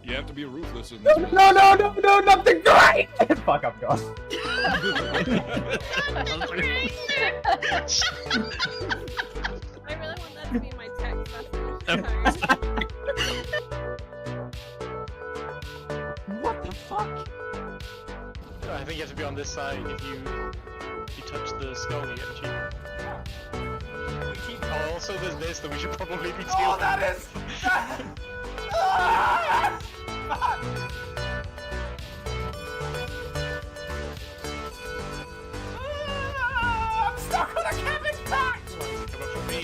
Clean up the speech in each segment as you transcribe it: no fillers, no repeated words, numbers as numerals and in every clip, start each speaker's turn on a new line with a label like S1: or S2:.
S1: You have to be ruthless in this.
S2: No, not the great! Fuck, I'm gone.
S3: I really want that to be my text message.
S2: What the fuck?
S4: I think you have to be on this side. If you touch the skull, you get a cheat. Oh, also there's this that we should probably be stealing.
S2: Oh, that is... I'm stuck on a cabbage patch!
S4: Come up for me.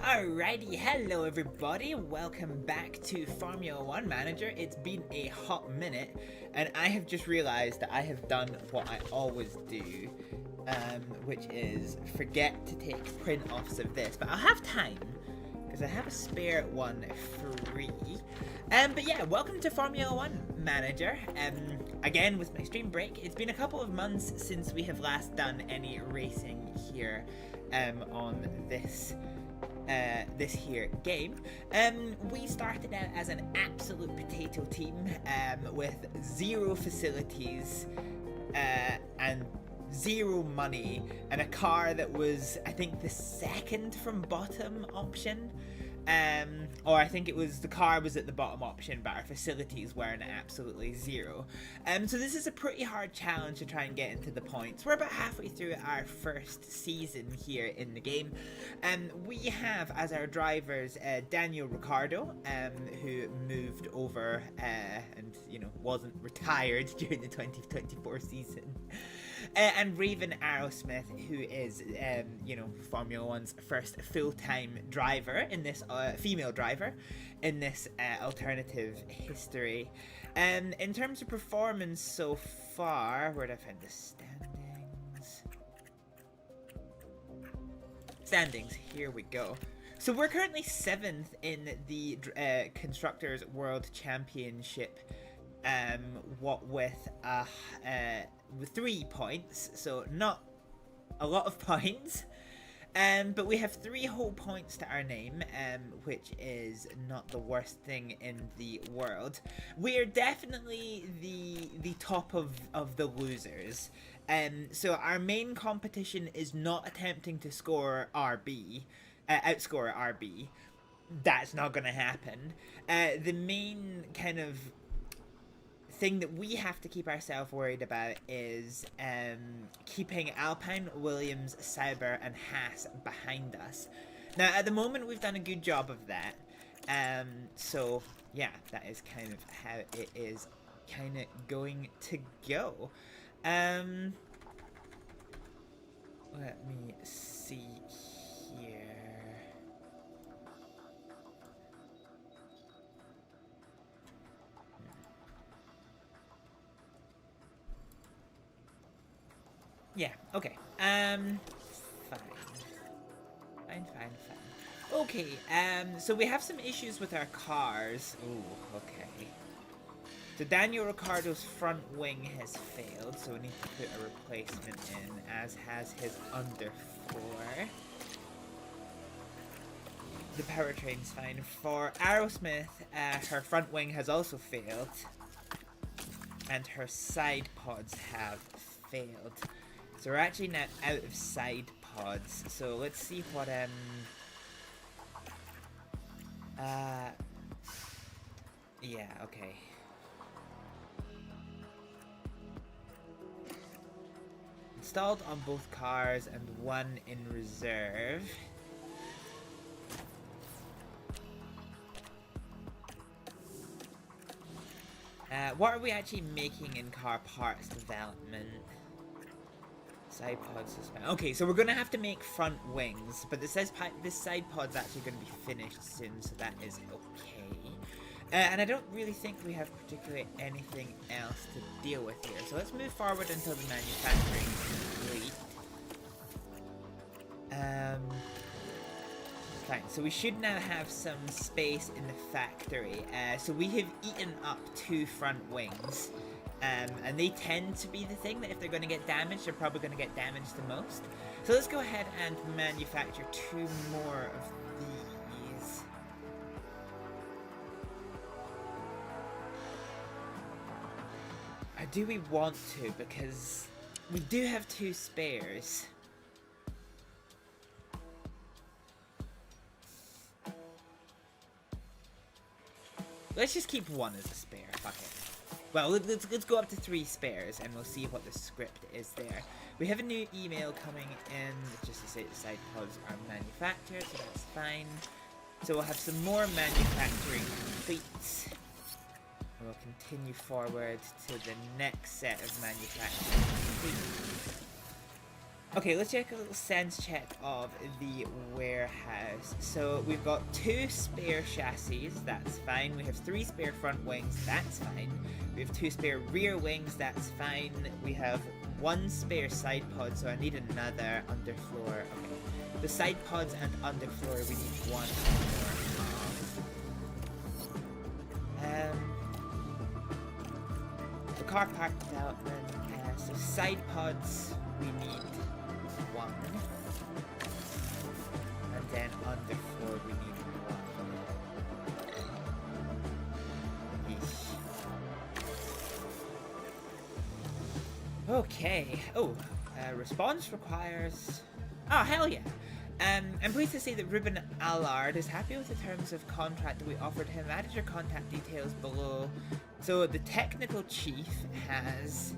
S5: Alrighty, hello everybody, welcome back to Formula 1 Manager. It's been a hot minute, and I have just realised that I have done what I always do, which is forget to take print-offs of this, but I'll have time, because I have a spare one free. But yeah, welcome to Formula 1 Manager. Again, with my stream break, it's been a couple of months since we have last done any racing here on this here game. We started out as an absolute potato team with zero facilities and zero money and a car that was, I think, the second from bottom option. Or I think it was the car was at the bottom option, but our facilities weren't at absolutely zero. So this is a pretty hard challenge to try and get into the points. We're about halfway through our first season here in the game. We have as our drivers Daniel Ricciardo, who moved over and wasn't retired during the 2024 season. And Raven Arrowsmith, who is, Formula 1's first full-time driver in this, female driver in this alternative history. In terms of performance so far, where did I find the standings? Standings, here we go. So we're currently 7th in the Constructors World Championship, what with 3 points, so not a lot of points, but we have 3 whole points to our name, which is not the worst thing in the world. We're definitely the top of the losers, so our main competition is not attempting to score RB, outscore RB. That's not gonna happen. The main kind of thing that we have to keep ourselves worried about is keeping Alpine, Williams, Sauber and Haas behind us. Now at the moment we've done a good job of that, so yeah, that is kind of how it is kind of going to go. Let me see here. Yeah, okay. Fine. Okay, so we have some issues with our cars. Ooh, okay. So Daniel Ricciardo's front wing has failed, so we need to put a replacement in, as has his underfloor. The powertrain's fine. For Arrowsmith, her front wing has also failed, and her side pods have failed. So we're actually now out of side pods. So let's see what yeah, okay. Installed on both cars and one in reserve. What are we actually making in car parts development? Side pods suspend. Okay, so we're gonna have to make front wings, but this side pod's actually gonna be finished soon, so that is okay. And I don't really think we have particularly anything else to deal with here. So let's move forward until the manufacturing is complete. Fine, so we should now have some space in the factory. So we have eaten up 2 front wings. And they tend to be the thing that if they're going to get damaged, they're probably going to get damaged the most. So let's go ahead and manufacture 2 more of these. Or do we want to? Because we do have 2 spares. Let's just keep 1 as a spare, fuck it. Well, let's go up to 3 spares and we'll see what the script is there. We have a new email coming in just to say the side pods are manufactured, so that's fine. So we'll have some more manufacturing complete. And we'll continue forward to the next set of manufacturing complete. Okay, let's check a little sense check of the warehouse. So we've got 2 spare chassis, that's fine. We have 3 spare front wings, that's fine. We have 2 spare rear wings, that's fine. We have 1 spare side pod, so I need another underfloor. Okay, the side pods and underfloor we need 1 more. The car park development, so side pods we need 1, and then underfloor we need 1. Yeesh. Okay. Oh, response requires. Oh hell yeah! I'm pleased to say that Ruben Allard is happy with the terms of contract that we offered him. Added your contact details below. So the technical chief has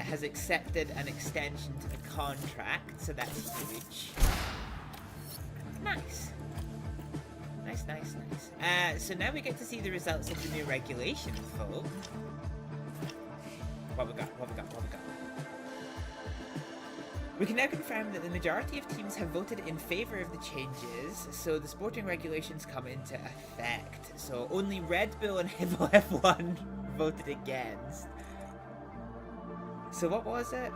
S5: has accepted an extension to the contract, so that's huge. Nice. Nice. So now we get to see the results of the new regulations, folks. What we got? We can now confirm that the majority of teams have voted in favour of the changes, so the sporting regulations come into effect. So only Red Bull and Hibble F1 voted against. So what was it?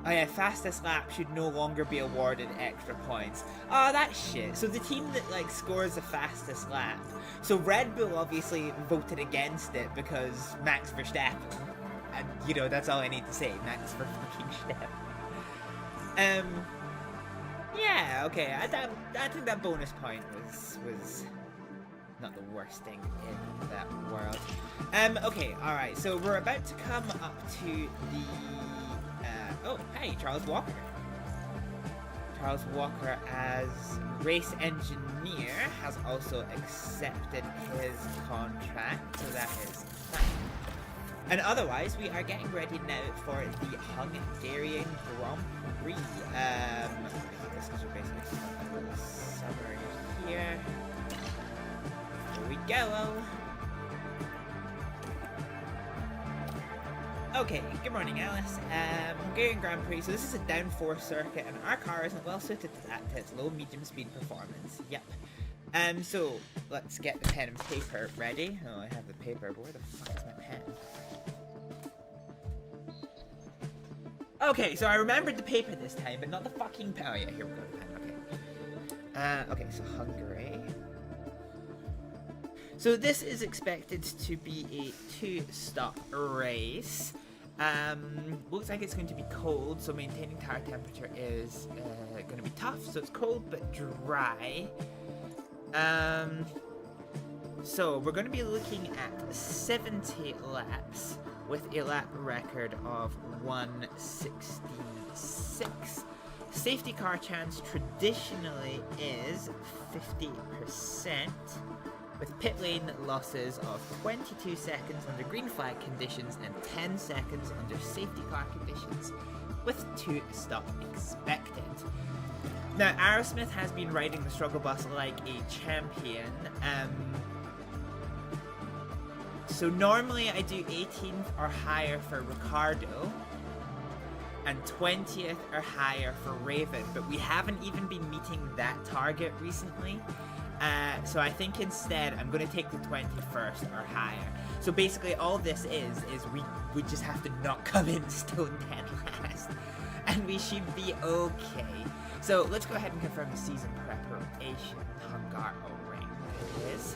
S5: Oh yeah, fastest lap should no longer be awarded extra points. Oh, that's shit. So the team that like scores the fastest lap. So Red Bull obviously voted against it because Max Verstappen. And you know, that's all I need to say. Max Verstappen. Yeah, okay. I think that bonus point was not the worst thing in that world. Okay, alright, so we're about to come up to the, oh, hey, Charles Walker. Charles Walker as race engineer has also accepted his contract, so that is fine. And otherwise, we are getting ready now for the Hungarian Grand Prix. This is basically a little summary here. Here we go. Okay, good morning, Alice. Hungarian Grand Prix. So this is a downforce circuit, and our car isn't well suited to that. To its low, medium speed performance. Yep. So let's get the pen and paper ready. Oh, I have the paper, but where the fuck is my pen? Okay, so I remembered the paper this time, but not the fucking pen. Oh yeah, here we go. The pen. Okay. Okay, so Hungary. So this is expected to be a 2-stop race. Looks like it's going to be cold, so maintaining tire temperature is going to be tough. So it's cold but dry. So we're going to be looking at 70 laps with a lap record of 1:16.6. Safety car chance traditionally is 50%. With pit lane losses of 22 seconds under green flag conditions and 10 seconds under safety car conditions, with 2 stops expected. Now, Aerosmith has been riding the struggle bus like a champion. So normally I do 18th or higher for Ricardo, and 20th or higher for Raven, but we haven't even been meeting that target recently. So I think instead I'm going to take the 21st or higher. So basically all this is we just have to not come in stone dead last, and we should be okay. So let's go ahead and confirm the season preparation Hungaroring. Yes.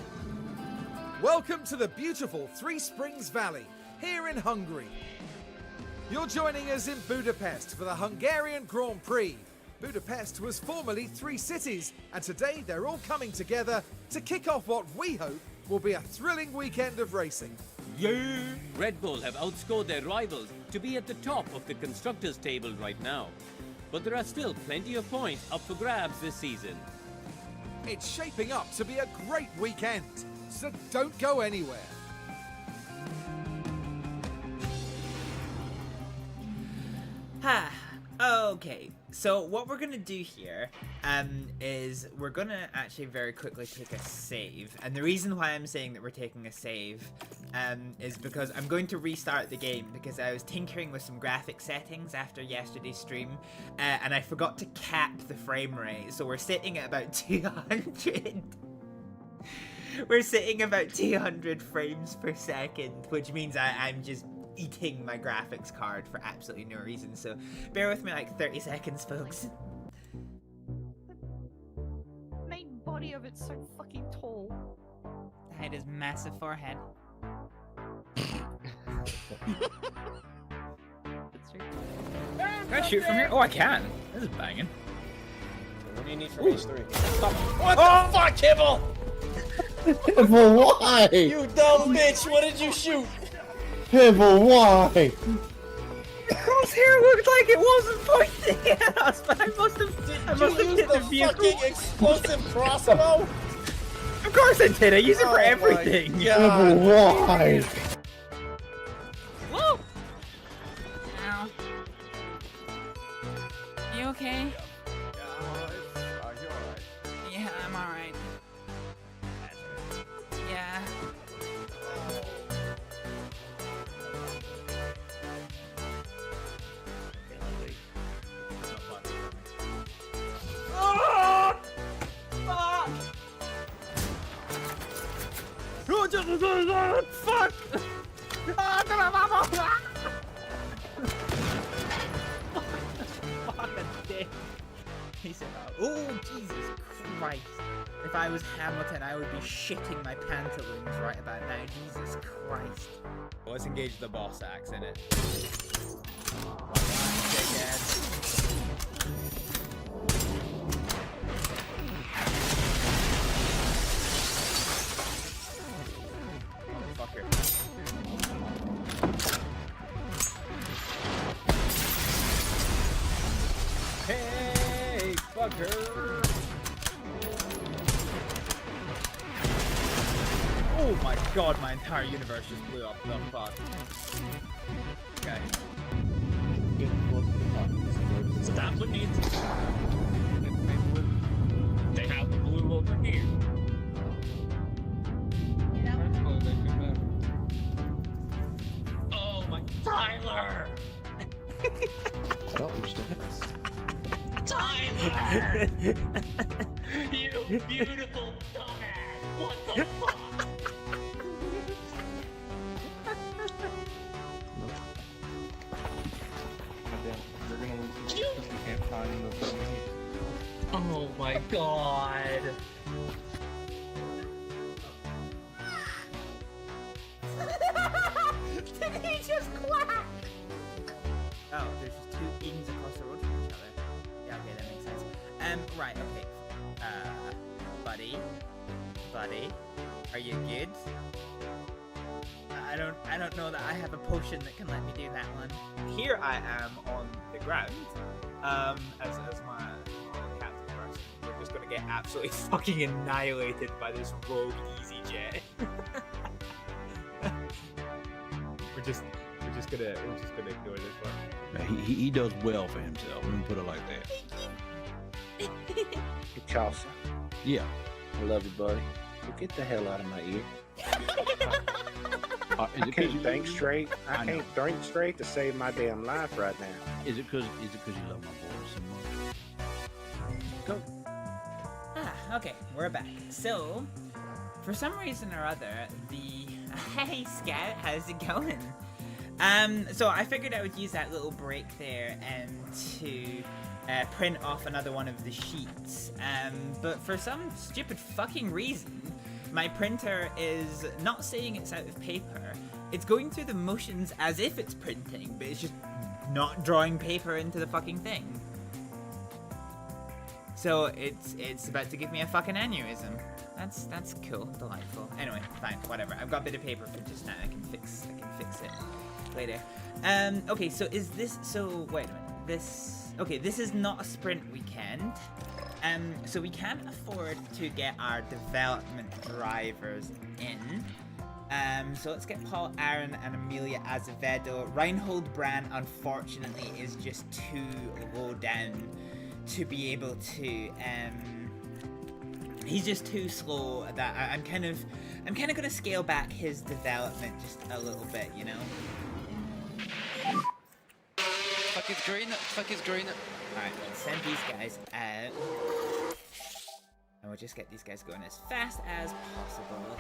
S2: Welcome to the beautiful Three Springs Valley, here in Hungary. You're joining us in Budapest for the Hungarian Grand Prix. Budapest was formerly 3 cities, and today they're all coming together to kick off what we hope will be a thrilling weekend of racing.
S1: Yeah! Red Bull have outscored their rivals to be at the top of the constructors' table right now. But there are still plenty of points up for grabs this season.
S2: It's shaping up to be a great weekend, so don't go anywhere.
S5: Okay, so what we're gonna do here is we're gonna actually very quickly take a save, and the reason why I'm saying that we're taking a save is because I'm going to restart the game because I was tinkering with some graphic settings after yesterday's stream, and I forgot to cap the frame rate, so we're sitting at about 200. We're sitting about 200 frames per second, which means I'm just eating my graphics card for absolutely no reason, so bear with me like 30 seconds, folks.
S3: The main body of it's so fucking tall.
S5: I had his massive forehead. Can I shoot from here? Oh, I can. This is banging.
S6: What do you need for race 3?
S2: What the fuck, Hibble?
S6: Hibble, why?
S2: You dumb bitch, what did you shoot?
S6: Hibble, why?
S5: The crosshair looked like it wasn't pointing at us, but I must have hit the vehicle.
S2: Fucking explosive crossbow?
S5: Of course I did. I use it for everything.
S6: Hibble, why?
S3: Whoa! Ow. You okay? Yeah, I'm alright. Yeah.
S5: Fuck! Fucking dick. He said, oh, Jesus Christ. If I was Hamilton, I would be shitting my pantaloons right about now. Jesus Christ. Let's engage the boss axe in it. Fucker. Hey, fucker! Oh my god, my entire universe just blew up. The fuck? Okay.
S1: Stop what needs. They have the blue over here. Oh my Tyler!
S6: Oh, you're still
S1: Tyler! You beautiful dumbass! What the fuck? Oh my god!
S5: Did he just clap? Oh, there's just 2 Edens across the road from each other. Yeah, okay, that makes sense. Right, okay. Buddy, are you good? I don't know that I have a potion that can let me do that one. Here I am on the ground, as my captain person. We're just gonna get absolutely fucking annihilated by this rogue EasyJet. We're just gonna ignore this one.
S7: He does well for himself. Let me put it like that.
S6: Hey, Chaucer.
S7: Yeah.
S6: I love you, buddy. Well, get the hell out of my ear.
S7: Is
S6: I
S7: it 'cause
S6: can't
S7: you-
S6: think straight. I
S7: I know.
S6: can't think straight to save my damn life right now.
S7: Is it because you love my boy so much? Go.
S5: Okay, we're back. So, for some reason or other, the hey Scout, how's it going? So I figured I would use that little break there to print off another one of the sheets. But for some stupid fucking reason, my printer is not saying it's out of paper. It's going through the motions as if it's printing, but it's just not drawing paper into the fucking thing. So it's about to give me a fucking aneurysm. That's cool, delightful. Anyway, fine, whatever. I've got a bit of paper for just now. I can fix it later. Okay, so is this, so wait a minute. This is not a sprint weekend. So we can't afford to get our development drivers in. So let's get Paul, Aaron, and Amelia Azevedo. Reinhold Brand, unfortunately, is just too low down to be able to. He's just too slow. That I'm kind of gonna scale back his development just a little bit, you know.
S8: Truck is green. Truck is green.
S5: All right, let's send these guys out, and we'll just get these guys going as fast as possible.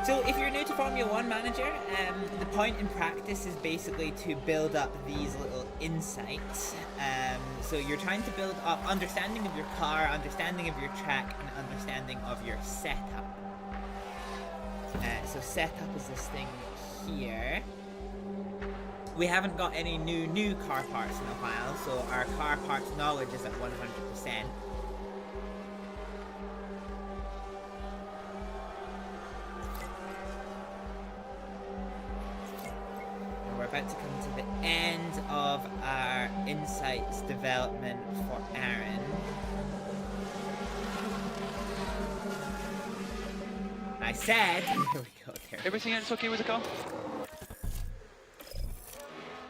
S5: So if you're new to Formula 1 Manager, the point in practice is basically to build up these little insights. So you're trying to build up understanding of your car, understanding of your track, and understanding of your setup. So setup is this thing here. We haven't got any new car parts in a while, so our car parts knowledge is at 100%. We're about to come to the end of our insights development for Aaron. I said, here we go, there.
S8: Everything else okay with the car?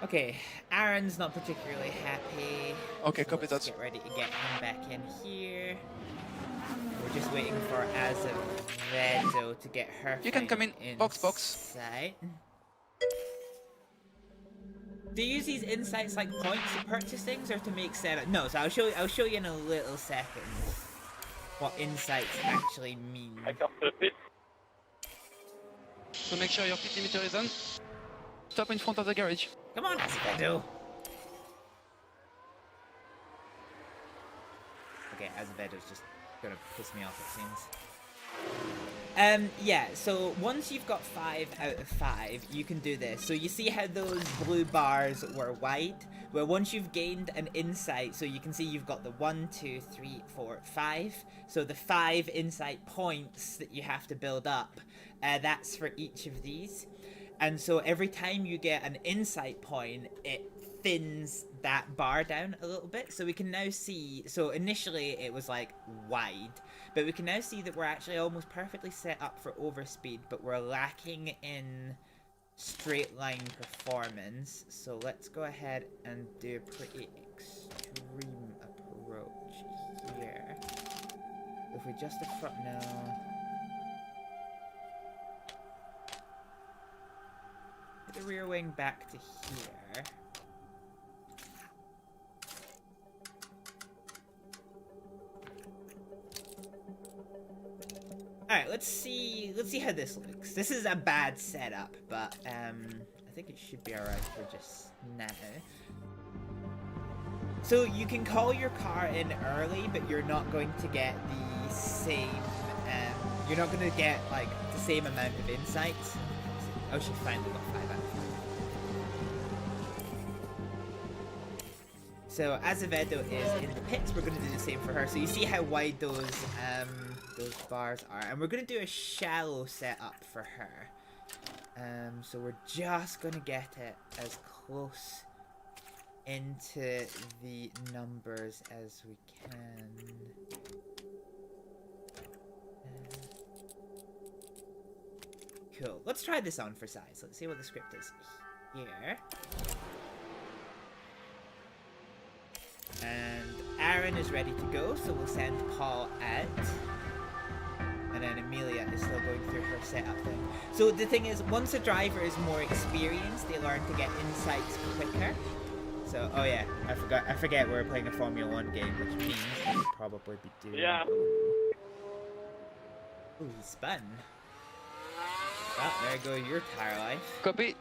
S5: Okay, Aaron's not particularly happy.
S8: Okay,
S5: so
S8: copy
S5: let's
S8: that.
S5: get ready to get him back in here. We're just waiting for Azevedo to get her.
S8: You can come in. Box.
S5: Inside. Do you use these insights like points to purchase things or to make setup? No, so I'll show you in a little second what insights actually mean.
S8: So make sure your pit limiter is on. Stop in front of the garage.
S5: Come on, Azevedo. Okay, Azevedo's just gonna piss me off, it seems. Yeah, so once you've got 5 out of 5, you can do this. So you see how those blue bars were white? Well, once you've gained an insight, so you can see you've got the 1, 2, 3, 4, 5. So the 5 insight points that you have to build up, that's for each of these. And so every time you get an insight point, it thins that bar down a little bit. So we can now see, so initially it was like wide, but we can now see that we're actually almost perfectly set up for overspeed, but we're lacking in straight line performance. So let's go ahead and do a pretty extreme approach here. If we just no. The rear wing back to here. Alright, let's see how this looks. This is a bad setup, but I think it should be alright for just now. So you can call your car in early, but you're not going to get the same you're not going to get like the same amount of insights. Oh, she finally got 5 out of 5. So Azevedo is in the pits. We're going to do the same for her. So you see how wide those bars are, and we're going to do a shallow setup for her. So we're just going to get it as close into the numbers as we can. Cool. Let's try this on for size. Let's see what the script is here. And Aaron is ready to go, so we'll send Paul out. And then Amelia is still going through her setup thing. So the thing is, once a driver is more experienced, they learn to get insights quicker. So, oh yeah, I forget we're playing a Formula 1 game, which means I should probably be doing... Yeah. Ooh, he spun. Well, there goes your tire life.
S8: Copy.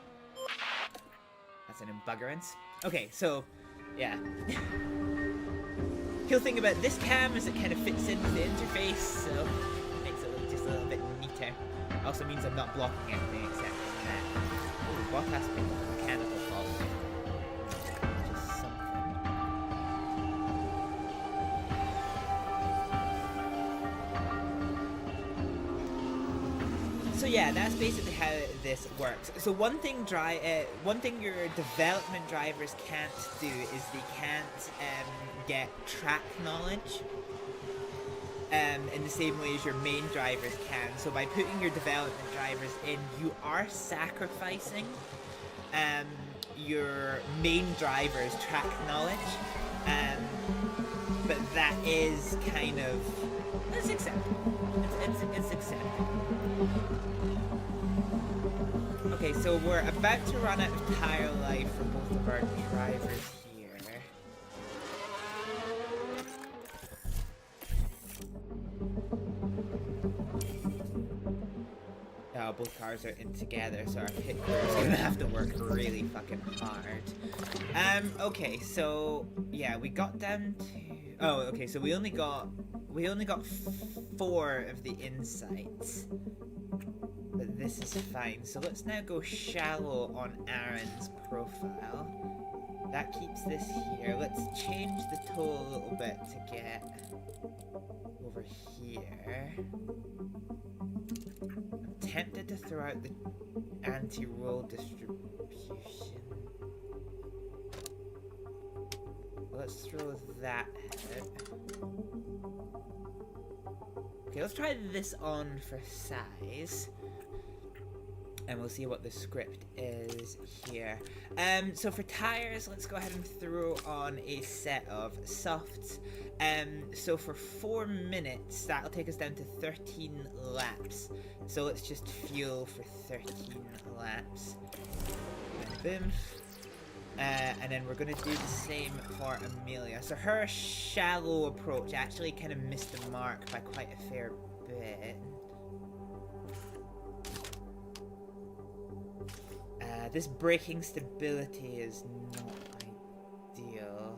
S5: That's an embuggerance. Okay, so, yeah. Cool thing about this cam is it kind of fits in with the interface, so it makes it look just a little bit neater. Also means I'm not blocking anything except for that. Ooh, Bottas picked up a mechanical fault. Which is something. So yeah, that's basically how this works. So one thing your development drivers can't do is they can't get track knowledge in the same way as your main drivers can. So by putting your development drivers in, you are sacrificing your main driver's track knowledge. But that is kind of, it's acceptable. It's acceptable. Okay, so we're about to run out of tire life for both of our drivers here. Oh, both cars are in together, so our pit crew is gonna have to work really fucking hard. Okay, so yeah, we got down to. Oh, okay, so we only got 4 of the insights. But this is fine. So let's now go shallow on Aaron's profile. That keeps this here. Let's change the tool a little bit to get over here. I'm tempted to throw out the anti-roll distribution. Let's throw that out. Okay, let's try this on for size. And we'll see what the script is here. So for tires, let's go ahead and throw on a set of softs. So for 4 minutes, that'll take us down to 13 laps. So let's just fuel for 13 laps. And boom. And then we're gonna do the same for Amelia. So her shallow approach actually kind of missed the mark by quite a fair bit. This braking stability is not ideal.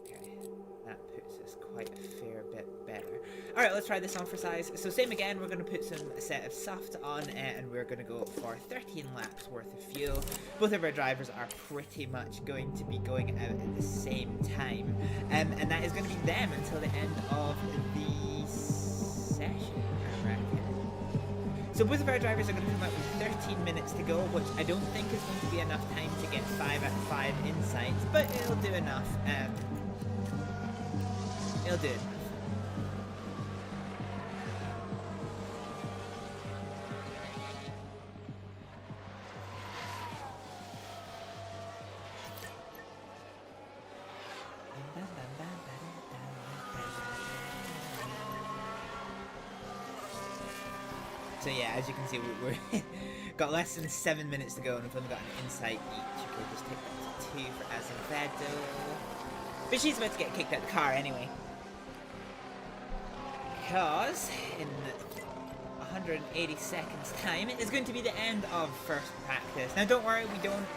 S5: Okay, that puts us quite a fair bit better. Alright, let's try this on for size. So same again, we're going to put a set of soft on and we're going to go for 13 laps worth of fuel. Both of our drivers are pretty much going to be going out at the same time. And that is going to be them until the end of the session. So both of our drivers are going to come out with 13 minutes to go, which I don't think is going to be enough time to get 5 out of 5 insights, but it'll do enough. It'll do enough. So yeah, as you can see, we're got less than 7 minutes to go, and we've only got an insight each. Okay, just take that to 2 for Azevedo. But she's about to get kicked out the car anyway. Because in 180 seconds time, it is going to be the end of first practice. Now don't worry, we don't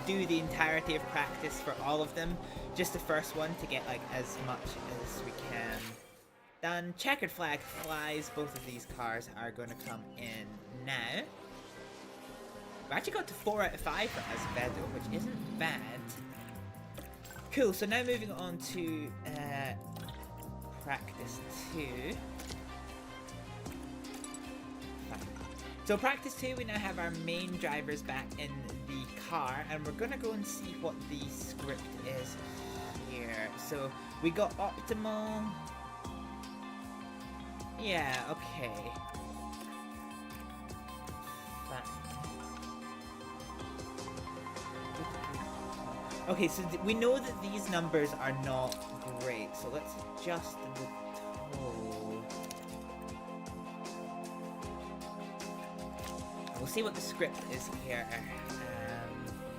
S5: do the entirety of practice for all of them. Just the first one to get like as much as we can done. Checkered flag flies. Both of these cars are going to come in now. We actually got to 4 out of 5 for Azevedo, which isn't bad. Cool, so now moving on to practice 2. Fine. So practice 2, we now have our main drivers back in the car, and we're going to go and see what the script is here. So we got optimal. Yeah, okay. Okay, so we know that these numbers are not great, so let's adjust the toll. We'll see what the script is here.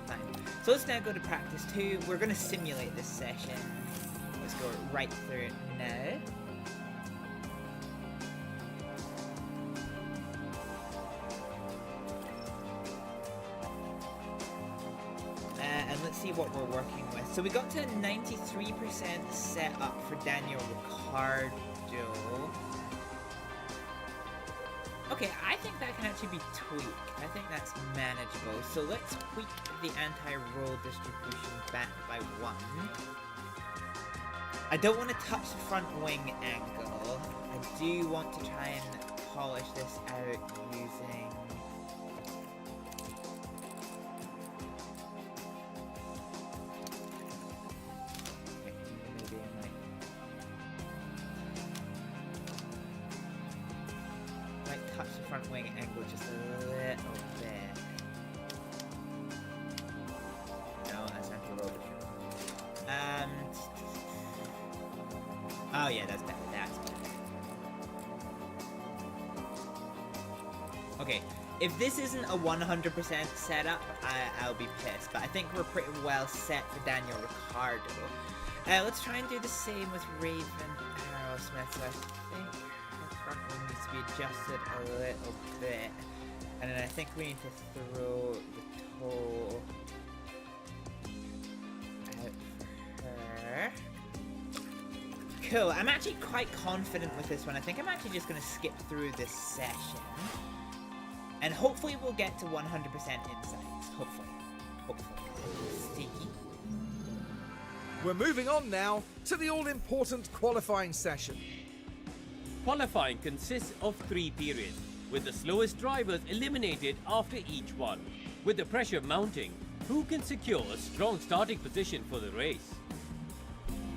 S5: Fine. So let's now go to practice 2. We're going to simulate this session. Let's go right through it now. let's see what we're working with. So we got to 93% set up for Daniel Ricciardo. Okay, I think that can actually be tweaked. I think that's manageable. So let's tweak the anti-roll distribution back by 1. I don't want to touch the front wing angle. I do want to try and polish this out using... Maybe I might touch the front wing angle just a little bit. No, that's anti-roll distribution. Oh yeah, that's better. That's better. Okay, if this isn't a 100% setup, I'll be pissed. But I think we're pretty well set for Daniel Ricciardo. Let's try and do the same with Raven Aerosmith. So I think her front wing needs to be adjusted a little bit. And then I think we need to throw the toe out for her. Cool, I'm actually quite confident with this one. I think I'm actually just going to skip through this session. And hopefully we'll get to 100% insights. Hopefully. Sticky.
S2: We're moving on now to the all-important qualifying session.
S1: Qualifying consists of 3 periods, with the slowest drivers eliminated after each one. With the pressure mounting, who can secure a strong starting position for the race?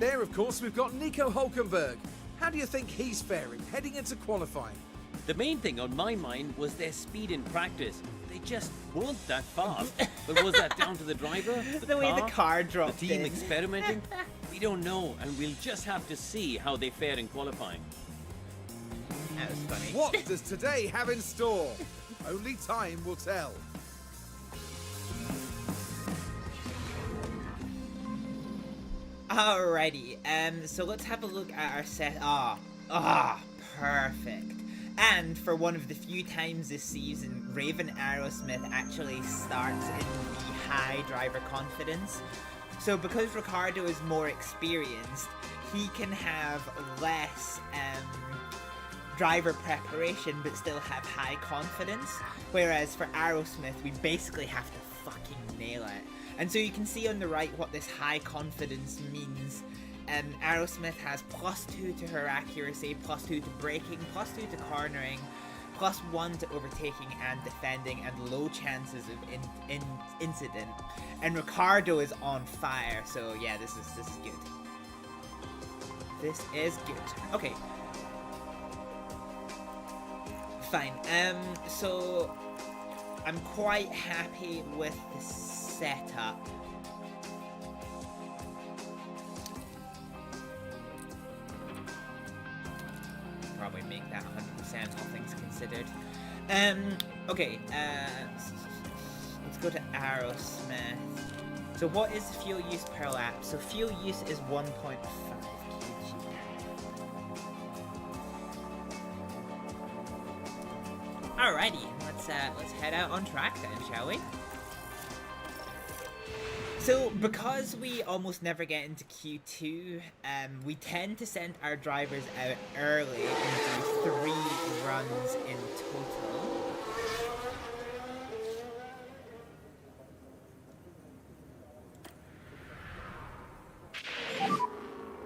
S2: There, of course, we've got Nico Hulkenberg. How do you think he's faring heading into qualifying?
S1: The main thing on my mind was their speed in practice. They just weren't that fast. But was that down to the driver,
S5: The way the car dropped
S1: the team
S5: in.
S1: experimenting? We don't know, and we'll just have to see how they fare in qualifying.
S5: That was funny.
S2: What does today have in store? Only time will tell.
S5: Alrighty, so let's have a look at our set. Perfect. And for one of the few times this season, Raven Aerosmith actually starts in the high driver confidence. So because Ricciardo is more experienced, he can have less driver preparation but still have high confidence. Whereas for Aerosmith, we basically have to fucking nail it. And so you can see on the right what this high confidence means. Aerosmith has +2 to her accuracy, +2 to braking, +2 to cornering, +1 to overtaking and defending, and low chances of incident. And Ricciardo is on fire, so yeah, this is good. This is good. Okay. Fine. So I'm quite happy with the setup. Probably make that 100%, all things considered. Okay, let's go to Aerosmith. So what is the fuel use per lap? So fuel use is 1.5 kg. Alrighty, let's head out on track then, shall we? So, because we almost never get into Q2, we tend to send our drivers out early and do 3 runs in total.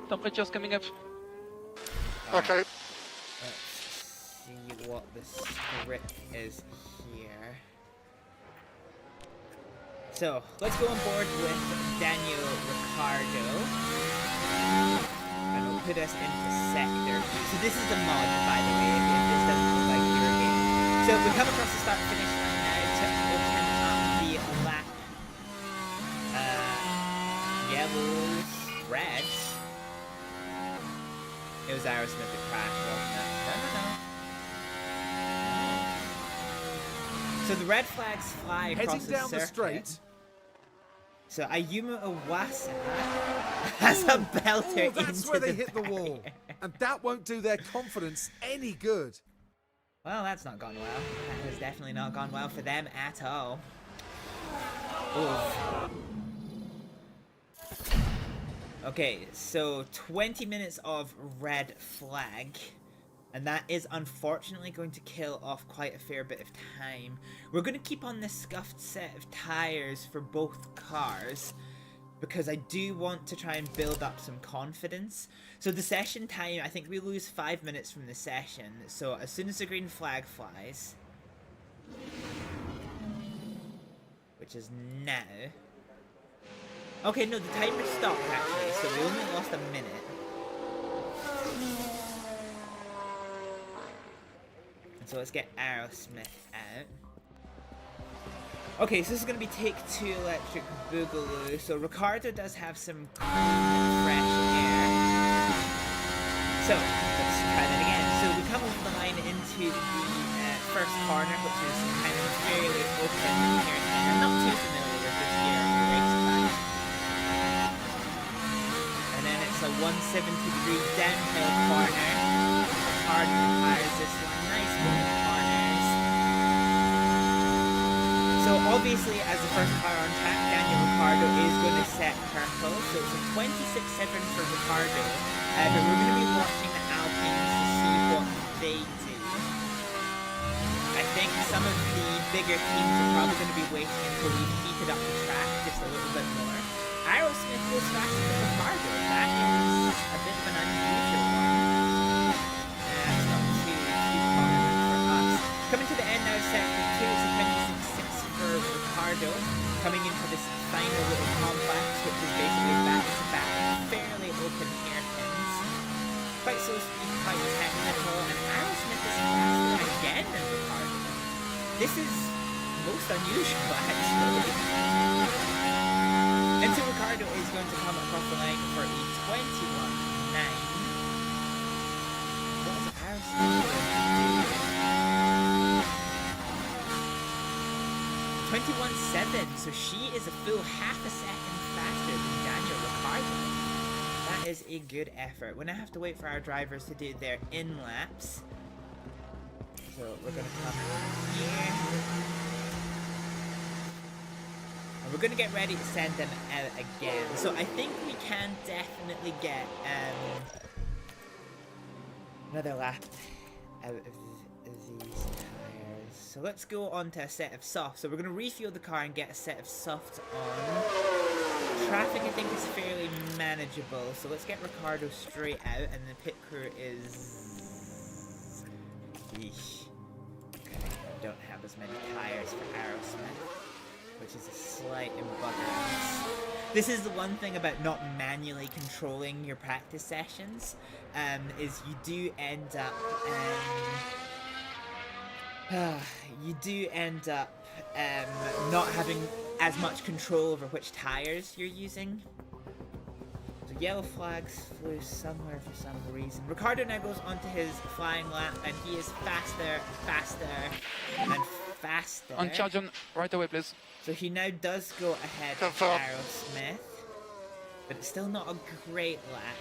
S8: Temperature's coming up.
S4: Okay.
S5: Let's see what the script is here. So, let's go on board with Daniel Ricciardo. And we'll put us into sector. So this is the mod, by the way, if this doesn't look like your game. So we come across the start-finish line now to open up the lap. Yellows, reds. It was Aerosmith that crashed, wasn't it? No. So the red flags fly across
S2: Heading
S5: the
S2: down the
S5: circuit.
S2: straight.
S5: So Ayumu Iwasa has a belter
S2: Oh, that's
S5: into
S2: where they
S5: the
S2: hit the wall.
S5: barrier.
S2: And that won't do their confidence any good.
S5: Well, that's not gone well. That has definitely not gone well for them at all. Oof. Okay, so 20 minutes of red flag. And that is unfortunately going to kill off quite a fair bit of time. We're going to keep on this scuffed set of tires for both cars, because I do want to try and build up some confidence. So the session time, I think we lose 5 minutes from the session. So as soon as the green flag flies, which is now. Okay, no, the timer stopped actually, so we only lost a minute. So let's get Aerosmith out. Okay, so this is going to be take 2 electric boogaloo. So Ricardo does have some clean, fresh air. So let's try that again. So we come over the line into the first corner, which is kind of fairly open here. I'm not too familiar with this here on the racetrack. And then it's a 170-degree downhill corner. Ricardo tires this one. Nice going corners. So obviously, as the first car on track, Daniel Ricciardo is going to set purple. So it's a 26-7 for Ricciardo. But we're going to be watching the Alpines to see what they do. I think some of the bigger teams are probably going to be waiting until we've heated up the track just a little bit more. Aerosmith goes faster than Ricciardo. That is a bit of an unusual one. Coming to the end now, sector 2, it's a 26-6 for Ricardo. Coming into this final little complex, which is basically back-to-back, fairly open hairpins. Quite slow speed, quite technical, and Aerosmith is faster again than Ricardo. This is most unusual, actually. And so Ricardo is going to come across the line for a 21-9. What is Aerosmith going to do? 21-7, so she is a full half a second faster than Daniel Ricciardo. That is a good effort. We're going to have to wait for our drivers to do their in-laps. So we're going to come here. And we're going to get ready to send them out again. So I think we can definitely get another lap out of these tires. So let's go on to a set of softs. So we're going to refuel the car and get a set of softs on. Traffic, I think, is fairly manageable. So let's get Ricardo straight out, and the pit crew is... Yeesh. Okay, I don't have as many tires for Aerosmith, which is a slight embuggerance. This is the one thing about not manually controlling your practice sessions, is you do end up... not having as much control over which tires you're using. So yellow flags flew somewhere for some reason. Ricardo now goes onto his flying lap, and he is faster, and faster.
S8: On charge on right away, please.
S5: So he now does go ahead of Aerosmith, but it's still not a great lap.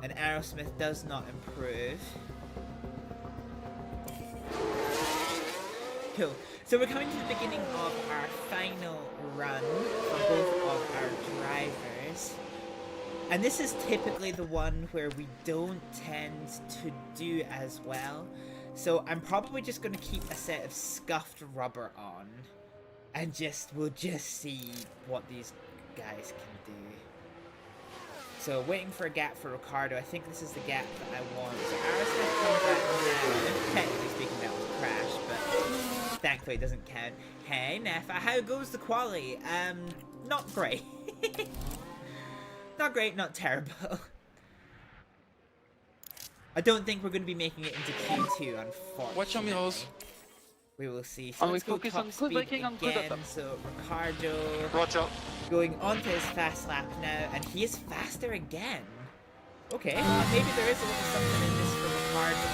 S5: And Aerosmith does not improve. Cool. So we're coming to the beginning of our final run for both of our drivers. And this is typically the one where we don't tend to do as well. So I'm probably just going to keep a set of scuffed rubber on. And we'll just see what these guys can do. So waiting for a gap for Ricardo. I think this is the gap that I want. So Aerosmith comes out now. Technically speaking, that was a crash, but thankfully it doesn't count. Hey, Nefa, how goes the quali? Not great. Not great, not terrible. I don't think we're going to be making it into Q2, unfortunately.
S8: Watch your mirrors.
S5: We will see. So
S8: And we
S5: let's go
S8: focus
S5: top
S8: on good
S5: speed
S8: braking and good
S5: again.
S8: attack.
S5: So Ricardo
S4: Watch out.
S5: going onto his fast lap now, and he is faster again. Okay, maybe there is a little something in this for Ricardo.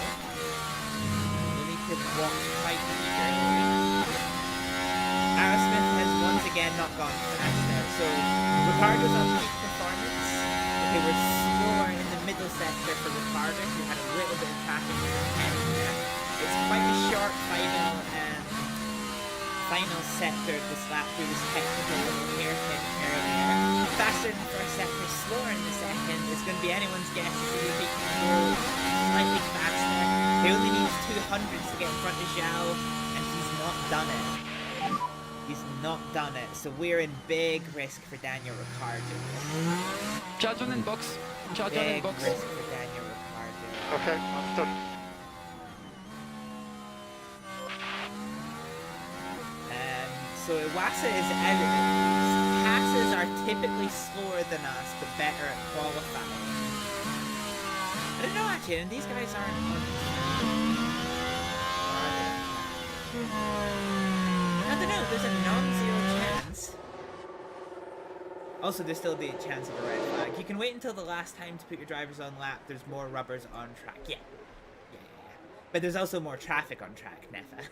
S5: We'll need to watch quite eagerly. Aerosmith has once again not gone faster, so Ricardo's on peak performance. Okay, we're slower in the middle sector for Ricardo, who had a little bit of traffic in his head there. It's quite a short final final sector of this lap through this technical little hairpin earlier. Faster in the first sector, slower in the second. It's going to be anyone's guess if he can go slightly faster. He only needs 200s to get in front of Zhao, and he's not done it. He's not done it, so we're in big risk for Daniel Ricciardo.
S8: Charge on in box. Charge on in
S5: Big
S8: box.
S5: risk for Daniel Ricciardo.
S4: Okay, understood.
S5: So Iwasa is out of it. Passes are typically slower than us, but better at qualifying. I don't know actually, and these guys aren't. I don't know, there's a non-zero chance. Also, there's still the chance of a red flag. You can wait until the last time to put your drivers on lap. There's more rubbers on track. Yeah. But there's also more traffic on track, Nefa.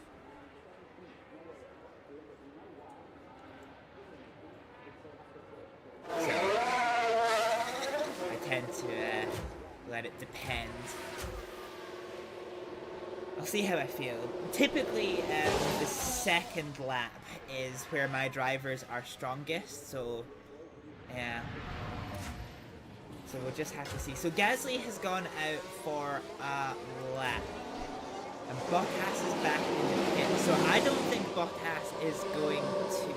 S5: So, I tend to let it depend. I'll see how I feel. Typically, the second lap is where my drivers are strongest, so yeah. So we'll just have to see. So Gasly has gone out for a lap. And Bottas is back in the pit. So I don't think Bottas is going to...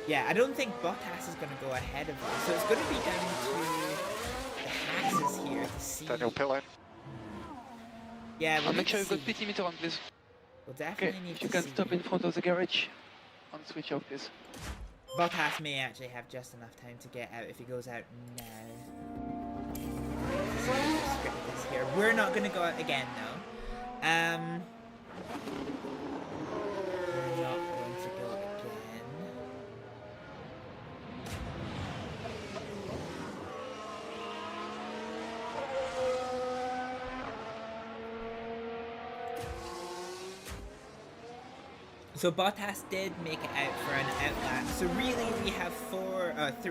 S5: Yeah, I don't think Bottas is going to go ahead of us. So it's going to be down to the Hasses here to see...
S4: Daniel pit lane.
S5: Yeah, we'll
S8: Make sure you've got
S5: see.
S8: PT meter on, please.
S5: We'll definitely
S8: Okay,
S5: need
S8: if you
S5: to
S8: can
S5: see.
S8: stop in front of the garage and switch off, please.
S5: Bottas may actually have just enough time to get out if he goes out now. So we'll just script this here. We're not going to go out again, though. We're not going to go again. So Bottas did make it out for an outlap. So really, we have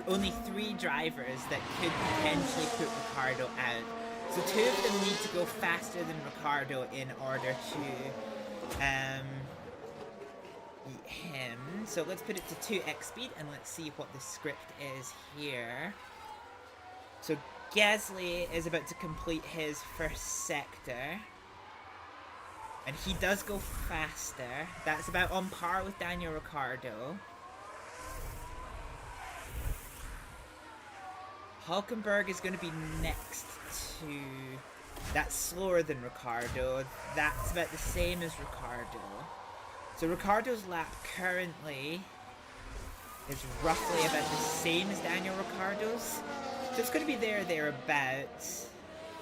S5: only three drivers that could potentially put Ricciardo out. So two of them need to go faster than Ricciardo in order to beat him. So let's put it to 2x speed and let's see what the script is here. So Gasly is about to complete his first sector. And he does go faster. That's about on par with Daniel Ricciardo. Hulkenberg is going to be next to... That's slower than Ricciardo. That's about the same as Ricciardo. So Ricciardo's lap currently is roughly about the same as Daniel Ricciardo's. So it's going to be thereabouts.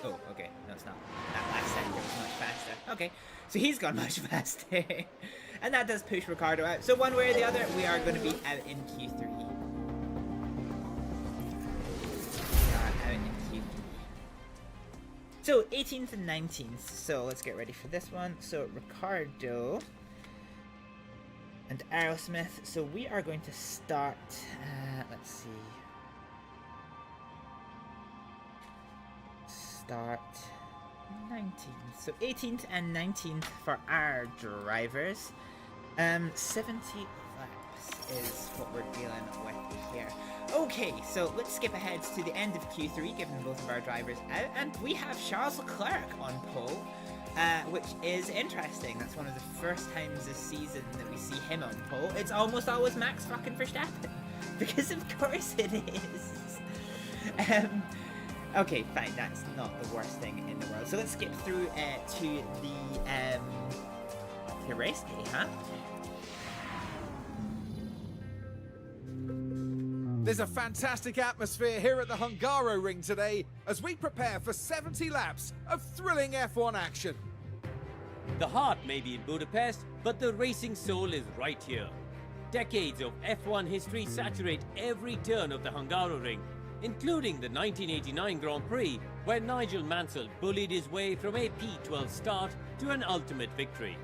S5: Oh, okay. No, it's not. That last sector was much faster. Okay. So he's gone much faster. And that does push Ricciardo out. So one way or the other, we are going to be out in Q3. We are out in Q3. So 18th and 19th. So let's get ready for this one. So Ricciardo and Aerosmith. So we are going to start, let's see. Start 19th. So 18th and 19th for our drivers. 70 laps is what we're dealing with here. Okay, so let's skip ahead to the end of Q3, given both of our drivers out, and we have Charles Leclerc on pole, which is interesting. That's one of the first times this season that we see him on pole. It's almost always Max fucking Verstappen, because of course it is. Okay, fine, that's not the worst thing in the world. So let's skip through to the race day, huh?
S2: There's a fantastic atmosphere here at the Hungaroring today as we prepare for 70 laps of thrilling F1 action.
S1: The heart may be in Budapest, but the racing soul is right here. Decades of F1 history saturate every turn of the Hungaroring, including the 1989 Grand Prix, where Nigel Mansell bullied his way from a P12 start to an ultimate victory.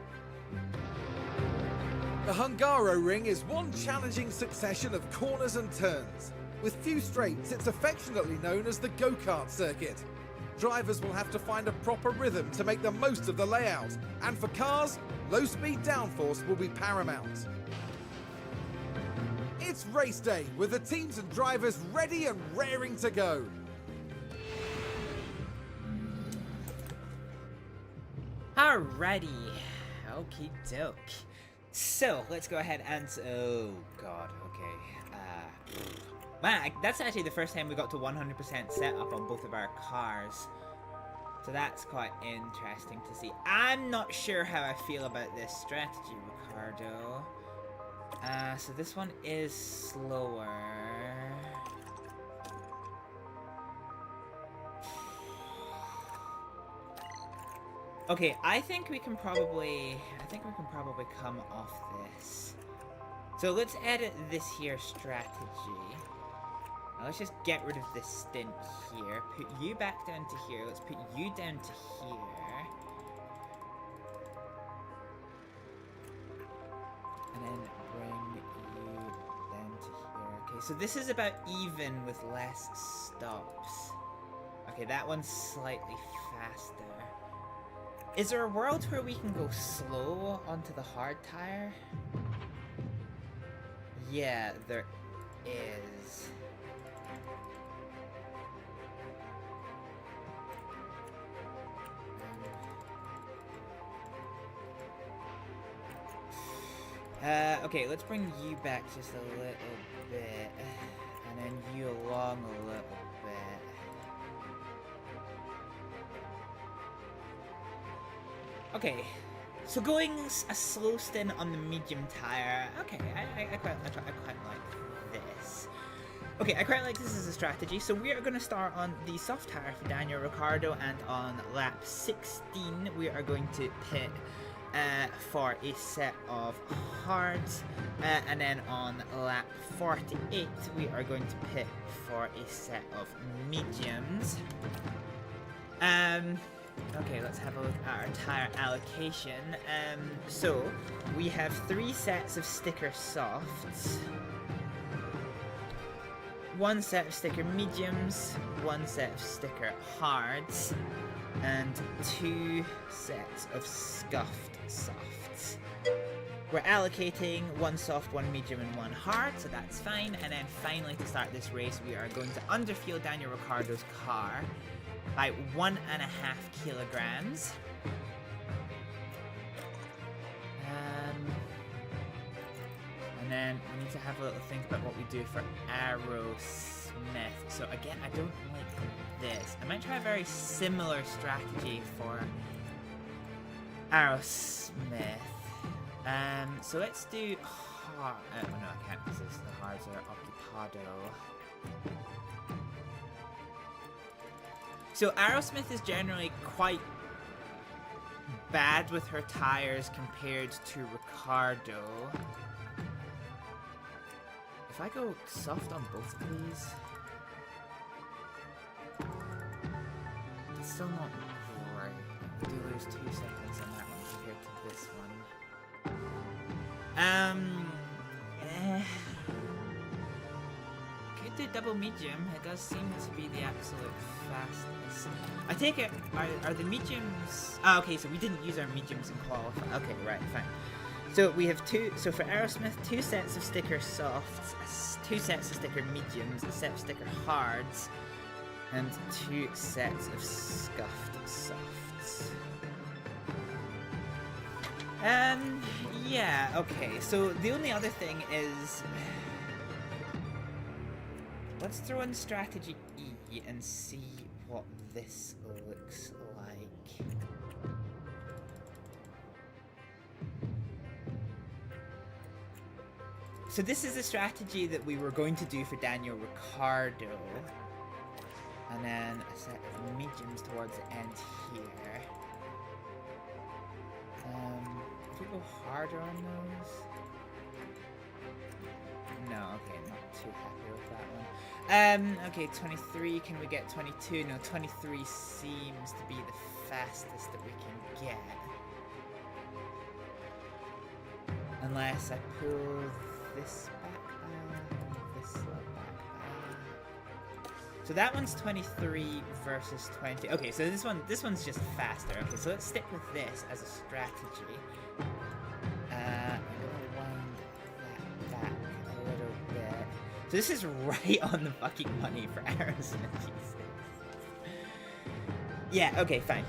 S2: The Hungaroring is one challenging succession of corners and turns. With few straights, it's affectionately known as the go-kart circuit. Drivers will have to find a proper rhythm to make the most of the layout, and for cars, Low speed downforce will be paramount. It's race day with the teams and drivers ready and raring to go.
S5: Alrighty. Okie doke. So, let's go ahead and... Oh, God. Okay. Man, that's actually the first time we got to 100% setup on both of our cars. So that's quite interesting to see. I'm not sure how I feel about this strategy, Ricardo. So this one is slower. Okay, I think we can probably come off this. So let's edit this here strategy. Now let's just get rid of this stint here. Put you back down to here. Let's put you down to here. And then bring you down to here. Okay, so this is about even with less stops. Okay, that one's slightly faster. Is there a world where we can go slow onto the hard tire? Yeah, there is. Okay, let's bring you back just a little bit, and then you along a little bit. Okay, so going a slow stint on the medium tire. Okay, I quite like this. Okay, I quite like this as a strategy. So we are going to start on the soft tire for Daniel Ricciardo, and on lap 16 we are going to pit for a set of hards, and then on lap 48 we are going to pit for a set of mediums. Okay, let's have a look at our tire allocation. So we have 3 sets of sticker softs, 1 set of sticker mediums, 1 set of sticker hards, and 2 sets of scuffed softs. We're allocating 1 soft, 1 medium, and 1 hard, so that's fine. And then finally, to start this race, we are going to underfuel Daniel Ricciardo's car by 1.5 kilograms. And then we need to have a little think about what we do for Aerosmith. So again, I don't like this. I might try a very similar strategy for Aerosmith. So let's do hard. Oh no, I can't because the hards are occupado. So Aerosmith is generally quite bad with her tires compared to Ricciardo. If I go soft on both of these, it's still not great. I do lose 2 seconds on that one compared to this one. Could do double medium. It does seem to be the absolute fastest. I take it, are the mediums... Ah, okay, so we didn't use our mediums in qualifying. Okay, right, fine. So we have 2, so for Aerosmith, 2 sets of sticker softs, 2 sets of sticker mediums, a set of sticker hards, and 2 sets of scuffed softs. Yeah, okay, so the only other thing is... Let's throw in strategy E and see what this looks like. So this is the strategy that we were going to do for Daniel Ricciardo. And then a set of mediums towards the end here. If we go harder on those... No, okay, not too happy with that one. Okay, 23, can we get 22? No, 23 seems to be the fastest that we can get. Unless I pull this back, this back. So that one's 23 versus 20. Okay, so this one's just faster. Okay, so let's stick with this as a strategy. So this is right on the fucking money for Aerosmith, Jesus. Yeah, okay, fine.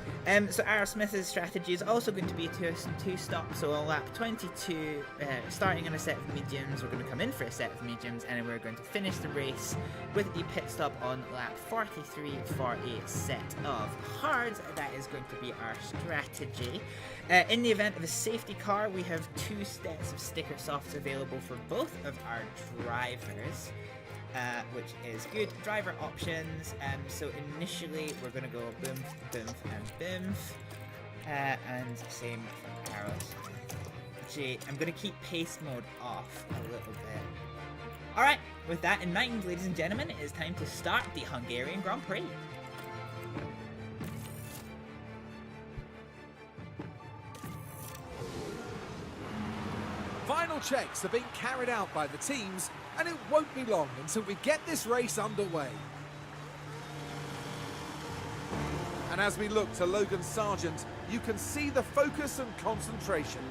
S5: So Aerosmith's strategy is also going to be two stop, so a lap 22, starting on a set of mediums, we're going to come in for a set of mediums, and then we're going to finish the race with a pit stop on lap 43 for a set of hards. That is going to be our strategy. In the event of a safety car, we have 2 sets of sticker softs available for both of our drivers. Which is good. Driver options, so initially we're going to go boom, boom, and boom. And same for arrows. I'm going to keep pace mode off a little bit. Alright, with that in mind, ladies and gentlemen, it is time to start the Hungarian Grand Prix.
S2: Final checks are being carried out by the teams, and it won't be long until we get this race underway. And as we look to Logan Sargent, you can see the focus and concentration.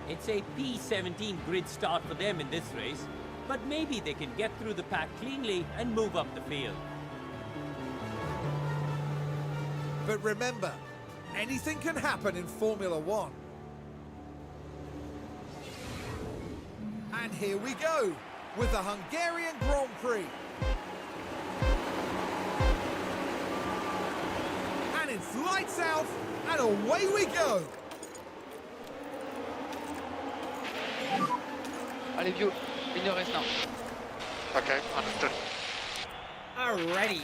S1: It's a P17 grid start for them in this race, but maybe they can get through the pack cleanly and move up the field.
S2: But remember, anything can happen in Formula One. And here we go, with the Hungarian Grand Prix. And it's lights out, and away we go.
S8: Allez, Bio, in your race now.
S4: Okay, understood.
S5: Alrighty.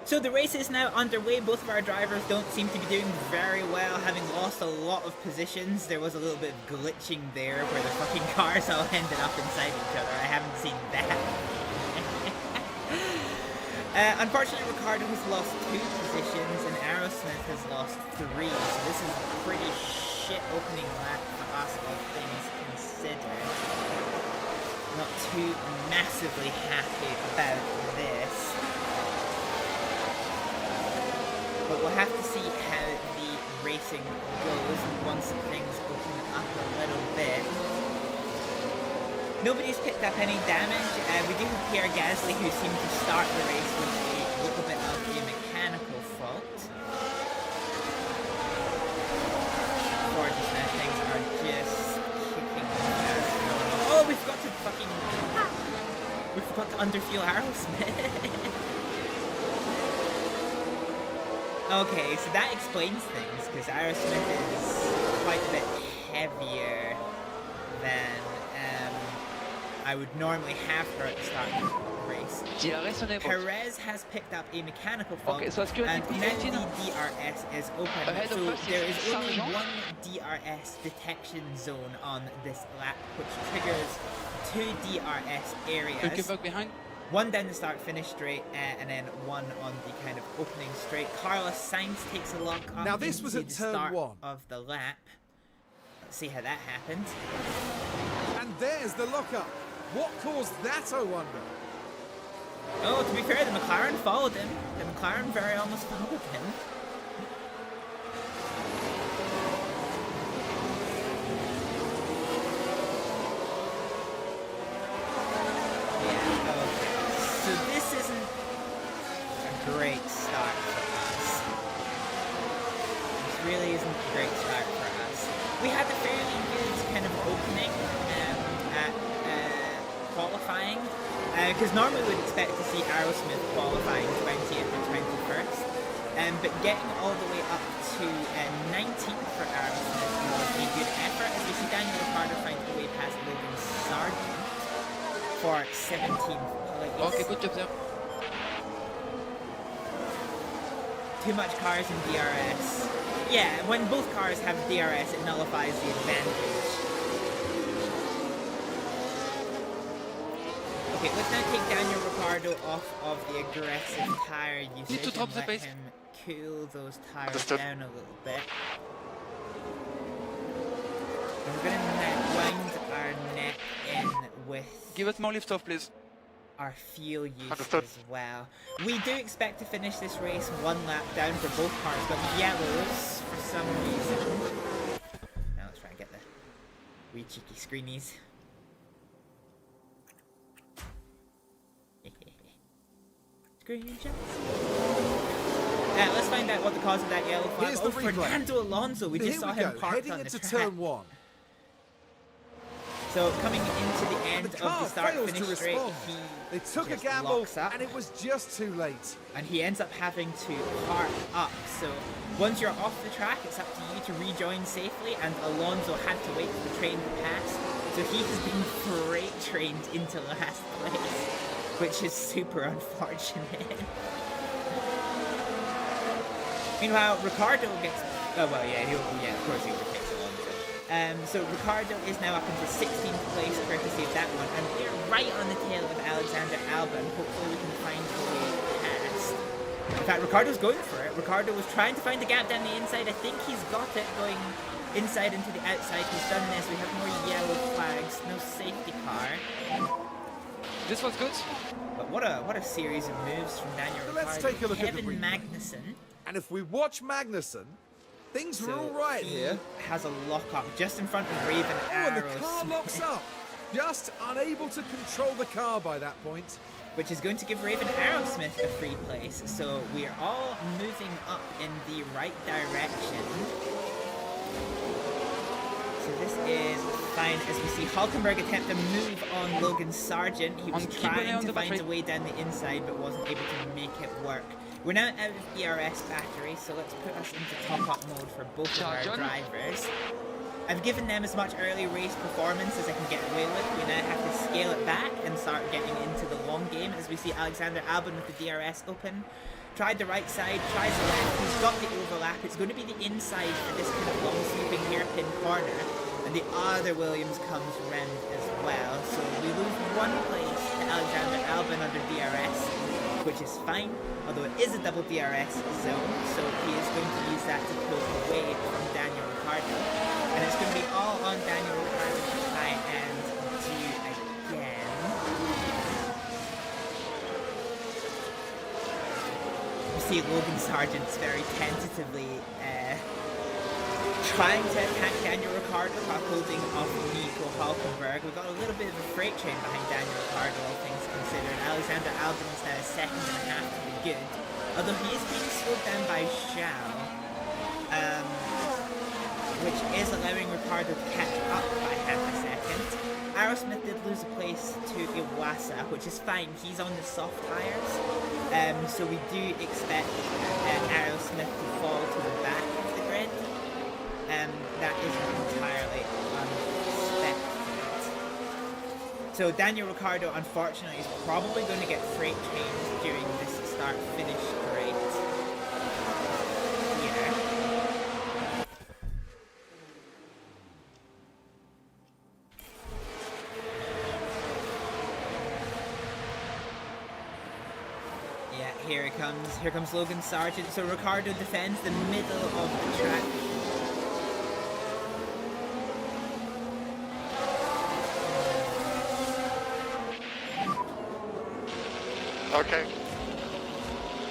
S5: So the race is now underway. Both of our drivers don't seem to be doing very well, having lost a lot of positions. There was a little bit of glitching there where the fucking cars all ended up inside each other. I haven't seen that. Unfortunately, Ricardo has lost 2 positions and Aerosmith has lost 3. So this is a pretty shit opening lap for us, all things considered. Not too massively happy about this. But we'll have to see how the racing goes once things open up a little bit. Nobody's picked up any damage. We do have Pierre Gasly, who seemed to start the race with a little bit of a mechanical fault. For just now, things are just kicking out. Oh, we forgot to fucking... We forgot to underfuel Aerosmith. Okay, so that explains things, because Aerosmith is quite a bit heavier than I would normally have her at the start of the race. Perez has picked up a mechanical fault,
S8: Okay, so it's good.
S5: and now the DRS is open,
S8: Ahead of
S5: so
S8: us
S5: there
S8: is
S5: is only
S8: Sargent.
S5: one DRS detection zone on this lap, which triggers 2 DRS areas.
S8: Hülkenberg behind.
S5: One down the start-finish straight, and then one on the kind of opening straight. Carlos Sainz takes a lock up.
S2: Now this was
S5: into
S2: at
S5: the
S2: turn
S5: start
S2: 1.
S5: of the lap. Let's see how that happened.
S2: And there's the lockup. What caused that, I wonder?
S5: Oh, to be fair, the McLaren followed him. The McLaren very almost followed him. So this isn't a great start for us. This really isn't a great start for us. We had a fairly good kind of opening at qualifying, because normally we'd expect to see Aerosmith qualifying 20th or 21st, but getting all the way up to 19th for Aerosmith was a good effort, as we see Daniel Ricciardo find a way past Logan Sargent for 17th place.
S8: Okay, good job there.
S5: Too much cars in DRS. Yeah, when both cars have DRS, it nullifies the advantage. Okay, let's now take Daniel Ricciardo off of the aggressive tire usage
S8: Need to drop
S5: and
S8: the
S5: let
S8: pace.
S5: him cool those tires
S4: Understood.
S5: down a little bit. And we're gonna now wind our neck in with
S8: Give us more lift off, please.
S5: our fuel use
S4: Understood.
S5: as well. We do expect to finish this race 1 lap down for both cars, but yellows for some reason. Now let's try and get the wee cheeky screenies. screenshots. Let's find out what the cause of that yellow flag.
S2: Here's the replay.
S5: Fernando Alonso. We just
S2: Here
S5: saw
S2: we
S5: him
S2: go,
S5: parked
S2: heading
S5: on the
S2: into
S5: track.
S2: turn 1.
S5: So coming into the end
S2: The
S5: of
S2: car
S5: the start
S2: fails to
S5: finish straight,
S2: respond.
S5: he
S2: They took a
S5: just
S2: gamble,
S5: locks up.
S2: and it was just too late.
S5: and he ends up having to park up. So once you're off the track, it's up to you to rejoin safely, and Alonso had to wait for the train to pass. So he has been freight trained into last place, which is super unfortunate. Meanwhile, Ricardo gets... Oh, well, yeah, of course he overtakes Alonso. So Ricardo is now up into 16th place, courtesy of that one, and we're right on the tail of Alexander Albon. Hopefully we can find a way past. In fact, Ricardo's going for it. Ricardo was trying to find the gap down the inside. I think he's got it, going inside into the outside. He's done this. We have more yellow flags, no safety car.
S8: This was good.
S5: But what a series of moves from Daniel
S2: So
S5: Ricciardo.
S2: let's take a look at the
S5: Kevin
S2: replay.
S5: Magnussen.
S2: And if we watch Magnussen, things are all right
S5: he
S2: here.
S5: has a lock-up just in front of Raven
S2: Oh, and the
S5: Arrows.
S2: car locks up. Just unable to control the car by that point.
S5: Which is going to give Raven Arrowsmith a free place. So we are all moving up in the right direction. So this is fine as we see Hulkenberg attempt to move on Logan Sargent. He was
S8: On keep an eye
S5: trying
S8: on
S5: to
S8: the
S5: find
S8: battery.
S5: a way down the inside but wasn't able to make it work. We're now out of DRS battery, so let's put us into top-up mode for both of our
S8: Sargent.
S5: drivers. I've given them as much early race performance as I can get away with. We now have to scale it back and start getting into the long game as we see Alexander Albon with the DRS open. Tried the right side, tries the left, he's got the overlap. It's going to be the inside for this kind of long sweeping hairpin corner. And the other Williams comes round as well. So we lose one place to Alexander Albon under DRS, which is fine, although it is a double DRS zone, so he is going to use that to pull away from Daniel Ricciardo. And it's going to be all on Daniel Ricciardo to try and do again. You see Logan Sargent's very tentatively trying to attack Daniel Ricciardo while holding off Nico Hulkenberg. We've got a little bit of a freight train behind Daniel Ricciardo, all things considered. Alexander Albon is now a second and a half to the good, although he is being slowed down by Zhao, which is allowing Ricciardo to catch up by half a second. Aerosmith did lose a place to Iwasa, which is fine. He's on the soft tires, so we do expect Aerosmith to fall to the back of the grid. That isn't entirely unexpected. So Daniel Ricciardo, unfortunately, is probably going to get freight trained during this start-finish straight here. Yeah, here it comes. Here comes Logan Sargent. So Ricciardo defends the middle of the track.
S4: Okay.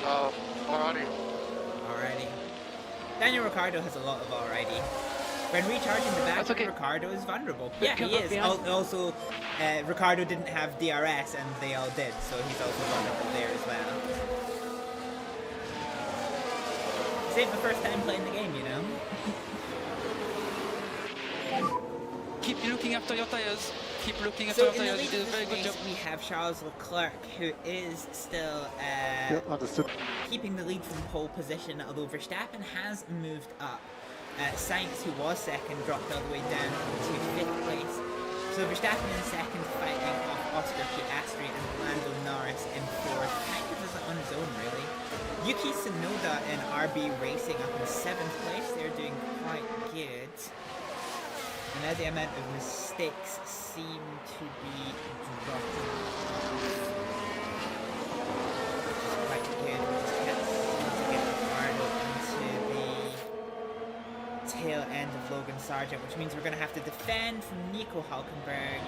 S4: Alrighty.
S5: Alrighty. Daniel Ricciardo has a lot of alrighty. When recharging the
S8: That's
S5: battery,
S8: okay.
S5: Ricciardo is vulnerable.
S8: But
S5: Yeah, he
S8: come
S5: is.
S8: up behind.
S5: Also, Ricciardo didn't have DRS and they all did, so he's also vulnerable there as well. This ain't the first time playing the game, you know?
S8: Keep looking after your tires. Keep looking after
S5: So
S8: your
S5: in the
S8: tires.
S5: lead
S8: You did a
S5: of
S8: very
S5: this
S8: good job.
S5: race, we have Charles Leclerc, who is still
S6: Understood.
S5: keeping the lead from pole position, although Verstappen has moved up. Sainz, who was second, dropped all the way down to 5th place. So Verstappen in second, fighting off Oscar Piastri and Lando Norris in 4th. Kind of is on his own, really. Yuki Tsunoda and RB Racing up in 7th place. They're doing quite good. And now the amount of mistakes seem to be dropping off. Which is quite good. We just can't seem to get Ricardo into the tail end of Logan Sargent, which means we're going to have to defend from Nico Hulkenberg,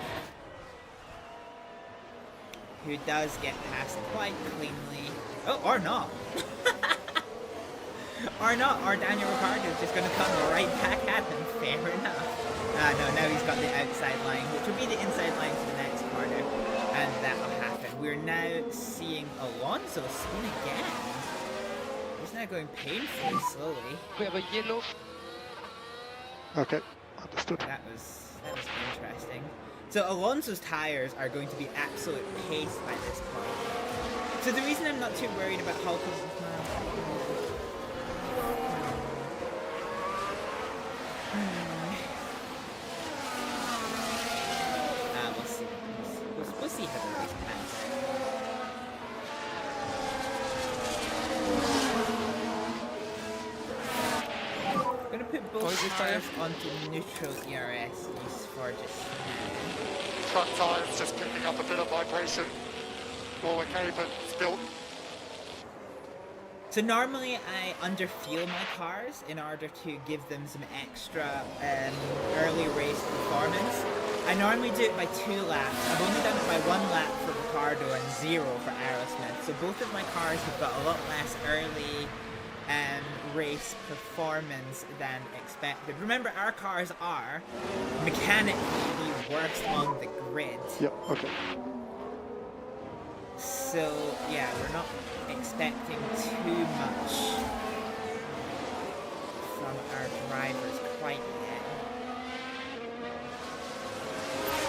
S5: who does get past quite cleanly. Oh, or not. Or not, or Daniel Ricciardo is just going to come right back at him. Fair enough. No, now he's got the outside line, which will be the inside line for the next corner, and that will happen. we're now seeing Alonso spin again. He's now going painfully slowly.
S8: We have a yellow.
S9: Okay, understood.
S5: That was interesting. So Alonso's tires are going to be absolute pace by this point. So the reason I'm not too worried about Hulkenberg. We'll see. We'll see how the race pans out. I'm gonna put both tires onto neutral ERS for just
S9: Front tyres just picking up a bit of vibration. All okay, but still.
S5: So normally I underfuel my cars in order to give them some extra early race performance. I normally do it by 2 laps. I've only done it by 1 lap for Ricardo and 0 for Aerosmith. So both of my cars have got a lot less early race performance than expected. Remember, our cars are mechanically the worst on the grid.
S9: Yep, okay.
S5: So yeah, we're not expecting too much from our drivers quite yet.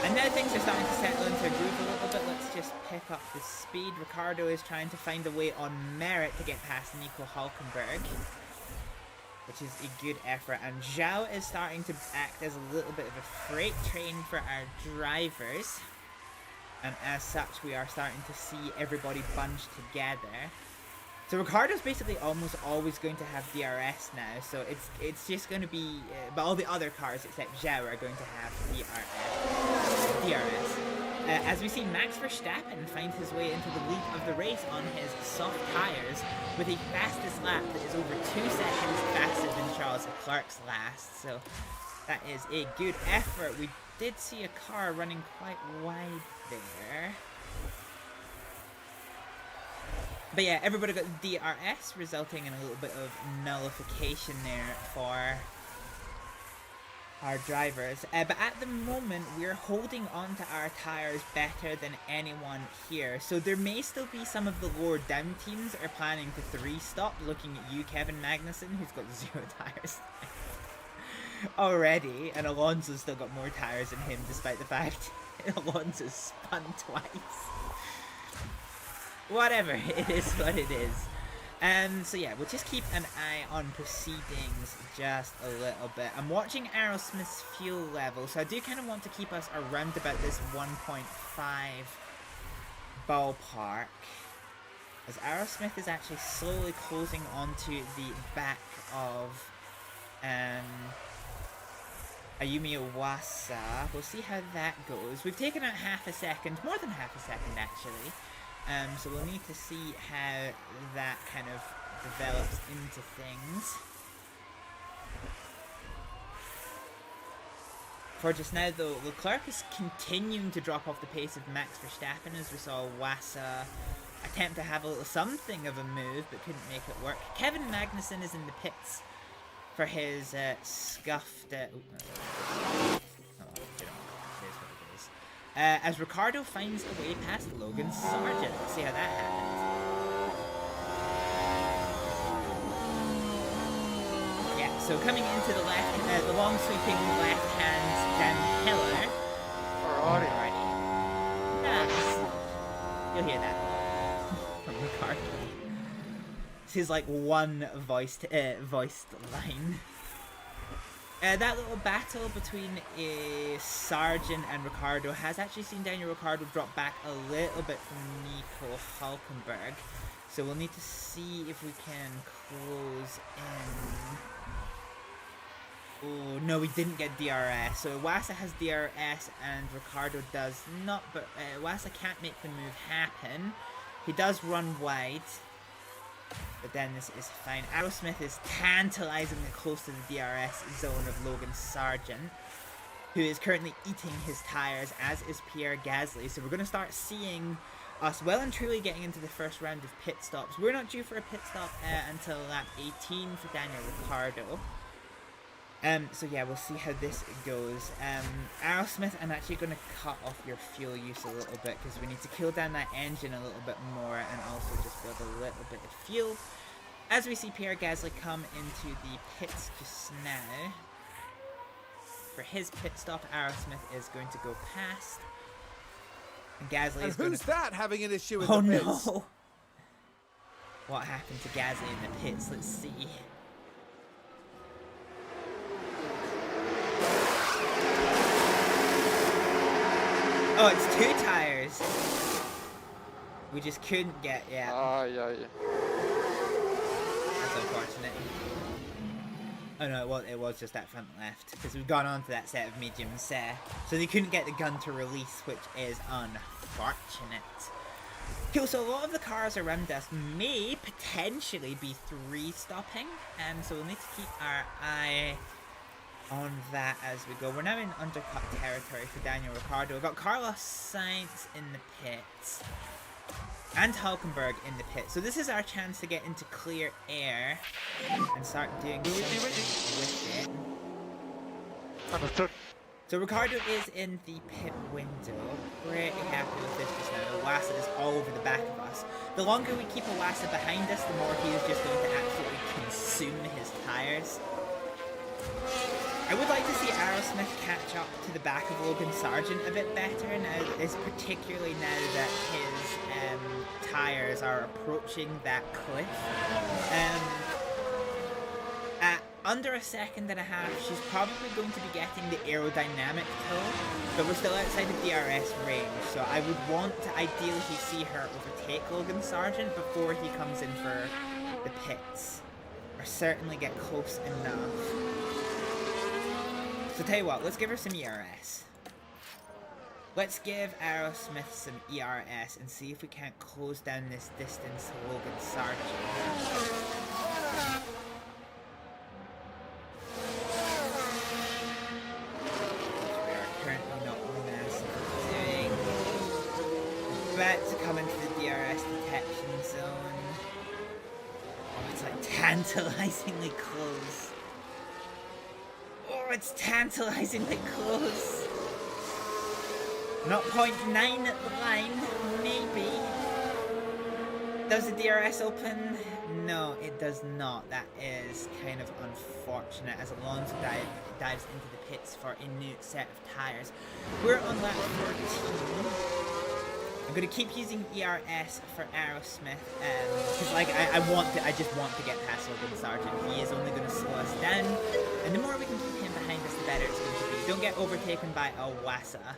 S5: And now things are starting to settle into a groove a little bit. Let's just pick up the speed. Ricardo is trying to find a way on merit to get past Nico Hülkenberg, which is a good effort. And Zhao is starting to act as a little bit of a freight train for our drivers. And as such, we are starting to see everybody bunched together. So Ricardo's basically almost always going to have DRS now. So it's just going to be, but all the other cars except Zhao are going to have DRS. As we see Max Verstappen find his way into the lead of the race on his soft tyres with a fastest lap that is over 2 seconds faster than Charles Leclerc's last. So that is a good effort. We did see a car running quite wide there. But yeah, everybody got DRS, resulting in a little bit of nullification there for our drivers. But at the moment, we're holding on to our tyres better than anyone here. So there may still be some of the lower down teams that are planning to 3-stop, looking at you, Kevin Magnussen, who's got 0 tyres already, and Alonso's still got more tyres than him, despite the fact Alonso's spun twice. Whatever, it is what it is. So yeah, we'll just keep an eye on proceedings just a little bit. I'm watching Aerosmith's fuel level, so I do kind of want to keep us around about this 1.5 ballpark, as Aerosmith is actually slowly closing onto the back of Ayumi Iwasa. We'll see how that goes. We've taken out half a second, more than half a second actually. So we'll need to see how that kind of develops into things. For just now though, Leclerc is continuing to drop off the pace of Max Verstappen, as we saw Iwasa attempt to have a little something of a move but couldn't make it work. Kevin Magnussen is in the pits for his scuffed... as Ricardo finds a way past Logan Sargent. Let's see how that happens. Yeah, so coming into the left, the long sweeping left-hand downhiller. Alrighty. Nice. You'll hear that from Ricardo. This is like one voiced line. That little battle between Sargent and Ricardo has actually seen Daniel Ricciardo drop back a little bit from Nico Hülkenberg. So we'll need to see if we can close in. Oh, no, we didn't get DRS. So Iwasa has DRS and Ricardo does not, but Iwasa can't make the move happen. He does run wide, but then this is fine. Aerosmith is tantalizingly close to the DRS zone of Logan Sargent, who is currently eating his tyres, as is Pierre Gasly. So we're going to start seeing us well and truly getting into the first round of pit stops. We're not due for a pit stop until lap 18 for Daniel Ricciardo. So yeah, we'll see how this goes. Aerosmith, I'm actually going to cut off your fuel use a little bit because we need to cool down that engine a little bit more and also just build a little bit of fuel. As we see Pierre Gasly come into the pits just now. For his pit stop, Aerosmith is going to go past. And Gasly is going
S2: who's that having an issue with
S5: Oh
S2: the pits?
S5: no! What happened to Gasly in the pits? Let's see. Oh, it's 2 tires. We just couldn't get, yeah.
S8: Yeah.
S5: That's unfortunate. Oh no, it was just that front left. Because we've gone on to that set of mediums there. So they couldn't get the gun to release, which is unfortunate. Cool, so a lot of the cars around us may potentially be 3-stopping. So we'll need to keep our eye on that as we go. We're now in undercut territory for Daniel Ricciardo. We've got Carlos Sainz in the pits. And Hulkenberg in the pit. So this is our chance to get into clear air and start doing something with it.
S9: Understood.
S5: So Ricciardo is in the pit window. Pretty happy with this just now. Wassa is all over the back of us. The longer we keep Wassa behind us, the more he is just going to absolutely consume his tires. I would like to see Aerosmith catch up to the back of Logan Sargent a bit better now, particularly now that his tires are approaching that cliff. At under 1.5 seconds, she's probably going to be getting the aerodynamic toll, but we're still outside of DRS range, so I would want to ideally see her overtake Logan Sargent before he comes in for the pits, or certainly get close enough. So tell you what, let's give her some ERS. Let's give Aerosmith some ERS and see if we can't close down this distance to Logan Sargent. We are currently not doing. About to come into the DRS detection zone. Oh, it's like tantalizingly close. Oh, it's tantalizingly close. Not 0.9 at the line, maybe. Does the DRS open? No, it does not. That is kind of unfortunate as Alonso dives into the pits for a new set of tires. We're on lap 14. I'm gonna keep using ERS for Aerosmith because I just want to get past Logan Sargent. He is only gonna slow us down, and the more we can keep him behind us, the better it's going to be. Don't get overtaken by a Wassa.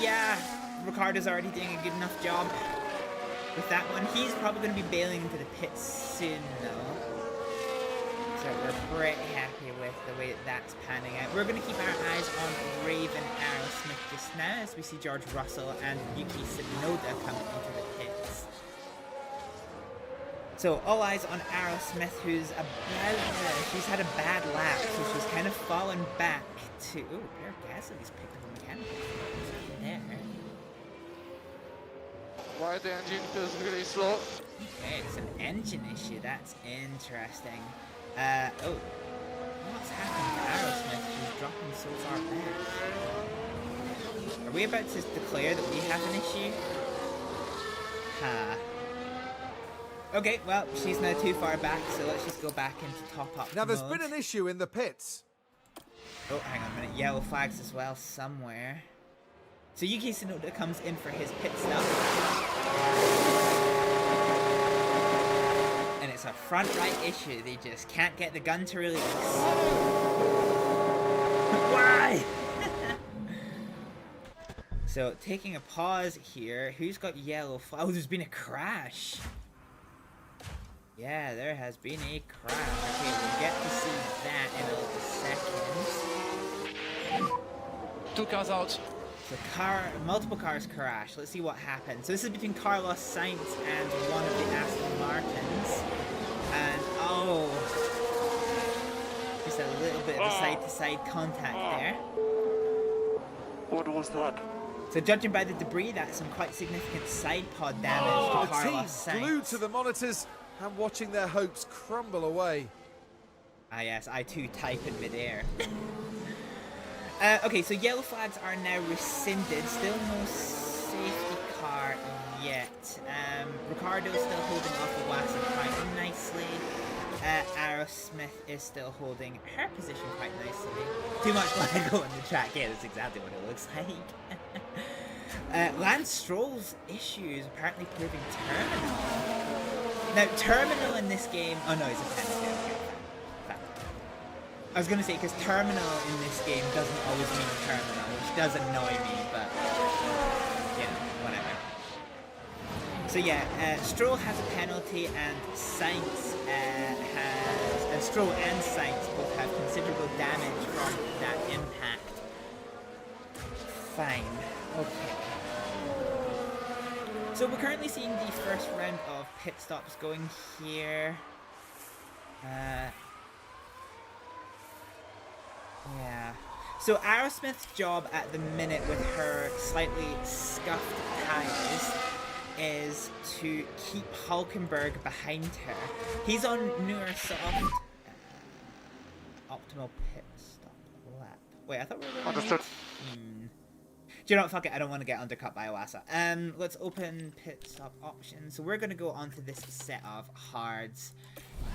S5: Yeah, Ricciardo's already doing a good enough job with that one. He's probably gonna be bailing into the pits soon though. So we're pretty happy with the way that's panning out. We're going to keep our eyes on Raven Aerosmith just now as we see George Russell and Yuki Tsunoda coming into the pits. So all eyes on Aerosmith, who's she's had a bad lap, so she's kind of fallen back to... Oh, Pierre Gasly's picked up a mechanical fault there.
S8: Why the engine feels really slow?
S5: Okay, it's an engine issue. That's interesting. What's happened to Aerosmith? She's dropping so far back. Are we about to declare that we have an issue? Okay, well, she's now too far back, so let's just go back into top-up
S2: Now, there's
S5: mode.
S2: been an issue in the pits.
S5: Oh, hang on a minute. Yellow flags as well somewhere. So Yuki Tsunoda comes in for his pit stop. And it's a front right issue. They just can't get the gun to release. Why? So taking a pause here. Who's got yellow flag? Oh, there's been a crash. Yeah, there has been a crash. Okay, we'll get to see that in a little second.
S8: 2 cars out.
S5: So multiple cars crash. Let's see what happens. So this is between Carlos Sainz and one of the Aston Martins. And just a little bit of a side-to-side contact there.
S9: What was that?
S5: So judging by the debris, that's some quite significant side pod damage to
S2: The team
S5: Carlos Sainz.
S2: glued to the monitors and watching their hopes crumble away.
S5: Ah yes, I too type in midair. Okay, so yellow flags are now rescinded. Still no safety car yet. Ricardo's still holding off the Watson quite nicely. Aerosmith is still holding her position quite nicely. Too much Lego on the track. Yeah, that's exactly what it looks like. Lance Stroll's issues apparently proving terminal. Now, terminal in this game... Oh no, it's a penalty. Okay. I was going to say, because terminal in this game doesn't always mean terminal, which does annoy me, but... yeah, whatever. So yeah, Stroll has a penalty, and Sainz has... And Stroll and Sainz both have considerable damage from that impact. Fine. Okay. So we're currently seeing the first round of pit stops going here. Yeah. So Aerosmith's job at the minute with her slightly scuffed tires is to keep Hülkenberg behind her. He's on newer soft optimal pit stop lap. Wait, I thought we were going to... Do you know what? Fuck it, I don't want to get undercut by Iwasa. Let's open pit stop options. So we're going to go on to this set of hards.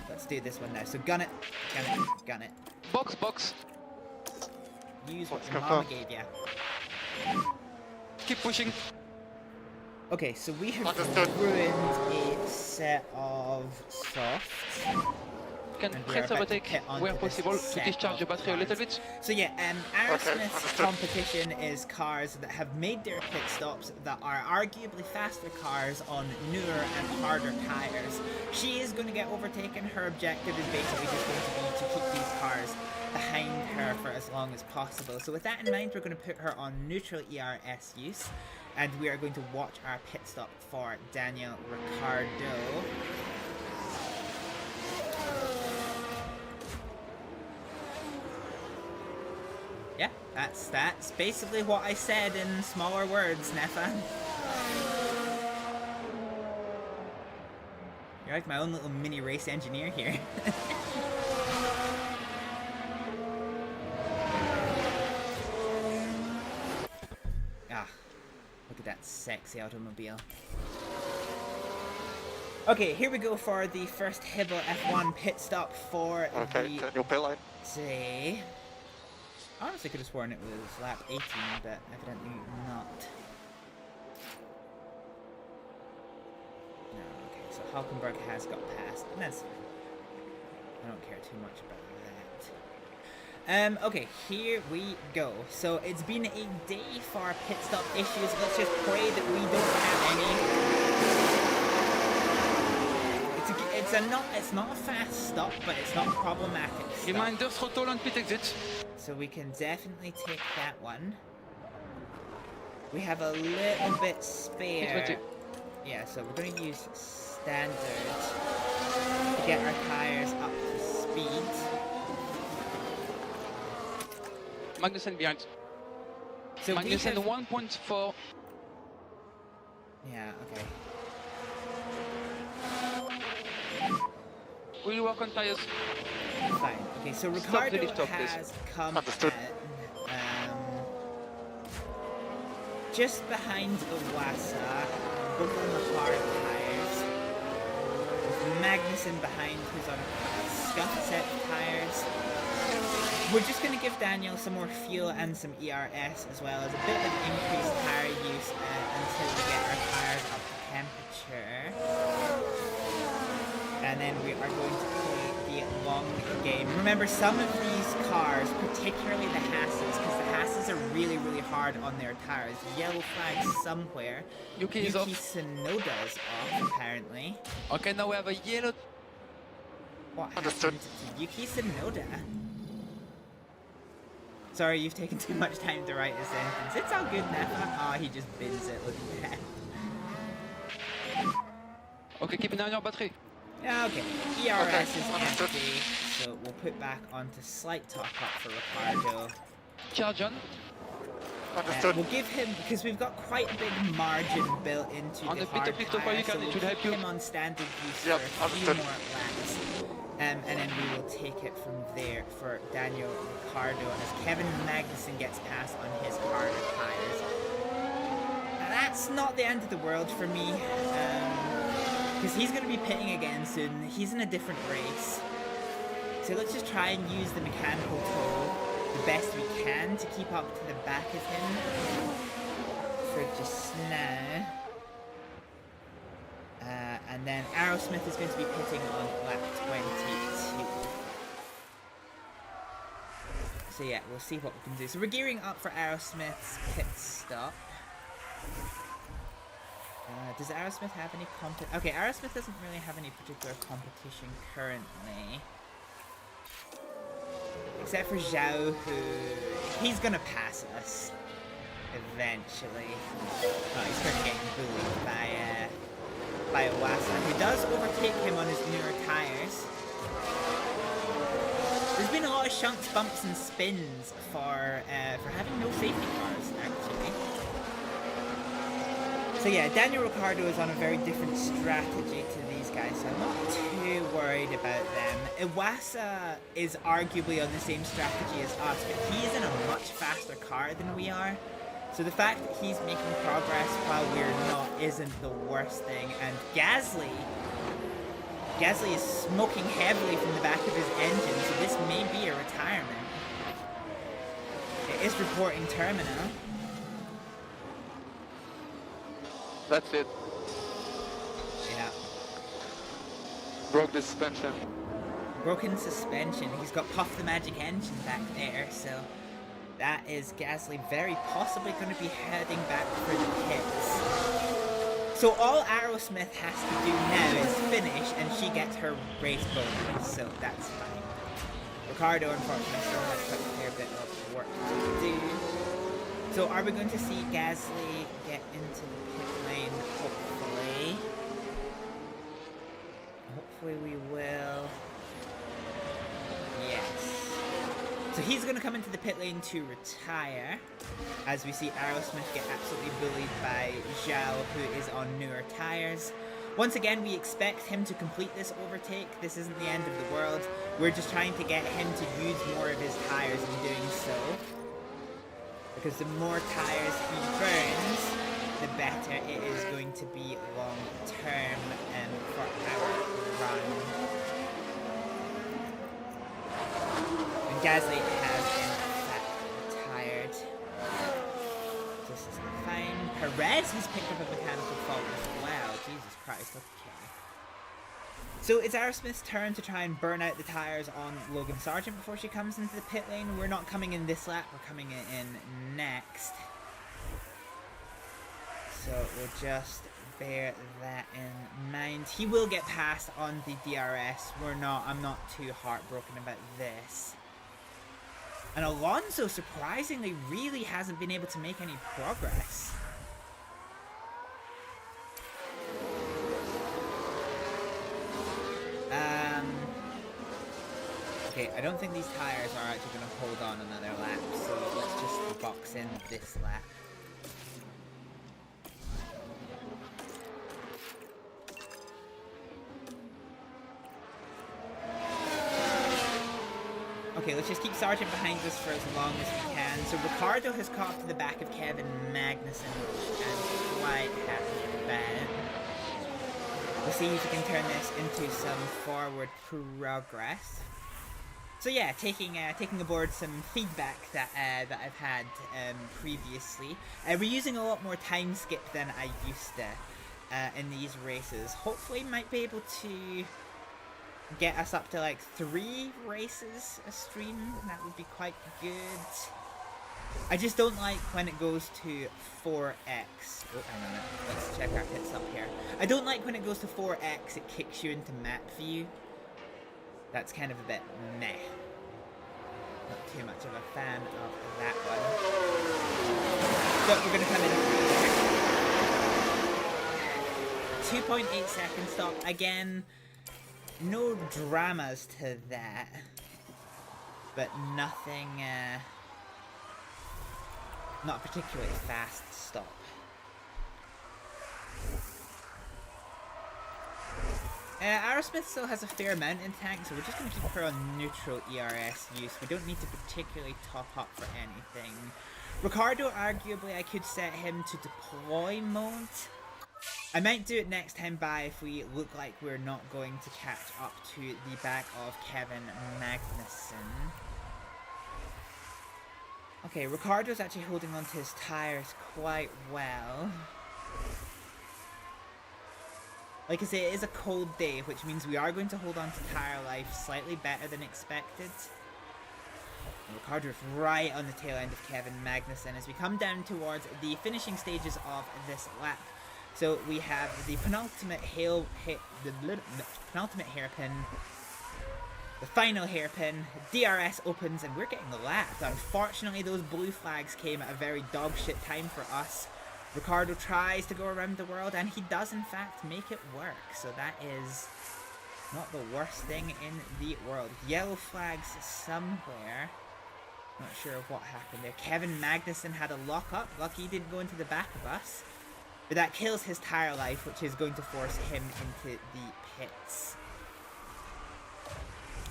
S5: Let's do this one now. So gun it, gun it, gun it.
S8: Box.
S5: Use what your mama gave ya.
S8: Keep pushing.
S5: Okay, so we have ruined a set of softs.
S8: Can press overtake where possible to discharge the battery a little bit.
S5: So yeah, Aerosmith's competition is cars that have made their pit stops that are arguably faster cars on newer and harder tires. She is going to get overtaken. Her objective is basically just going to be to keep these cars behind her for as long as possible. So with that in mind, we're going to put her on neutral ERS use, and we are going to watch our pit stop for Daniel Ricciardo. Yeah, that's basically what I said in smaller words, Nefa. You're like my own little mini race engineer here. Look at that sexy automobile. Okay, here we go for the first Hibble F1 pit stop for the
S9: your pit lane.
S5: day. I honestly could have sworn it was lap 18, but evidently not. No, okay, so Hülkenberg has got past, and that's fine. I don't care too much about that. Okay, here we go. So it's been a day for pit stop issues. Let's just pray that we don't have any. It's not a fast stop, but it's not problematic.
S8: Reminder, throttle and pit exit.
S5: So we can definitely take that one. We have a little bit spare. Yeah, so we're going to use standard to get our tires up to speed.
S8: Magnussen behind.
S5: So
S8: Magnussen 1.4.
S5: Yeah, okay.
S8: Will you work on tires?
S5: Fine. Okay, so Ricardo has come at, just behind Iwasa, both on the hard tires. With Magnussen behind, who's on a scuffed set of tires. We're just going to give Daniel some more fuel and some ERS, as well as a bit of increased tire use until we get our tires up to temperature. And then we are going to play the long game. Remember, some of these cars, particularly the Hasses, because the Hasses are really, really hard on their tires. Yellow flag somewhere.
S8: Yuki
S5: Tsunoda's off, apparently.
S8: Okay, now we have a yellow.
S5: What happened to Yuki Tsunoda? Sorry, you've taken too much time to write a sentence. It's all good, Nefa. Oh, he just bins it. Look at that.
S8: Okay, keep an eye on your battery.
S5: Yeah, okay. ERS is empty, so we'll put back onto slight top up for Ricardo.
S8: Charge on.
S5: We'll give him, because we've got quite a big margin built into the hard tire, so we'll keep him on standard use for a few more laps. And then we will take it from there for Daniel Ricciardo as Kevin Magnussen gets past on his harder tires. Now, that's not the end of the world for me, because he's going to be pitting again soon. He's in a different race. So let's just try and use the mechanical toll the best we can to keep up to the back of him for just now. And then Aerosmith is going to be pitting on lap 22. So yeah, we'll see what we can do. So we're gearing up for Aerosmith's pit stop. Does Aerosmith have any Okay, Aerosmith doesn't really have any particular competition currently. Except for Zhao, who... he's gonna pass us. Eventually. Oh, he's currently getting bullied by Iwasa, who does overtake him on his newer tires. There's been a lot of shunts, bumps, and spins for having no safety cars, actually. So yeah, Daniel Ricciardo is on a very different strategy to these guys, so I'm not too worried about them. Iwasa is arguably on the same strategy as us, but he is in a much faster car than we are. So the fact that he's making progress while we're not isn't the worst thing. And Gasly is smoking heavily from the back of his engine, so this may be a retirement. It is reporting terminal.
S8: That's it.
S5: Yeah.
S8: Broke the suspension.
S5: Broken suspension. He's got Puff the Magic Engine back there, so that is Gasly very possibly going to be heading back for the pits. So all Aerosmith has to do now is finish, and she gets her race bonus, so that's fine. Ricciardo, unfortunately, still has quite a fair bit of work to do. So are we going to see Gasly get into the pit lane? Hopefully. Hopefully we will. Yes. So he's going to come into the pit lane to retire, as we see Aerosmith get absolutely bullied by Zhao, who is on newer tires. Once again, we expect him to complete this overtake. This isn't the end of the world. We're just trying to get him to use more of his tires in doing so. Because the more tires he burns, the better it is going to be long term for our run. And Gasly has in fact retired. This is fine. Perez has picked up a mechanical fault as well. Jesus Christ, okay. So it's Aerosmith's turn to try and burn out the tires on Logan Sargent before she comes into the pit lane. We're not coming in this lap, we're coming in next. So we'll just bear that in mind. He will get past on the DRS. I'm not too heartbroken about this. And Alonso, surprisingly, really hasn't been able to make any progress. Okay, I don't think these tires are actually going to hold on another lap, so let's just box in this lap. Okay, let's just keep Sargent behind us for as long as we can. So Ricciardo has caught up to the back of Kevin Magnussen, which I'm quite happy about. We'll see if we can turn this into some forward progress. So yeah, taking aboard some feedback that I've had previously. We're using a lot more time skip than I used to in these races. Hopefully might be able to get us up to like 3 races a stream. That would be quite good. I just don't like when it goes to 4x. Oh, hang on, let's check our pit stop here. I don't like when it goes to 4x, it kicks you into map view. That's kind of a bit meh. Not too much of a fan of that one. So we're gonna come in. 2.8 second stop. Again, no dramas to that. But nothing, not a particularly fast stop. Aerosmith still has a fair amount in tank, so we're just going to keep her on neutral ERS use. We don't need to particularly top up for anything. Ricardo, arguably, I could set him to deploy mode. I might do it next time by if we look like we're not going to catch up to the back of Kevin Magnussen. Okay, Ricardo's actually holding on to his tires quite well. Like I say, it is a cold day, which means we are going to hold on to tire life slightly better than expected. And Ricardo is right on the tail end of Kevin Magnussen as we come down towards the finishing stages of this lap. So we have the penultimate penultimate hairpin, the final hairpin, DRS opens, and we're getting lapped. Unfortunately, those blue flags came at a very dog shit time for us. Ricardo tries to go around the world, and he does in fact make it work. So that is not the worst thing in the world. Yellow flags somewhere. Not sure of what happened there. Kevin Magnussen had a lock up. Lucky he didn't go into the back of us. But that kills his tire life, which is going to force him into the pits.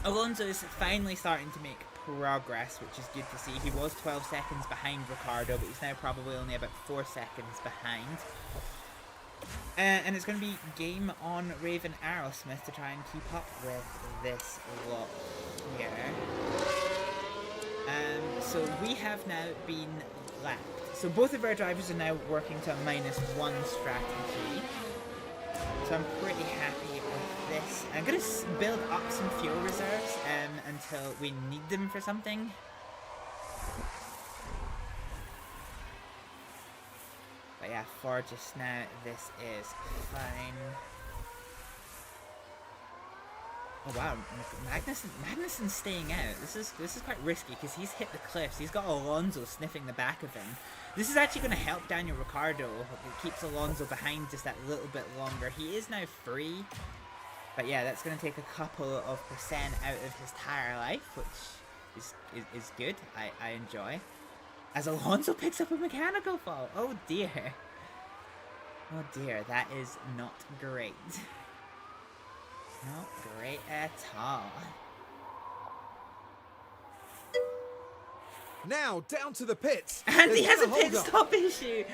S5: Alonso is finally starting to make progress, which is good to see. He was 12 seconds behind Ricardo, but he's now probably only about 4 seconds behind. And it's going to be game on Raven Aerosmith to try and keep up with this lot here. So we have now been lapped. So both of our drivers are now working to a -1 strategy. So I'm pretty happy with this. I'm going to build up some fuel reserves until we need them for something. But yeah, for just now, this is fine. Oh wow, Magnussen's staying out. This is quite risky because he's hit the cliffs. He's got Alonso sniffing the back of him. This is actually going to help Daniel Ricciardo. It keeps Alonso behind just that little bit longer. He is now free. But yeah, that's going to take a couple of percent out of his tire life, which is good. I enjoy. As Alonso picks up a mechanical fault. Oh dear. Oh dear, that is not great. Not great at all.
S2: Now down to the pits.
S5: And he has a
S2: Hold
S5: pit
S2: up.
S5: stop issue.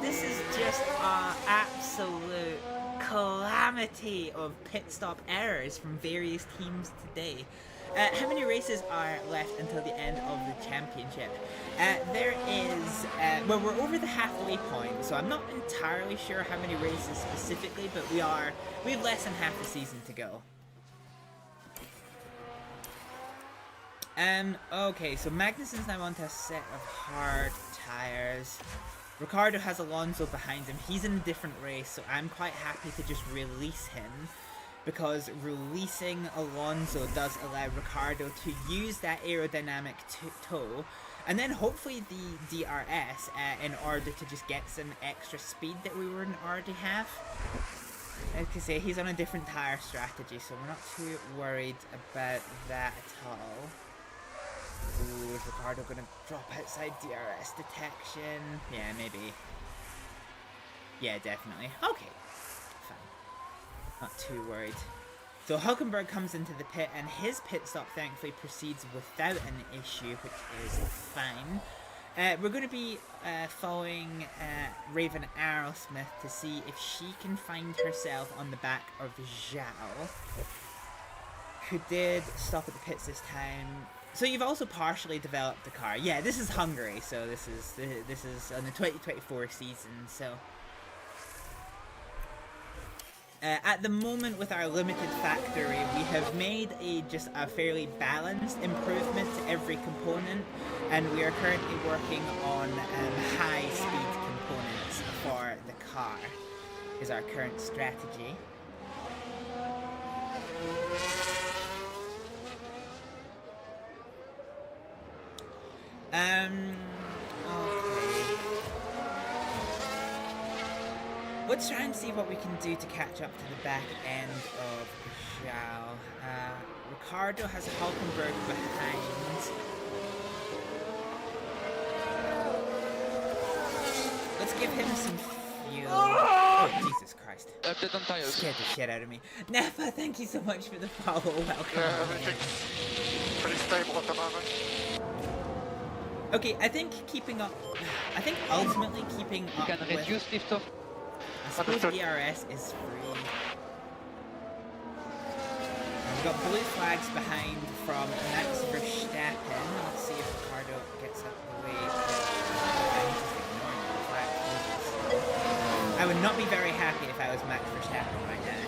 S5: This is just an absolute calamity of pit stop errors from various teams today. How many races are left until the end of the championship? There is, well, we're over the halfway point, so I'm not entirely sure how many races specifically, but we have less than half the season to go. Okay, so Magnussen's now onto a set of hard tires. Ricardo has Alonso behind him. He's in a different race, so I'm quite happy to just release him, because releasing Alonso does allow Ricardo to use that aerodynamic toe, and then hopefully the DRS in order to just get some extra speed that we wouldn't already have. Like I say, he's on a different tire strategy, so we're not too worried about that at all. Ooh, is Ricardo gonna drop outside DRS detection? Yeah, maybe. Yeah, definitely. Okay. Not too worried. So Hulkenberg comes into the pit, and his pit stop thankfully proceeds without an issue, which is fine. We're going to be following Raven Aerosmith to see if she can find herself on the back of Zhao, who did stop at the pits this time. So you've also partially developed the car. Yeah, this is Hungary, so this is on the 2024 season, so... at the moment, with our limited factory, we have made just a fairly balanced improvement to every component, and we are currently working on high-speed components for the car, is our current strategy. Okay. Let's try and see what we can do to catch up to the back end of Zhao. Ricardo has Hulkenberg behind. Let's give him some fuel. Oh, Jesus Christ. Christ.
S8: Update on tires.
S5: Scared the shit out of me. Nefa, thank you so much for the follow. Welcome.
S9: Yeah, everything's pretty stable at the moment.
S5: Okay, I think ultimately keeping
S8: You
S5: up
S8: can
S5: with...
S8: reduce lift off.
S5: I suppose DRS is free. We've got blue flags behind from Max Verstappen. Let's see if Ricardo gets out of the way. Yeah, he's just ignoring the flag. I would not be very happy if I was Max Verstappen right now.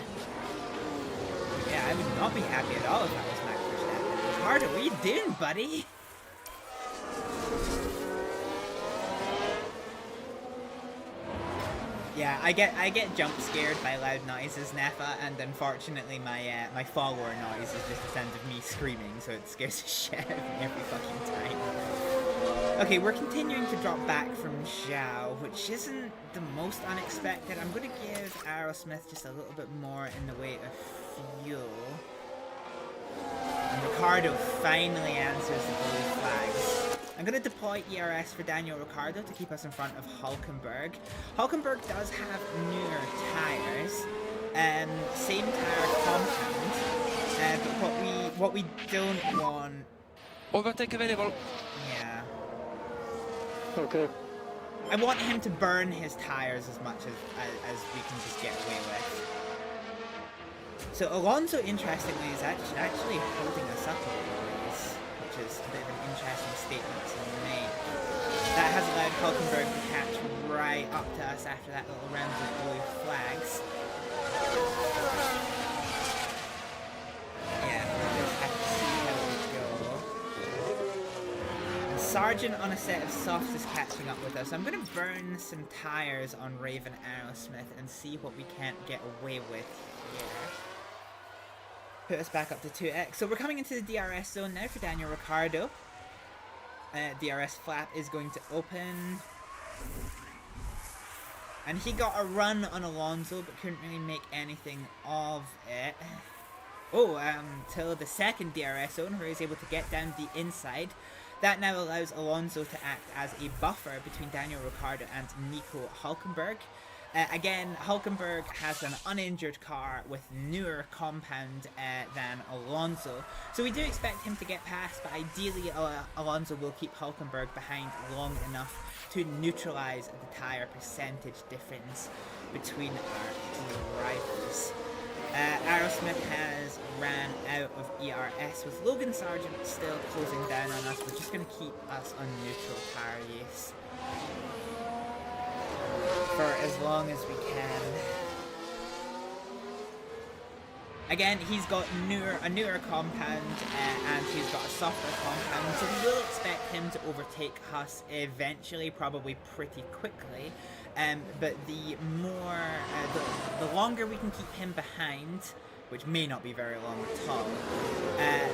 S5: Yeah, I would not be happy at all if I was Max Verstappen. Ricardo, what are you doing, buddy? Yeah, I get jump scared by loud noises, Nefa, and unfortunately my follower noise is just the sound of me screaming, so it scares the shit out of me every fucking time. Okay, we're continuing to drop back from Zhao, which isn't the most unexpected. I'm going to give Aerosmith just a little bit more in the way of fuel. And Ricardo finally answers the blue flags. I'm going to deploy ERS for Daniel Ricciardo to keep us in front of Hülkenberg. Hülkenberg does have newer tyres, same tyre compound, but what we don't want...
S8: Overtake available.
S5: Yeah.
S9: Okay.
S5: I want him to burn his tyres as much as we can just get away with. So Alonso, interestingly, is actually holding us up a little ways, which is a bit of an interesting statement to make. That has allowed Hülkenberg to catch right up to us after that little round of blue flags. Yeah, we'll just have to see how we go. And Sargent on a set of softs is catching up with us. I'm going to burn some tyres on Raven Aerosmith and see what we can't get away with here. Put us back up to 2x. So we're coming into the DRS zone now for Daniel Ricciardo. DRS flap is going to open. And he got a run on Alonso, but couldn't really make anything of it. Oh, till the second DRS zone, where he's able to get down the inside. That now allows Alonso to act as a buffer between Daniel Ricciardo and Nico Hülkenberg. Again, Hülkenberg has an uninjured car with newer compound than Alonso, so we do expect him to get past, but ideally Alonso will keep Hülkenberg behind long enough to neutralise the tyre percentage difference between our drivers. Aerosmith has ran out of ERS, with Logan Sargent still closing down on us. We're just going to keep us on neutral tyre use for as long as we can. Again, he's got a newer compound and he's got a softer compound, so we will expect him to overtake us eventually, probably pretty quickly. But the more, the longer we can keep him behind, which may not be very long at all,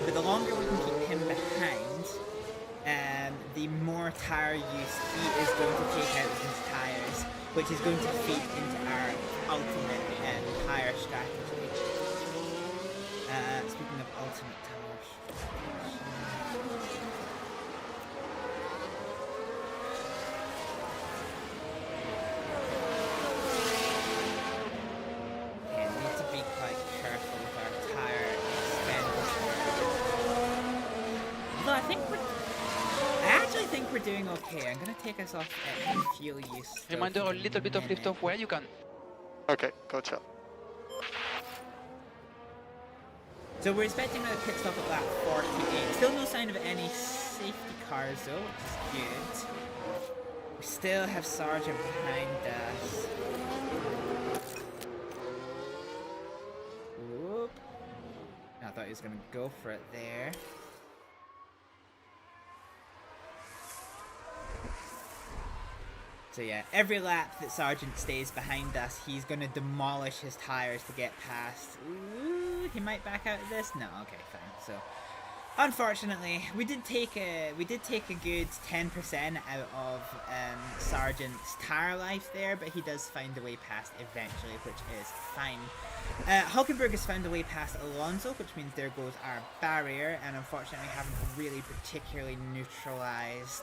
S5: but the longer we can keep him behind, the more tyre use he is going to take out of his tyres, which is going to feed into our ultimate tyre strategy. Speaking of ultimate tyre strategy... Okay, we need to be quite careful with our tyre expenditure. Although I actually think we're doing okay. I'm going to take us off at fuel use.
S8: Reminder, a little bit of lift off where you can.
S9: Okay, gotcha.
S5: So we're expecting a pit stop at lap 48. Still no sign of any safety cars though, which is good. We still have Sargent behind us. Whoop. I thought he was going to go for it there. So yeah, every lap that Sargent stays behind us, he's going to demolish his tyres to get past. Ooh, he might back out of this? No, okay, fine. So, unfortunately, we did take a good 10% out of Sargent's tyre life there, but he does find a way past eventually, which is fine. Hülkenberg has found a way past Alonso, which means there goes our barrier, and unfortunately we haven't really particularly neutralised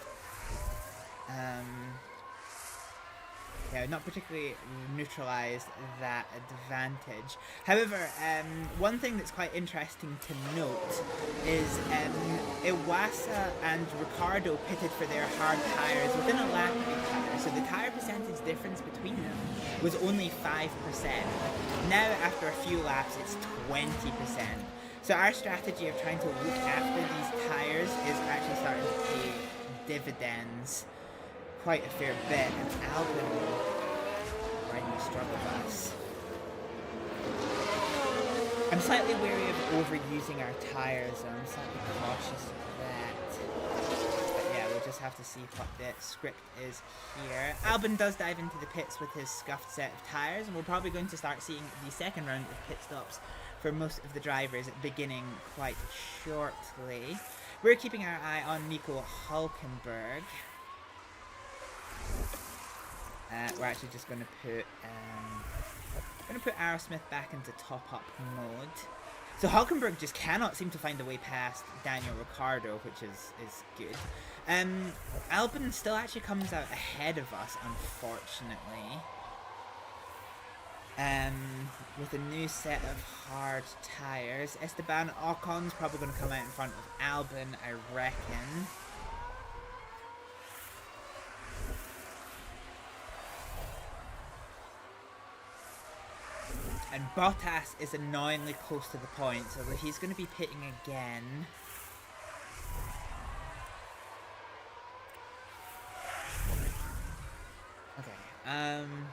S5: yeah, not particularly neutralised that advantage. However, one thing that's quite interesting to note is Iwasa and Ricardo pitted for their hard tyres within a lap of each other, so the tyre percentage difference between them was only 5%. Now, after a few laps, it's 20%. So our strategy of trying to look after these tyres is actually starting to pay dividends quite a fair bit, and Albin riding the struggle bus. I'm slightly wary of overusing our tyres, so I'm slightly cautious of that. But yeah, we'll just have to see what the script is here. Albin does dive into the pits with his scuffed set of tyres, and we're probably going to start seeing the second round of pit stops for most of the drivers beginning quite shortly. We're keeping our eye on Nico Hülkenberg. We're actually just going to put Aerosmith back into top-up mode. So Hülkenberg just cannot seem to find a way past Daniel Ricciardo, which is good. Albin still actually comes out ahead of us, unfortunately. With a new set of hard tyres. Esteban Ocon's probably going to come out in front of Albin, I reckon. And Bottas is annoyingly close to the point, so he's going to be pitting again. Okay, I'm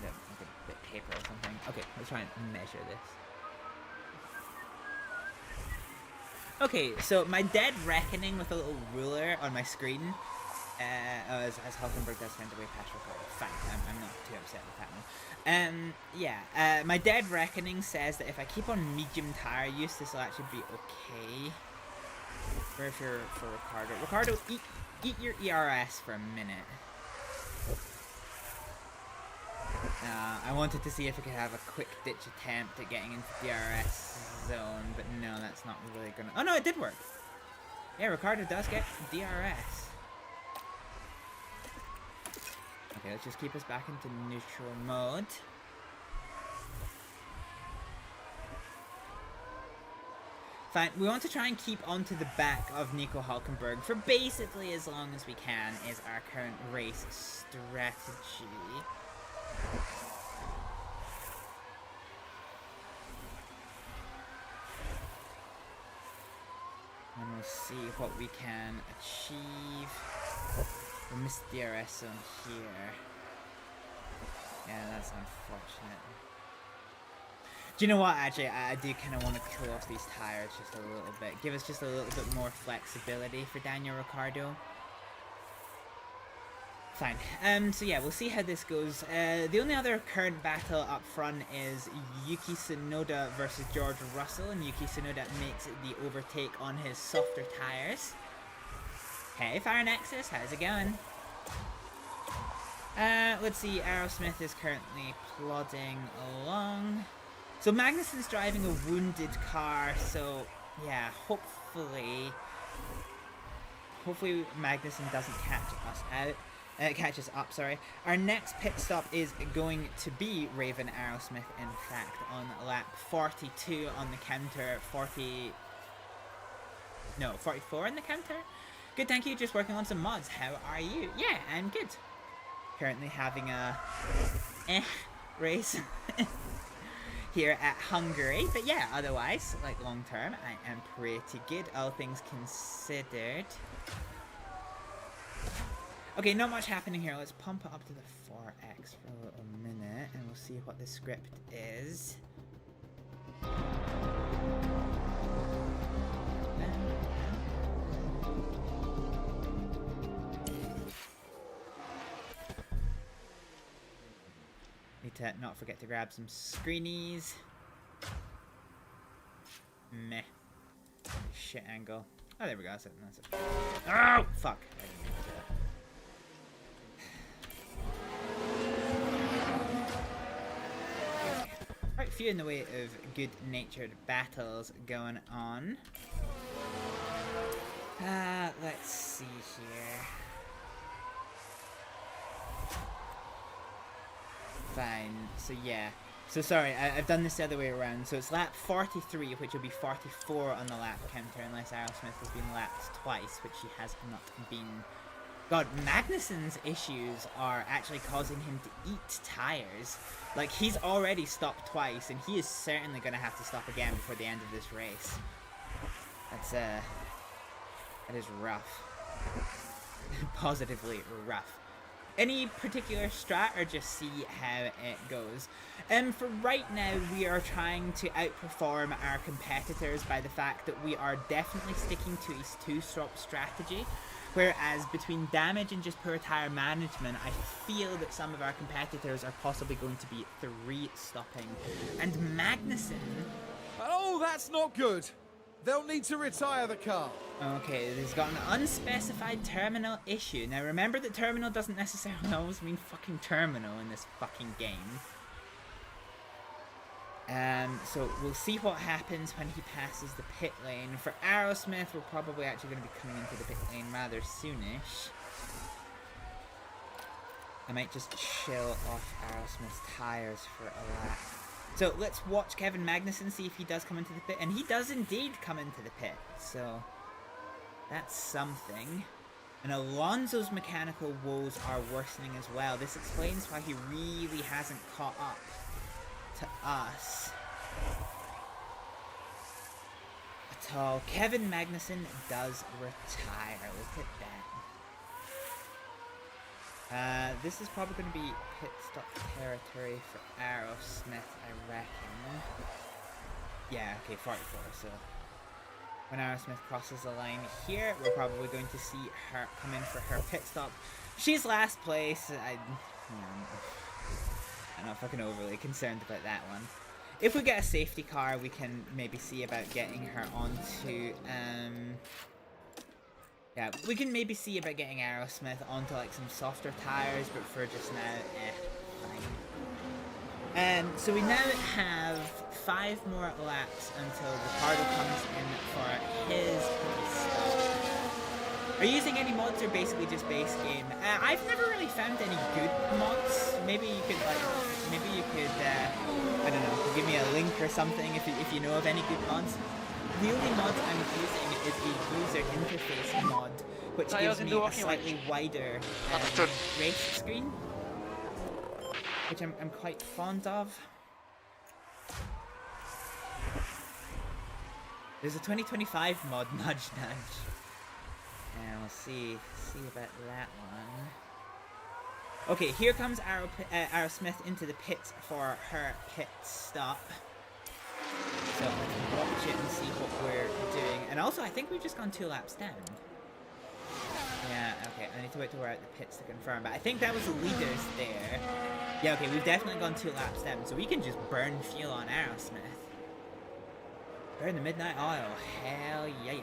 S5: gonna make a bit of paper or something. Okay, let's try and measure this. Okay, so my dead reckoning with a little ruler on my screen, as Hülkenberg does find a way past Ricardo. Fine, I'm not too upset with that one. My dead reckoning says that if I keep on medium tire use, this will actually be okay. Or if you're for Ricardo. Ricardo, eat your ERS for a minute. I wanted to see if I could have a quick ditch attempt at getting into the DRS zone, but no, that's not really gonna... Oh no, it did work! Yeah, Ricardo does get DRS. Okay, let's just keep us back into neutral mode. Fine, we want to try and keep onto the back of Nico Hülkenberg for basically as long as we can is our current race strategy. And we'll see what we can achieve. We missed DRS zone here. Yeah, that's unfortunate. Do you know what, actually, I do kind of want to kill off these tires just a little bit. Give us just a little bit more flexibility for Daniel Ricciardo. Fine. So yeah, we'll see how this goes. The only other current battle up front is Yuki Tsunoda versus George Russell, and Yuki Tsunoda makes the overtake on his softer tires. Hey, Fire Nexus, how's it going? Let's see, Aerosmith is currently plodding along. So Magnussen's driving a wounded car, so yeah, hopefully Magnussen doesn't catch us out. Catches up, sorry. Our next pit stop is going to be Raven Aerosmith, in fact, on lap 42 on the counter, 44 on the counter? Good, thank you, just working on some mods. How are you? Yeah, I'm good. Currently having a race here at Hungary, but yeah, otherwise, like long term, I am pretty good, all things considered. Okay, not much happening here. Let's pump it up to the 4x for a little minute, and we'll see what the script is. Need to not forget to grab some screenies. Meh. Shit angle. Oh, there we go. That's it. Oh, fuck. I didn't mean to do that. Quite a few in the way of good-natured battles going on. Let's see here. Fine. So yeah. So sorry, I've done this the other way around. So it's lap 43, which will be 44 on the lap counter, unless Aerosmith has been lapped twice, which he has not been. God, Magnussen's issues are actually causing him to eat tires. Like, he's already stopped twice, and he is certainly going to have to stop again before the end of this race. That is rough. Positively rough. Any particular strat, or just see how it goes? For right now, we are trying to outperform our competitors by the fact that we are definitely sticking to his 2-stop strategy. Whereas between damage and just poor tire management, I feel that some of our competitors are possibly going to be 3-stopping. And Magnussen...
S2: Oh, that's not good. They'll need to retire the car.
S5: Okay, there's got an unspecified terminal issue. Now remember that terminal doesn't necessarily always mean fucking terminal in this fucking game. So we'll see what happens when he passes the pit lane. For Aerosmith, we're probably actually going to be coming into the pit lane rather soonish. I might just chill off Aerosmith's tires for a lap. So let's watch Kevin Magnussen, see if he does come into the pit. And he does indeed come into the pit. So that's something. And Alonso's mechanical woes are worsening as well. This explains why he really hasn't caught up to us at all. Kevin Magnussen does retire. Look at that. This is probably going to be pit stop territory for Aerosmith, I reckon. Yeah, okay, 44. So when Aerosmith crosses the line here, we're probably going to see her come in for her pit stop. She's last place. I'm not fucking overly concerned about that one. If we get a safety car, we can maybe see about getting her onto, yeah, we can maybe see about getting Aerosmith onto, like, some softer tires, but for just now, fine. So we now have 5 more laps until Ricardo comes in for his stop. Are you using any mods or basically just base game? I've never really found any good mods. Maybe you could, like, I don't know, give me a link or something if you know of any good mods. The only mod I'm using is a user interface mod, which gives me a slightly wider race screen, which I'm quite fond of. There's a 2025 mod, nudge nudge. And we'll see about that one. Okay, here comes Aerosmith into the pits for her pit stop. So let's watch it and see what we're doing. And also, I think we've just gone 2 laps down. Yeah, okay, I need to wait till we're out the pits to confirm. But I think that was the leaders there. Yeah, okay, we've definitely gone 2 laps down. So we can just burn fuel on Aerosmith. Burn the midnight oil. Hell yeah.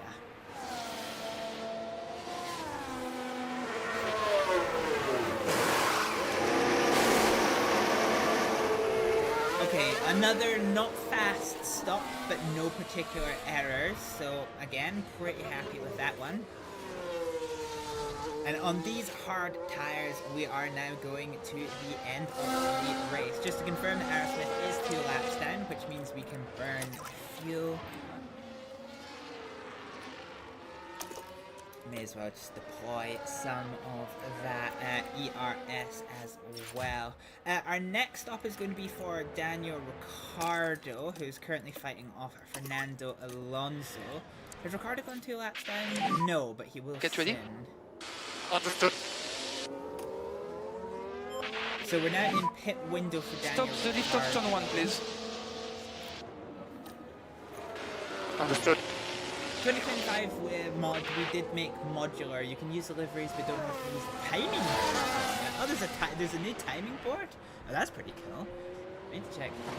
S5: Okay, another not fast stop, but no particular errors. So again, pretty happy with that one. And on these hard tires, we are now going to the end of the race. Just to confirm that Aerosmith is 2 laps down, which means we can burn fuel. May as well just deploy some of that ERS as well. Our next stop is going to be for Daniel Ricciardo, who's currently fighting off Fernando Alonso. Has Ricciardo gone 2 laps down? No, but he will
S8: Get ready.
S9: Understood.
S5: So we're now in pit window for Daniel
S8: Stop the lift of turn 1, please.
S9: Understood.
S5: 2025 mod, we did make modular. You can use the liveries, but don't have to use the timing board. Oh, there's a new timing board? Oh, that's pretty cool. I need to check that.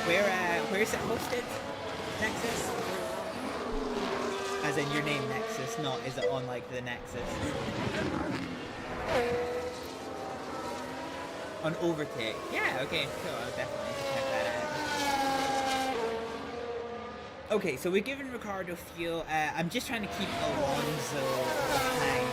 S5: Where is it hosted? Nexus? As in your name Nexus, not is it on like the Nexus? On Overtake. Yeah, okay, cool. I'll definitely check that out. Okay, so we've given Ricciardo fuel. I'm just trying to keep Alonso behind.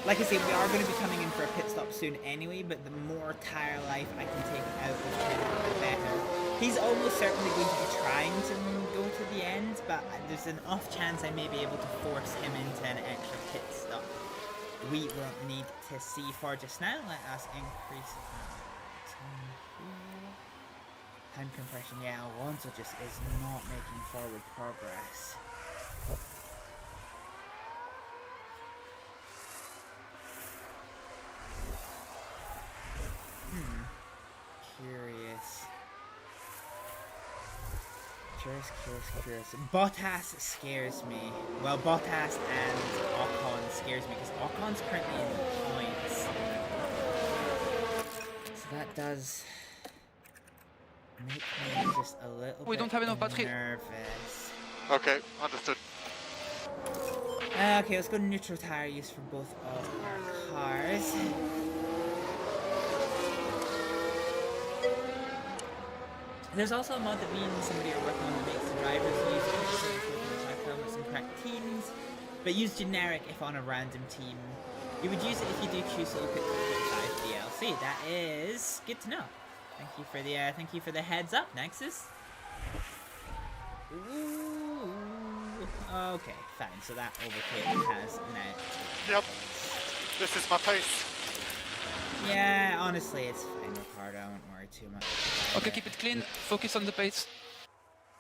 S5: Like I say, we are going to be coming in for a pit stop soon anyway, but the more tire life I can take out of him, the better. He's almost certainly going to be trying to go to the end, but there's an off chance I may be able to force him into an extra pit stop. We won't need to see for just now. Let us increase time compression. Yeah, Alonso just is not making forward progress. Curious. Curious. Bottas scares me. Well, Bottas and Ocon scares me because Ocon's currently in points. So that does make me just a little
S8: We
S5: bit
S8: don't have enough battery.
S5: nervous.
S9: Okay, understood.
S5: Okay, let's go to neutral tire use for both of our cars. There's also a mod that me and somebody are working on that makes the drivers use pixels helmets and correct teams, but use generic if on a random team. You would use it if you do choose to look at 5 DLC. That is good to know. Thank you for the heads up, Nexus. Ooh. Okay, fine. So that overtake has now.
S9: Yep. This is my pace.
S5: Yeah, honestly, it's fine, Ricardo. I won't worry too much.
S8: Okay, keep it clean. Focus on the pace.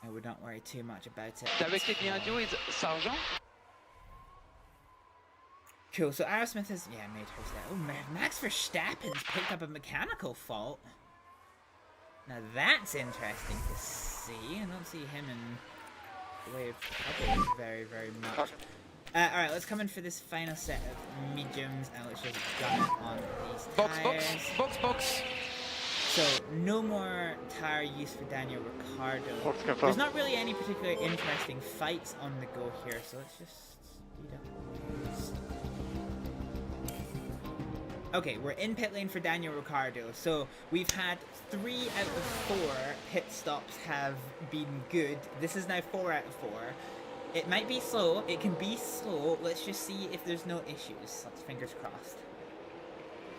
S5: I would not worry too much about it.
S8: Directly behind you is Sargent.
S5: Cool, so Aerosmith has, made her step. Oh, Max Verstappen's picked up a mechanical fault. Now that's interesting to see. I don't see him in the way of trouble very, very much. Alright, let's come in for this final set of mediums, and let's just gun it on these tires.
S8: Box.
S5: So, no more tire use for Daniel Ricciardo.
S9: Confirmed.
S5: There's not really any particular interesting fights on the go here, so let's just speed up this. Okay, we're in pit lane for Daniel Ricciardo. So, we've had 3 out of 4 pit stops have been good. This is now 4 out of 4. It might be slow, it can be slow. Let's just see if there's no issues. Let's fingers crossed.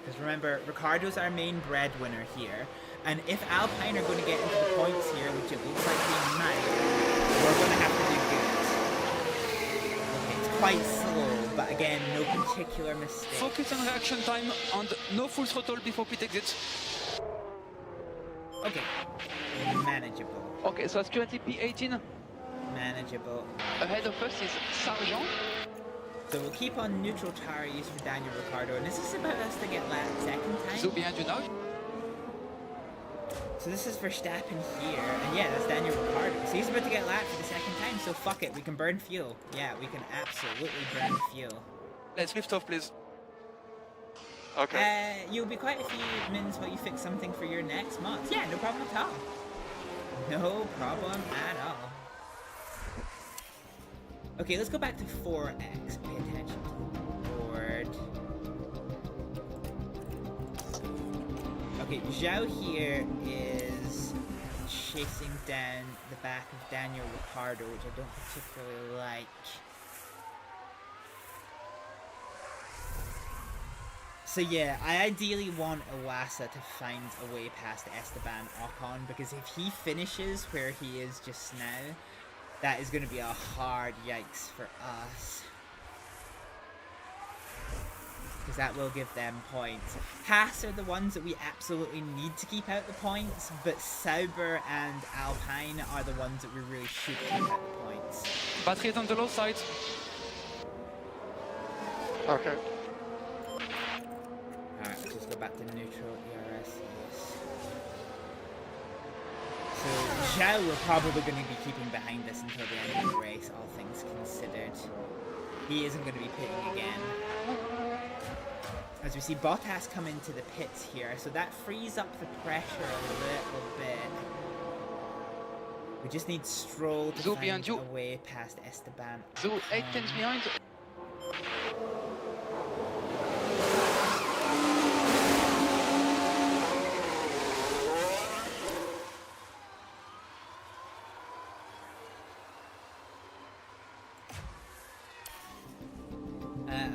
S5: Because remember, Ricardo's our main breadwinner here. And if Alpine are going to get into the points here, which it looks like they might, we're going to have to do good. Okay, it's quite slow, but again, no particular mistake.
S8: Focus on reaction time and no full throttle before pit exit.
S5: Okay, manageable.
S8: Okay, so that's currently P18.
S5: Manageable.
S8: Ahead of us is Sargent.
S5: So we'll keep on neutral tire use for Daniel Ricciardo, and this is about us to get lap second time.
S8: So behind you now.
S5: So this is Verstappen here, and yeah, that's Daniel Ricciardo. So he's about to get lapped for the second time, so fuck it, we can burn fuel. Yeah, we can absolutely burn fuel.
S8: Let's lift off, please.
S9: Okay.
S5: You'll be quite a few minutes while you fix something for your next mod. Yeah, no problem at all. No problem at all. Okay, let's go back to 4X. Pay attention to the board. Okay, Zhao here is chasing down the back of Daniel Ricciardo, which I don't particularly like. So yeah, I ideally want Iwasa to find a way past Esteban Ocon, because if he finishes where he is just now, that is going to be a hard yikes for us. Because that will give them points. Haas are the ones that we absolutely need to keep out the points, but Sauber and Alpine are the ones that we really should keep out the points.
S8: Battery is on the low side.
S9: Okay.
S5: Alright, let's just go back to neutral ERS. Yes. So Zhao we're probably going to be keeping behind us until the end of the race, all things considered. He isn't going to be pitting again. As we see Bottas come into the pits here, so that frees up the pressure a little bit. We just need Stroll to
S8: Zo
S5: find
S8: behind you.
S5: a way past Esteban.
S8: So 8 tenths behind.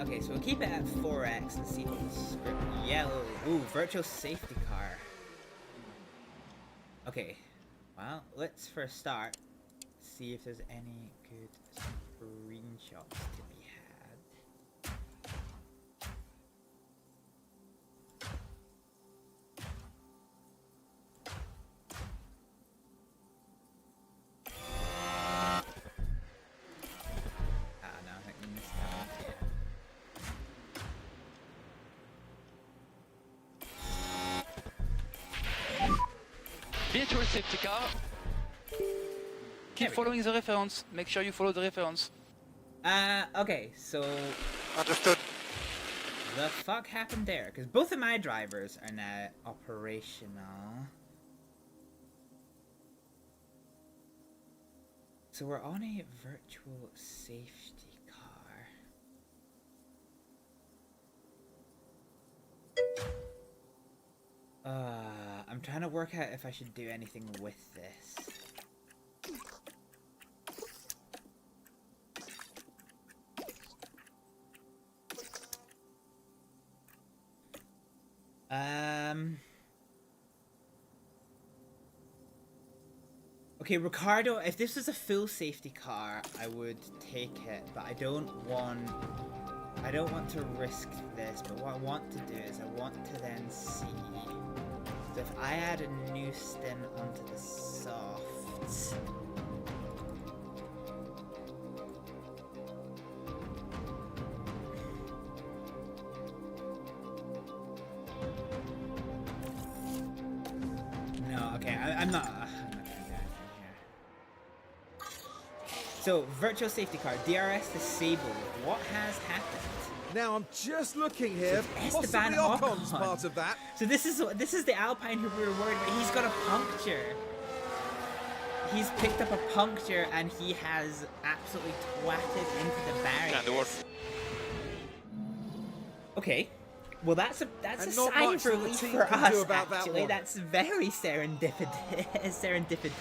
S5: Okay, so we'll keep it at 4x and see what the script. Yellow. Ooh, virtual safety car. Okay, well, let's for a start see if there's any good screenshots to be had. No, I think we missed that one.
S8: Virtual safety car. Keep following the reference. Make sure you follow the reference.
S5: Okay, so
S9: Understood.
S5: the fuck happened there? Because both of my drivers are now operational. So we're on a virtual safety car. I'm trying to work out if I should do anything with this. Okay, Ricardo, if this was a full safety car, I would take it, but I don't want to risk this, but what I want to do is I want to then see, so if I add a new stint onto the softs, no, okay, I'm not gonna do anything here. So, virtual safety car, DRS disabled. What has happened?
S2: Now I'm just looking here.
S5: So Esteban
S2: Possibly Ocon's
S5: Ocon.
S2: part of that.
S5: So this is the Alpine who we were worried about. He's got a puncture. He's picked up a puncture and he has absolutely twatted into the barrier. Okay. Well, that's a
S2: And not
S5: sign
S2: much
S5: for
S2: that the
S5: relief
S2: team
S5: for
S2: can do
S5: us.
S2: about that
S5: Actually,
S2: one.
S5: that's very serendipitous.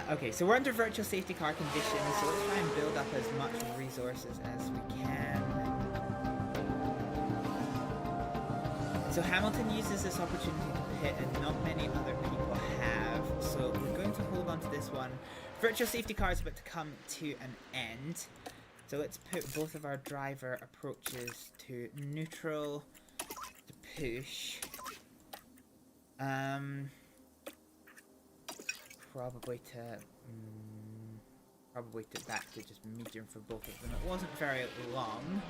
S5: Okay, so we're under virtual safety car conditions, so let's try and build up as much resources as we can. So Hamilton uses this opportunity to pit, and not many other people have, so we're going to hold on to this one. Virtual safety car is about to come to an end, so let's put both of our driver approaches to neutral to push. Probably to back to just medium for both of them. It wasn't very long.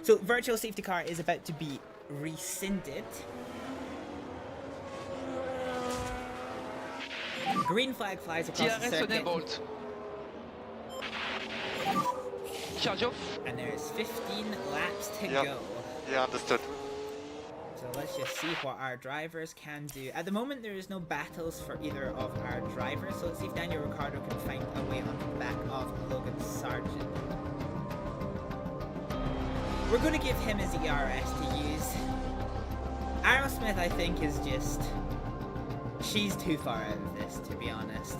S5: So virtual safety car is about to be rescinded. Green flag flies across the
S8: DRS
S5: circuit.
S8: enabled. Charge off.
S5: And there's 15 laps to
S9: Yep.
S5: go.
S9: Yeah, understood.
S5: So let's just see what our drivers can do. At the moment, there is no battles for either of our drivers, so let's see if Daniel Ricciardo can find a way on the back of Logan Sargent. We're going to give him his ERS to use. Aerosmith, I think, is just... she's too far out of this, to be honest.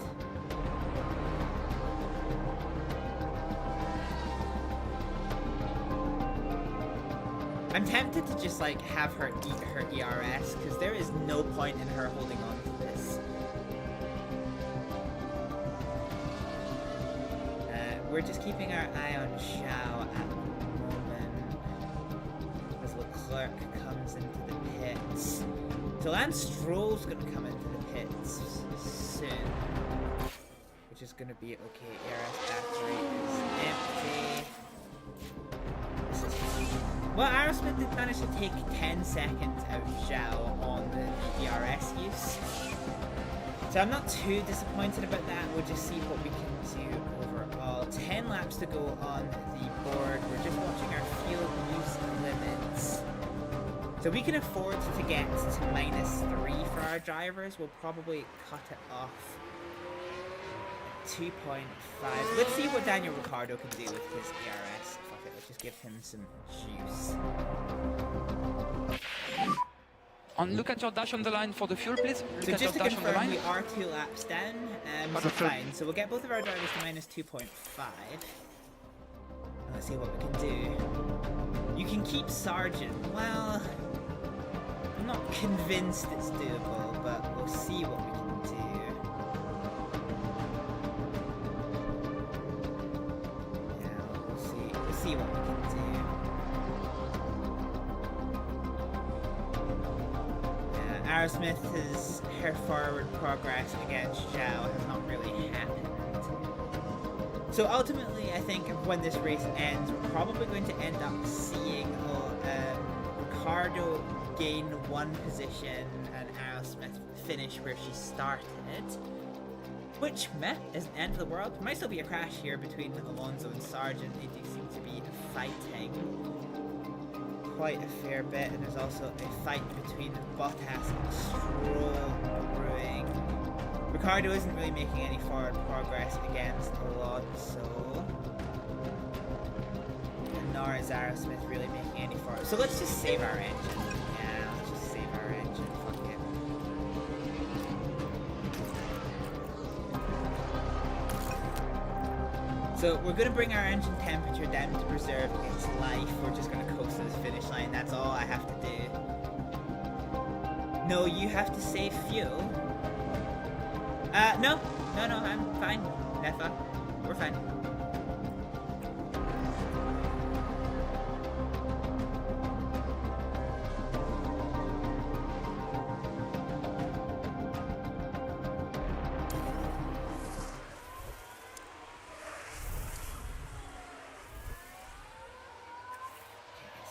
S5: I'm tempted to just like have her eat her ERS because there is no point in her holding on to this. We're just keeping our eye on Xiao at the moment as Leclerc comes into the pits. So Lance Stroll's going to come into the pits soon, which is going to be okay. ERS battery is empty. Well, Aerosmith did manage to take 10 seconds out of Zhao on the ERS use. So I'm not too disappointed about that. We'll just see what we can do overall. 10 laps to go on the board. We're just watching our field use limits. So we can afford to get to -3 for our drivers. We'll probably cut it off at 2.5. Let's see what Daniel Ricciardo can do with his ERS. Let's just give him some juice.
S8: And look at your dash on the line for the fuel, please. Look
S5: So
S8: at
S5: just to
S8: your dash on the
S5: confirm,
S8: line.
S5: we are 2 laps down, so fine. So we'll get both of our drivers to -2.5. let's see what we can do. You can keep Sergeant. Well, I'm not convinced it's doable, but we'll see what we can do. Yeah, we'll see. We'll see what we can do. Yeah, Aerosmith's her forward progress against Zhao has not really happened. So ultimately, I think when this race ends, we're probably going to end up seeing Ricardo gain one position and Aerosmith finish where she started. Which, meh, isn't the end of the world. Might still be a crash here between Alonso and Sargent. They do seem to be fighting quite a fair bit, and there's also a fight between Bottas and Stroll brewing. Ricardo isn't really making any forward progress against Alonso. And nor is Aerosmith really making any forward. So let's just save our engine. Yeah, let's just save our engine. Fuck it. So we're going to bring our engine temperature down to preserve its life. We're just going to coast to this finish line. That's all I have to do. No, you have to save fuel. No, I'm fine, Nefa. We're fine.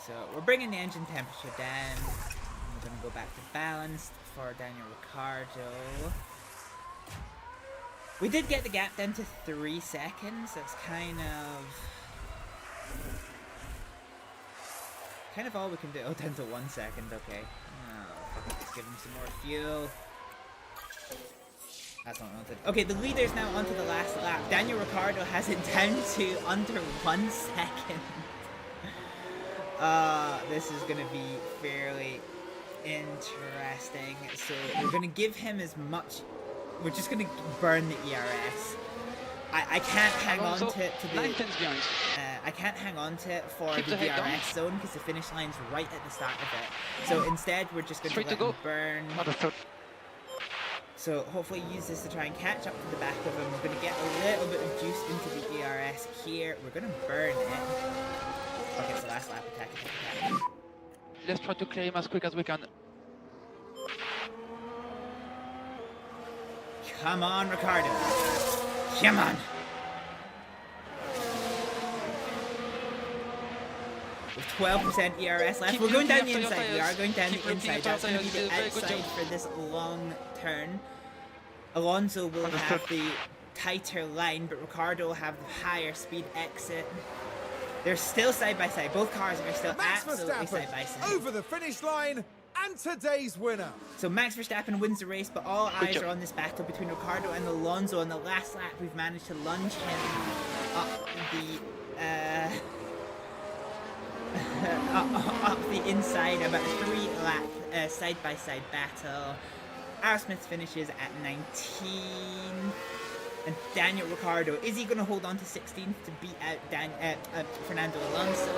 S5: So we're bringing the engine temperature down. We're going to go back to balanced for Daniel Ricciardo. We did get the gap down to 3 seconds. That's kind of all we can do. Oh, down to 1 second. Okay. Oh, let's give him some more fuel. That's not what I wanted. Okay, the leader's now onto the last lap. Daniel Ricciardo has it down to under 1 second. This is gonna be fairly interesting. So we're gonna give him as much. We're just gonna burn the ERS. I can't hang on to it I can't hang on to it for the DRS zone because the finish line's right at the start of it. So instead, we're just gonna let him burn. So hopefully use this to try and catch up to the back of him. We're gonna get a little bit of juice into the ERS here. We're gonna burn it. Okay, it's the last lap attack.
S8: Let's try to clear him as quick as we can.
S5: Come on, Ricardo. Come on. With 12% ERS left, we're going down the inside. We are going down the inside. That's going to be the outside for this long turn. Alonso will have the tighter line, but Ricardo will have the higher speed exit. They're still side by side. Both cars are still absolutely side by side.
S2: Over the finish line, and today's winner.
S5: So Max Verstappen wins the race, but all eyes are on this battle between Ricardo and Alonso. On the last lap, we've managed to lunge him up the inside. About a 3-lap side-by-side battle. Aerosmith finishes at 19. And Daniel Ricciardo, is he going to hold on to 16th to beat out Fernando Alonso?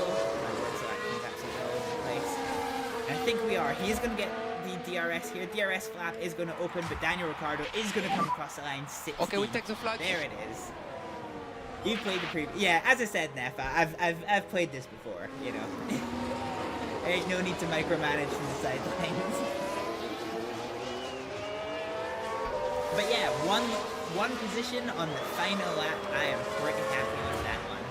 S5: And I think we are. He is going to get the DRS here. DRS flap is going to open, but Daniel Ricciardo is going to come across the line 16th.
S8: Okay, we take the flag.
S5: There it is. You've played the previous. Yeah, as I said, Nefa, I've played this before. You know, there ain't no need to micromanage from the sidelines. But yeah, one position on the final lap. I am pretty happy with that one.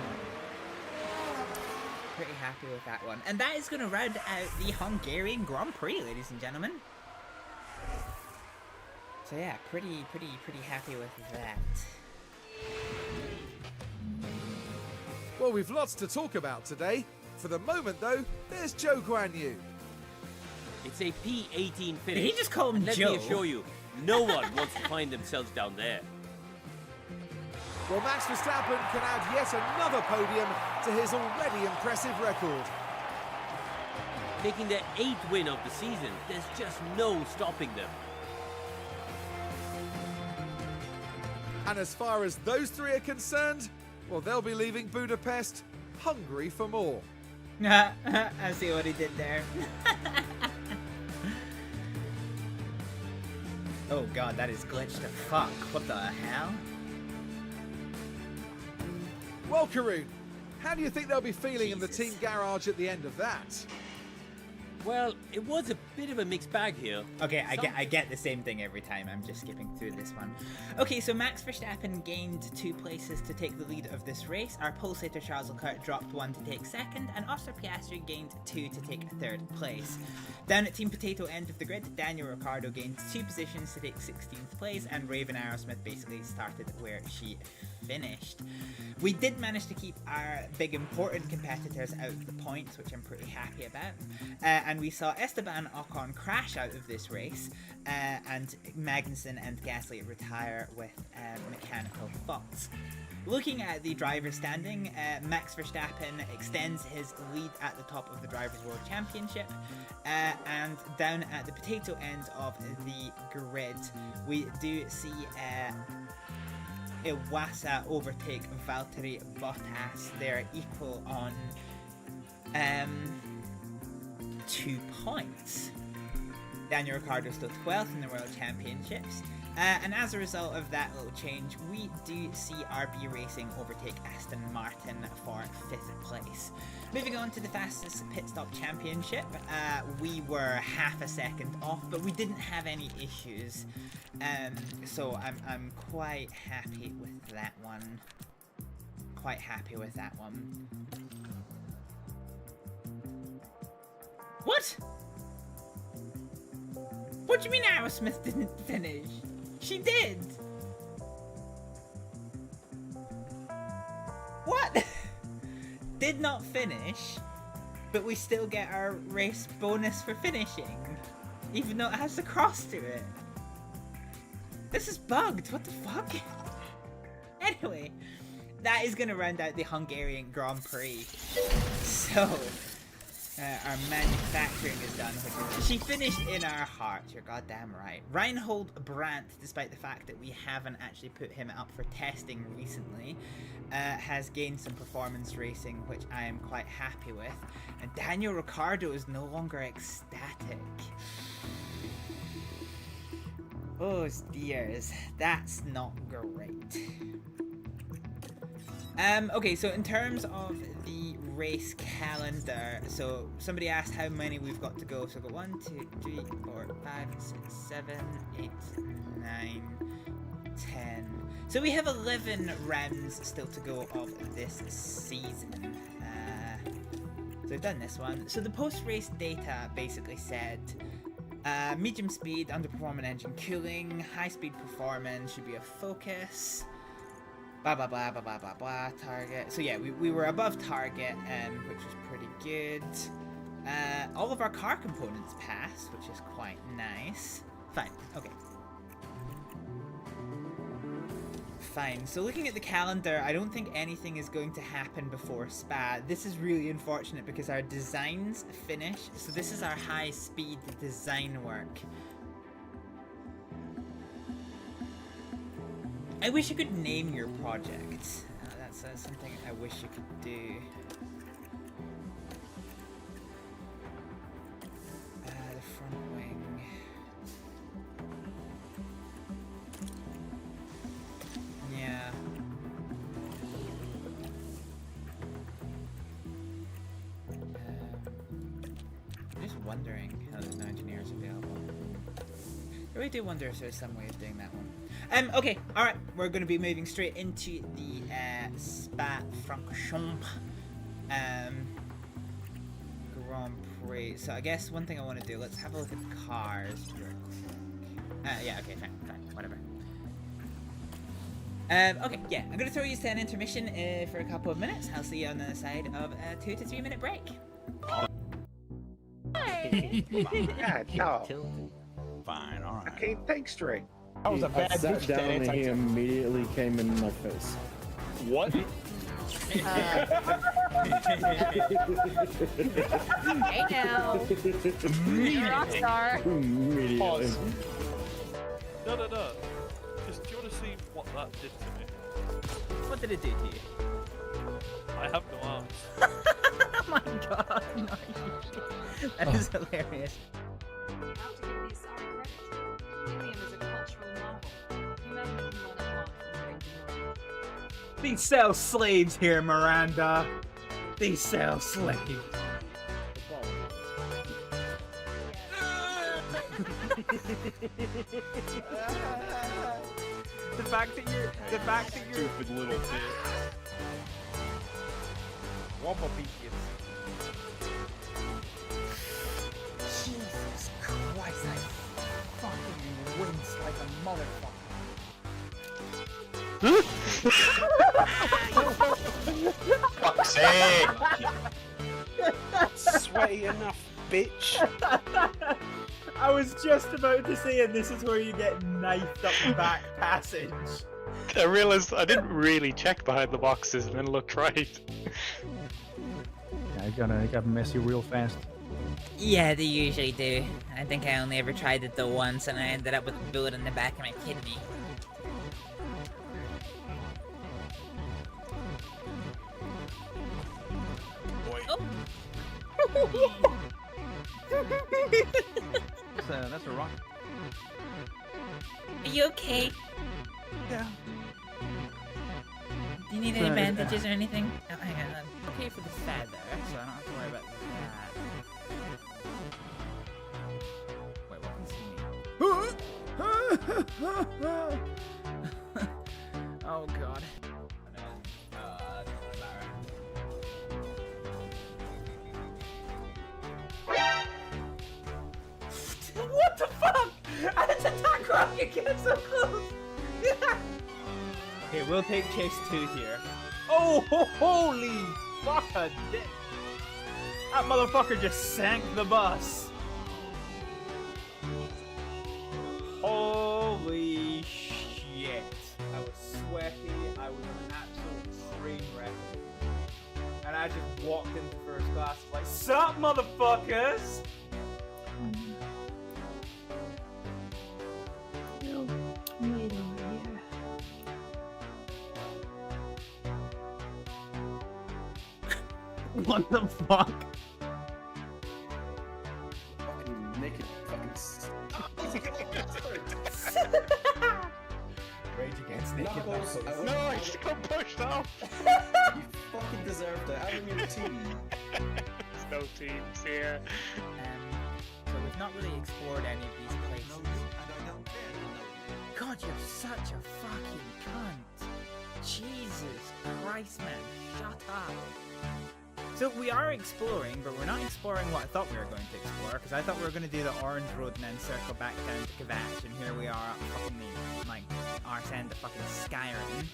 S5: Pretty happy with that one. And that is going to round out the Hungarian Grand Prix, ladies and gentlemen. So yeah, pretty happy with that.
S2: Well, we've lots to talk about today. For the moment, though, there's Joe Guan Yu.
S1: It's a P18 finish.
S5: Did he just call him
S1: Let
S5: Joe?
S1: me assure you, no one wants to find themselves down there.
S2: Well, Max Verstappen can add yet another podium to his already impressive record.
S1: Making their 8th win of the season, there's just no stopping them.
S2: And as far as those three are concerned, well, they'll be leaving Budapest hungry for more.
S5: I see what he did there. Oh god, that is glitched to fuck. What the hell?
S2: Well, Karun, how do you think they'll be feeling in the team garage at the end of that?
S1: Well, it was a bit of a mixed bag here.
S5: Okay, I get the same thing every time. I'm just skipping through this one. Okay, so Max Verstappen gained 2 places to take the lead of this race. Our pulsator Charles Leclerc dropped 1 to take 2nd, and Oscar Piastri gained 2 to take 3rd place. Down at Team Potato end of the grid, Daniel Ricciardo gained 2 positions to take 16th place, and Raven Aerosmith basically started where she finished. We did manage to keep our big important competitors out of the points, which I'm pretty happy about. And we saw Esteban Ocon crash out of this race, and Magnussen and Gasly retire with mechanical faults. Looking at the driver's standing, Max Verstappen extends his lead at the top of the Drivers' World Championship, and down at the potato end of the grid, we do see Iwasa overtake Valtteri Bottas. They're equal on 2 points. Daniel Ricciardo still 12th in the World Championships. And as a result of that little change, we do see RB Racing overtake Aston Martin for 5th place. Moving on to the fastest pit stop championship, we were half a second off, but we didn't have any issues. So I'm quite happy with that one. What? What do you mean Aerosmith didn't finish? She did! What? Did not finish, but we still get our race bonus for finishing, even though it has the cross to it. This is bugged, what the fuck? Anyway, that is going to round out the Hungarian Grand Prix. So, our manufacturing is done, which is, she finished in our hearts, you're goddamn right. Reinhold Brandt, despite the fact that we haven't actually put him up for testing recently, has gained some performance racing, which I am quite happy with. And Daniel Ricciardo is no longer ecstatic. Oh dears, that's not great. Okay, so in terms of the race calendar, so somebody asked how many we've got to go. So we've got 1, 2, 3, 4, 5, 6, 7, 8, 9, 10. So we have 11 rounds still to go of this season. So we've done this one. So the post-race data basically said medium speed, underperforming engine cooling, high speed performance should be a focus. Blah blah blah blah blah blah blah. Target. So yeah, we were above target, which was pretty good. All of our car components passed, which is quite nice. Fine. Okay. Fine. So looking at the calendar, I don't think anything is going to happen before Spa. This is really unfortunate because our designs finish. So this is our high-speed design work. I wish you could name your project. That's something I wish you could do. The front wing. Yeah. I'm just wondering how there's no engineers available. I really do wonder if there's some way of doing that one. Okay, alright, we're going to be moving straight into the Spa-Francorchamps Grand Prix. So I guess one thing I want to do, let's have a look at the cars real quick. Yeah, okay, fine, whatever. Okay, yeah, I'm going to throw you to an intermission for a couple of minutes. I'll see you on the other side of a 2 to 3 minute break.
S6: God, no.
S7: Fine, alright.
S6: I can't think straight.
S10: That was a bad
S11: sat down and he immediately came in my face.
S10: What?
S3: Hey now. You're a rock star.
S11: Immediately.
S10: Pause. No. Just, do you want to see what that did to me?
S5: What did it do to you?
S10: I have no arms.
S5: Oh my god, no, that is hilarious.
S3: I have to give these Sarah credit. Helium is a cultural marvel. Remember to learn apart from bring to knowledge.
S5: These sell slaves here, Miranda. These sell slaves. The fact that you're
S10: Stupid little bit.
S5: Jesus Christ, I fucking wince like a motherfucker.
S4: Fuck's sake!
S11: Sweaty enough, bitch.
S5: I was just about to say, and this is where you get knifed up the back passage.
S4: I realized I didn't really check behind the boxes and then looked right.
S7: Yeah, I got messy real fast.
S5: Yeah, they usually do. I think I only ever tried it the once, and I ended up with a bullet in the back of my kidney.
S7: That's a rock.
S5: Are you okay?
S7: Yeah.
S5: Do you need any bandages or anything? Oh, hang on. I'm okay for the feather, so I don't have to worry about that. Wait, what can see me? Oh god. What the fuck? I had to attack rocket get so close. Okay, we'll take chase 2 here. Oh, holy fuck a dick. That motherfucker just sank the bus. Holy shit. I was sweaty, I was an absolute train wreck. And I just walked into first class like, sup motherfuckers? What the fuck?
S11: Fucking naked fucking
S5: Rage against naked knuckles.
S4: No, I just got pushed off!
S11: You fucking deserved it. Having your team.
S4: There's no teams here.
S5: So we've not really explored any of these places. God, you're such a fucking cunt. Jesus Christ, man. Shut up. So we are exploring, but we're not exploring what I thought we were going to explore, because I thought we were going to do the orange road and then circle back down to Kvatch, and here we are at fucking the, like, arse end of fucking Skyrim.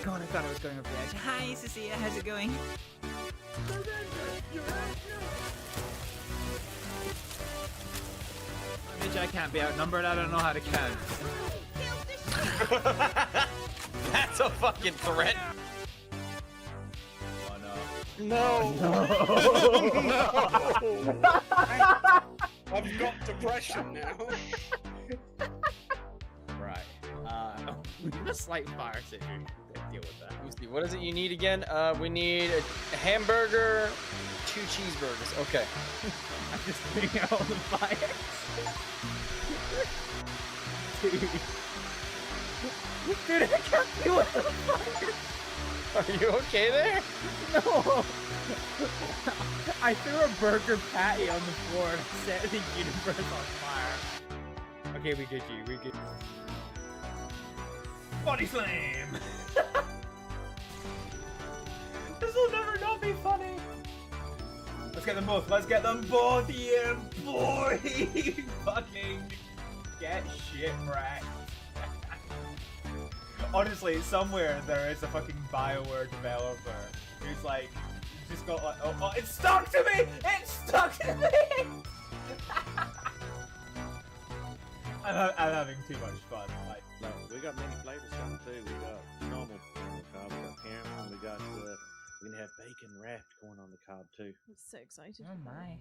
S5: God, I thought I was going over the edge. Hi, Cecilia, how's it going? Bitch, I can't be outnumbered, I don't know how to count.
S1: That's a fucking threat.
S10: Oh no. No! I've got depression now.
S1: Right. We have a slight fire situation to deal with that. Let me see. What is it you need again? We need a hamburger, 2 cheeseburgers. Okay.
S5: I'm just putting out all the fires. Dude, I can't do it.
S1: Are you okay there?
S5: No. I threw a burger patty on the floor and set the universe on fire. Okay, we get you. We get. Body slam. This will never not be funny. Let's get them both. Let's get them both. Yeah, boy. Fucking get shit wrecked. Honestly, somewhere there is a fucking BioWare developer who's like, just got like, oh, it's stuck to me! It's stuck to me! I'm having too much fun. Like,
S12: no, we got many flavors coming too. We got normal cob, we got caramel, we got we're gonna have bacon wrapped going on the cob too.
S3: I'm so excited.
S5: oh my.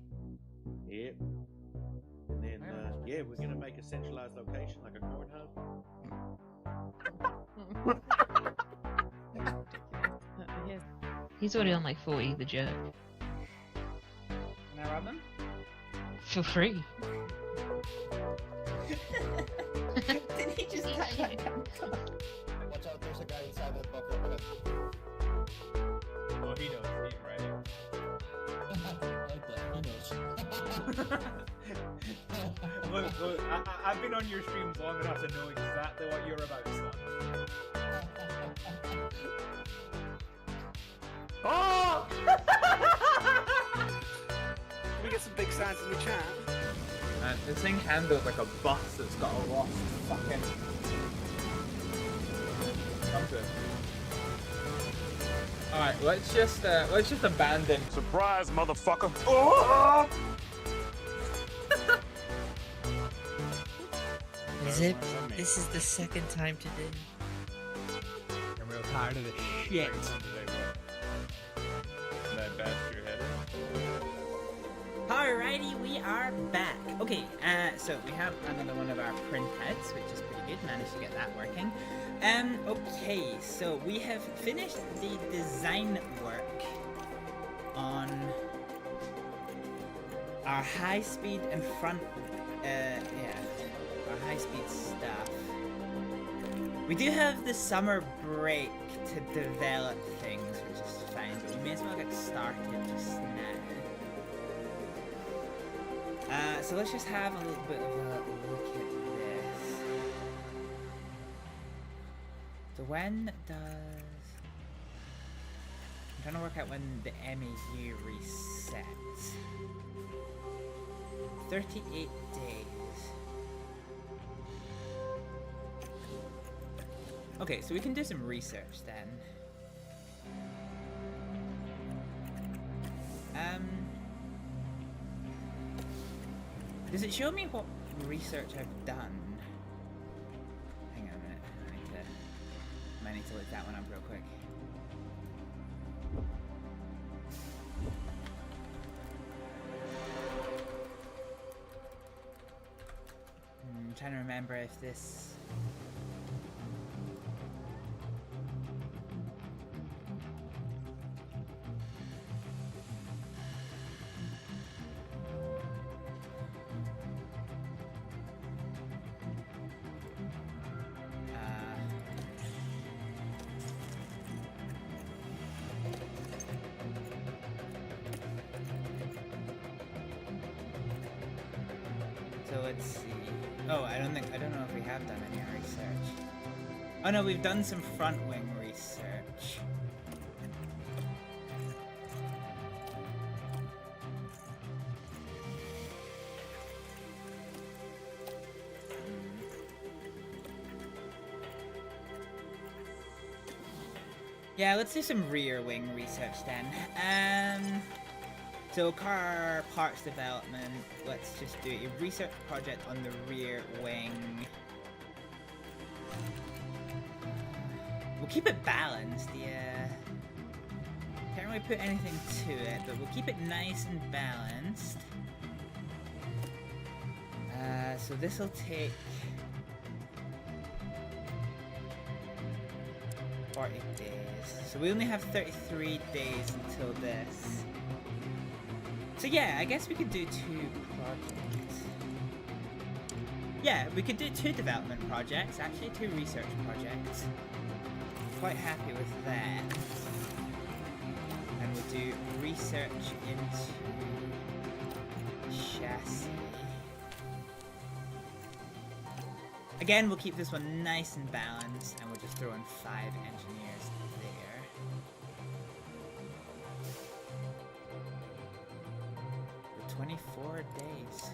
S12: Yep. And then yeah, we're gonna make a centralized location like a corn hub.
S3: He's already on like 40, the jerk.
S5: Can I rob him?
S3: For free.
S5: Did he just type that?
S13: Watch out, there's a guy inside that bucket.
S5: Oh, he knows. He's ready.
S13: Like that, he knows.
S5: Look, I've been on your streams long enough to know exactly what you're about, son.
S10: Oh! Can we get some big signs in the chat?
S5: Man, this thing handles like a bus that's got a lost fucking... Come to it. Alright, let's just abandon.
S10: Surprise, motherfucker! Oh!
S5: Zip, this is the second time today. I'm real tired of this shit.
S10: That bad to your head.
S5: Alrighty, we are back. Okay, so we have another one of our printheads, which is pretty good. Managed to get that working. Okay, so we have finished the design work on our high-speed and front, our high-speed stuff. We do have the summer break to develop things, which is fine, but we may as well get started just now. So let's just have a little bit of a look at this. So when does... I'm trying to work out when the MEU resets. 38 days. Okay, so we can do some research then. Does it show me what research I've done? Hang on a minute. I might need to look that one up real quick. I'm trying to remember if this... So let's see. Oh, I don't know if we have done any research. Oh no, we've done some front wing research. Yeah, let's do some rear wing research then. So car parts development, let's just do a research project on the rear wing. We'll keep it balanced, yeah. Can't really put anything to it, but we'll keep it nice and balanced. So this'll take 40 days. So we only have 33 days until this. So yeah, I guess we could do 2 projects. Yeah, we could do 2 development projects, actually 2 research projects. Quite happy with that. And we'll do research into chassis. Again, we'll keep this one nice and balanced, and we'll just throw in 5 engineers there. For 24 days.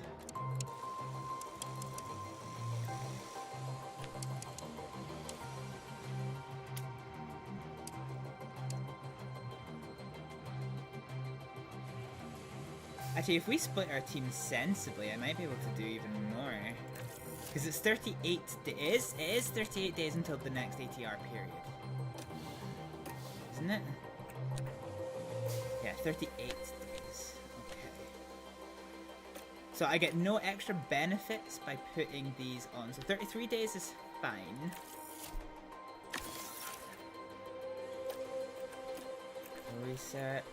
S5: Actually, if we split our team sensibly, I might be able to do even more. Because it's 38 days. It is 38 days until the next ATR period. Isn't it? Yeah, 38 days. Okay. So I get no extra benefits by putting these on. So 33 days is fine. research.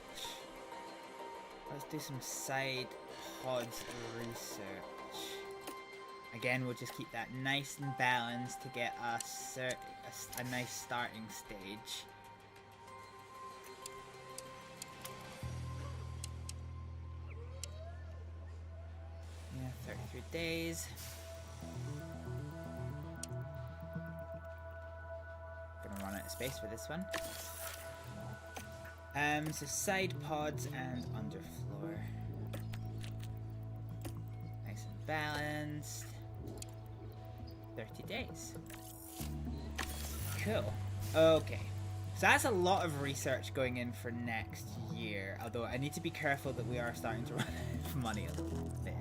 S5: Let's do some side pods research. Again, we'll just keep that nice and balanced to get us a nice starting stage. Yeah, 33 days. Gonna run out of space for this one. So side pods and underfloor. Nice and balanced. 30 days. Cool. Okay. So that's a lot of research going in for next year. Although I need to be careful that we are starting to run out of money a little bit.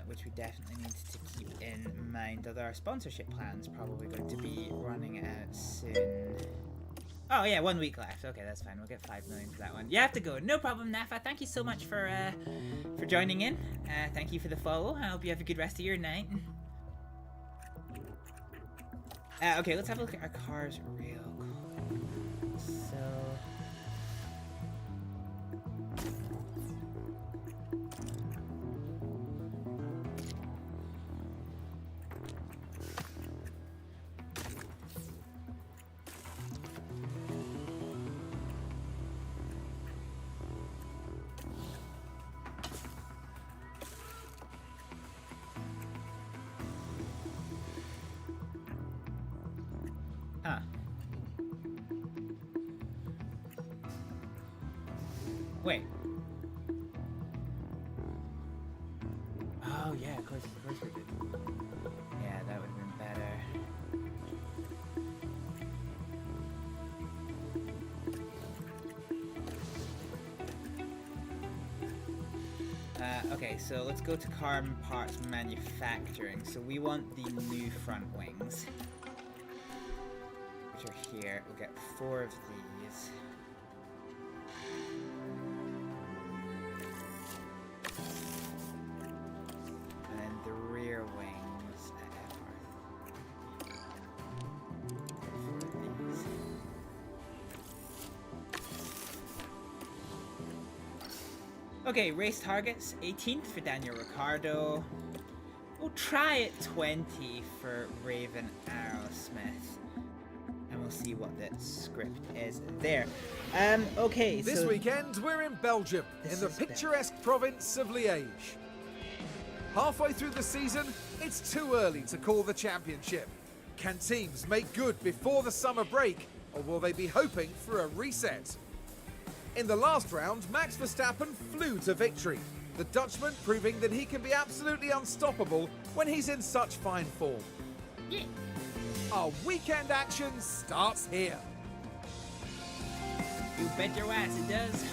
S5: Which we definitely need to keep in mind. Although our sponsorship plan's probably going to be running out soon. Oh yeah, 1 week left. Okay, that's fine. We'll get 5 million for that one. You have to go. No problem, Nafa. Thank you so much for joining in. Thank you for the follow. I hope you have a good rest of your night. Okay, let's have a look at our cars real quick. So... Wait. Oh yeah, of course we did. Yeah, that would have been better. Okay, so let's go to car parts manufacturing. So we want the new front wings, which are here. We'll get 4 of these. Okay, race targets, 18th for Daniel Ricciardo. We'll try at 20 for Raven Aerosmith. And we'll see what the script is there. Okay,
S2: This weekend, we're in Belgium, in the picturesque province of Liège. Halfway through the season, it's too early to call the championship. Can teams make good before the summer break, or will they be hoping for a reset? In the last round, Max Verstappen flew to victory, the Dutchman proving that he can be absolutely unstoppable when he's in such fine form.
S5: Yeah.
S2: Our weekend action starts here.
S5: You bet your ass it does.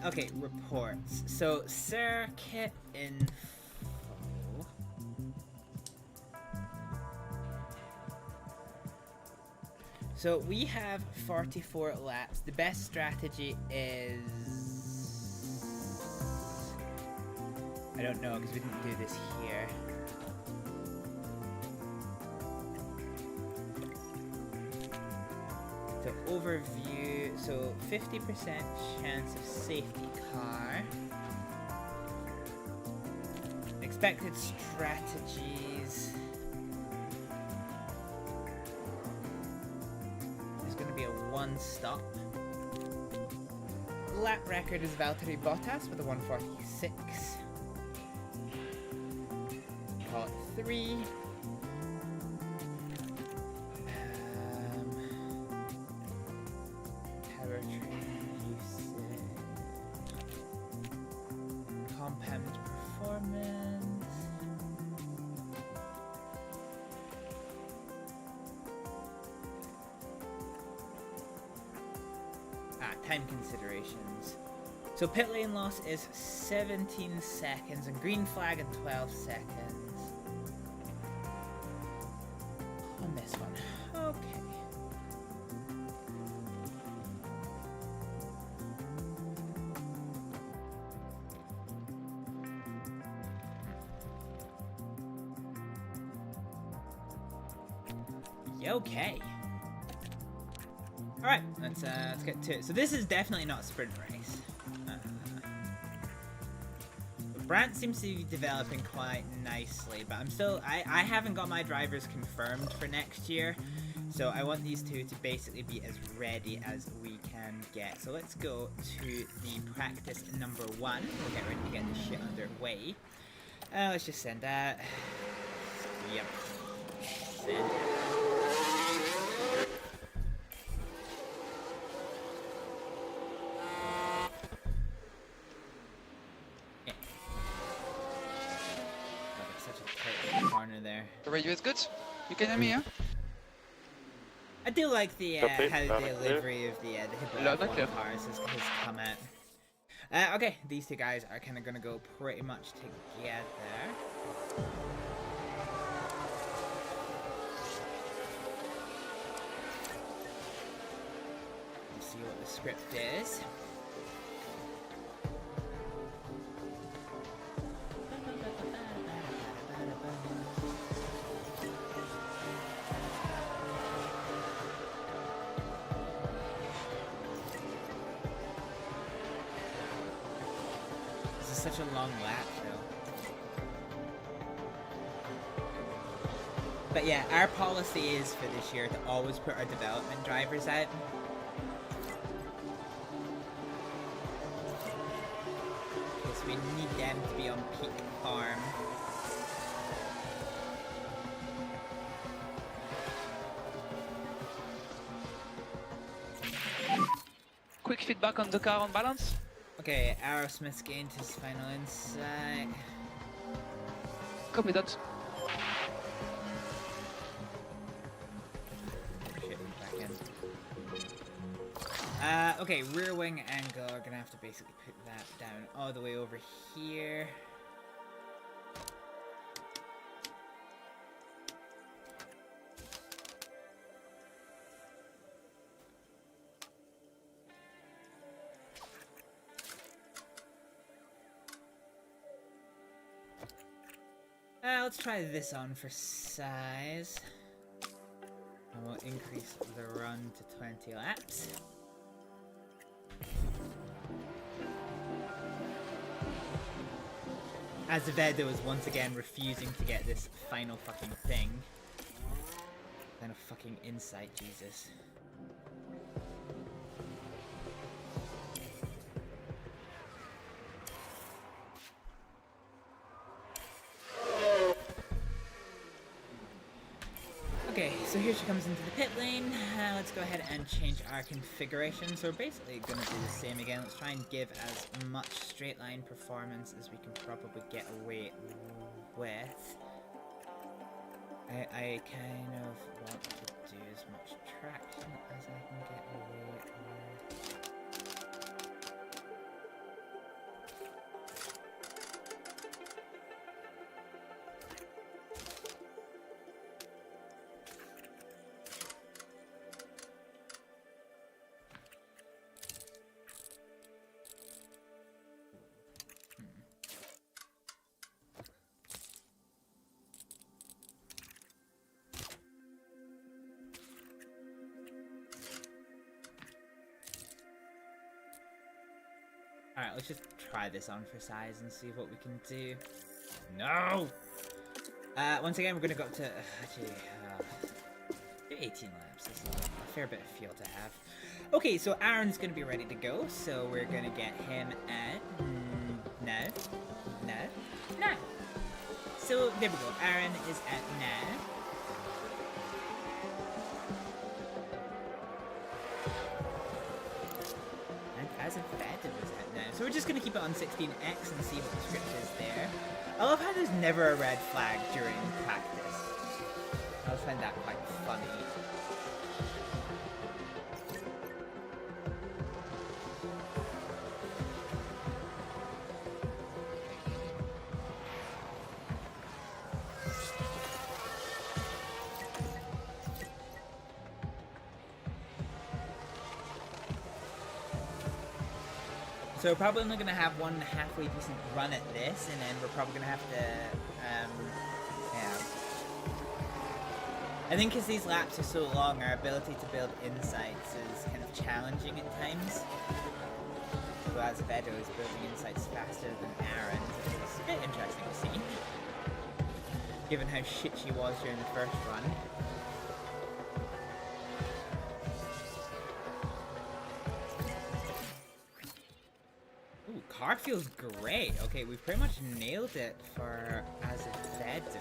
S5: Okay, reports. So, circuit info. So we have 44 laps. The best strategy is... I don't know, because we didn't do this here. So overview, so 50% chance of safety car. Expected strategies. Be a 1-stop. Lap record is Valtteri Bottas with a 146. Call it 3. Powertrain usage. Compound performance. Time considerations. So pit lane loss is 17 seconds and green flag in 12 seconds. On this one. Okay. Okay. Alright, let's get to it. So this is definitely not a sprint race. Brandt seems to be developing quite nicely, but I haven't got my drivers confirmed for next year, so I want these two to basically be as ready as we can get. So let's go to the practice number 1. We'll get ready to get this shit underway. Let's just send that. Yep. Send. Corner there.
S8: The radio is good? You can hear me, yeah?
S5: I do like the how the delivery of the Hibble F1 cars has come out. Okay, these two guys are kind of gonna go pretty much together. Let's see what the script is. Such a long lap, though. But yeah, our policy is for this year to always put our development drivers out. Because we need them to be on peak farm.
S8: Quick feedback on the car on balance.
S5: Okay, Aerosmith's gained his final insight.
S8: Copy that.
S5: Okay, rear wing angle, we're gonna have to basically put that down all the way over here. Let's try this on for size. And we'll increase the run to 20 laps. Azevedo is once again refusing to get this final fucking thing. Final fucking insight, Jesus. Okay, so here she comes into the pit lane. Let's go ahead and change our configuration. So we're basically going to do the same again. Let's try and give as much straight line performance as we can probably get away with. I kind of want to do as much traction as I can get away with. Alright, let's just try this on for size and see what we can do. No! Once again, we're going to go up to... do 18 laps. That's a fair bit of fuel to have. Okay, so Aaron's going to be ready to go, so we're going to get him at... No. So, there we go. Aaron is at now. Azevedo was at now. So we're just going to keep it on 16x and see what the script is there. I love how there's never a red flag during practice. I always find that quite funny. So we're probably only going to have one halfway decent run at this, and then we're probably going to have to, yeah. I think because these laps are so long, our ability to build insights is kind of challenging at times. So Azevedo is building insights faster than Aaron. It's a bit interesting to see, given how shit she was during the first run. Ooh, car feels great. Okay, we've pretty much nailed it for Azevedo.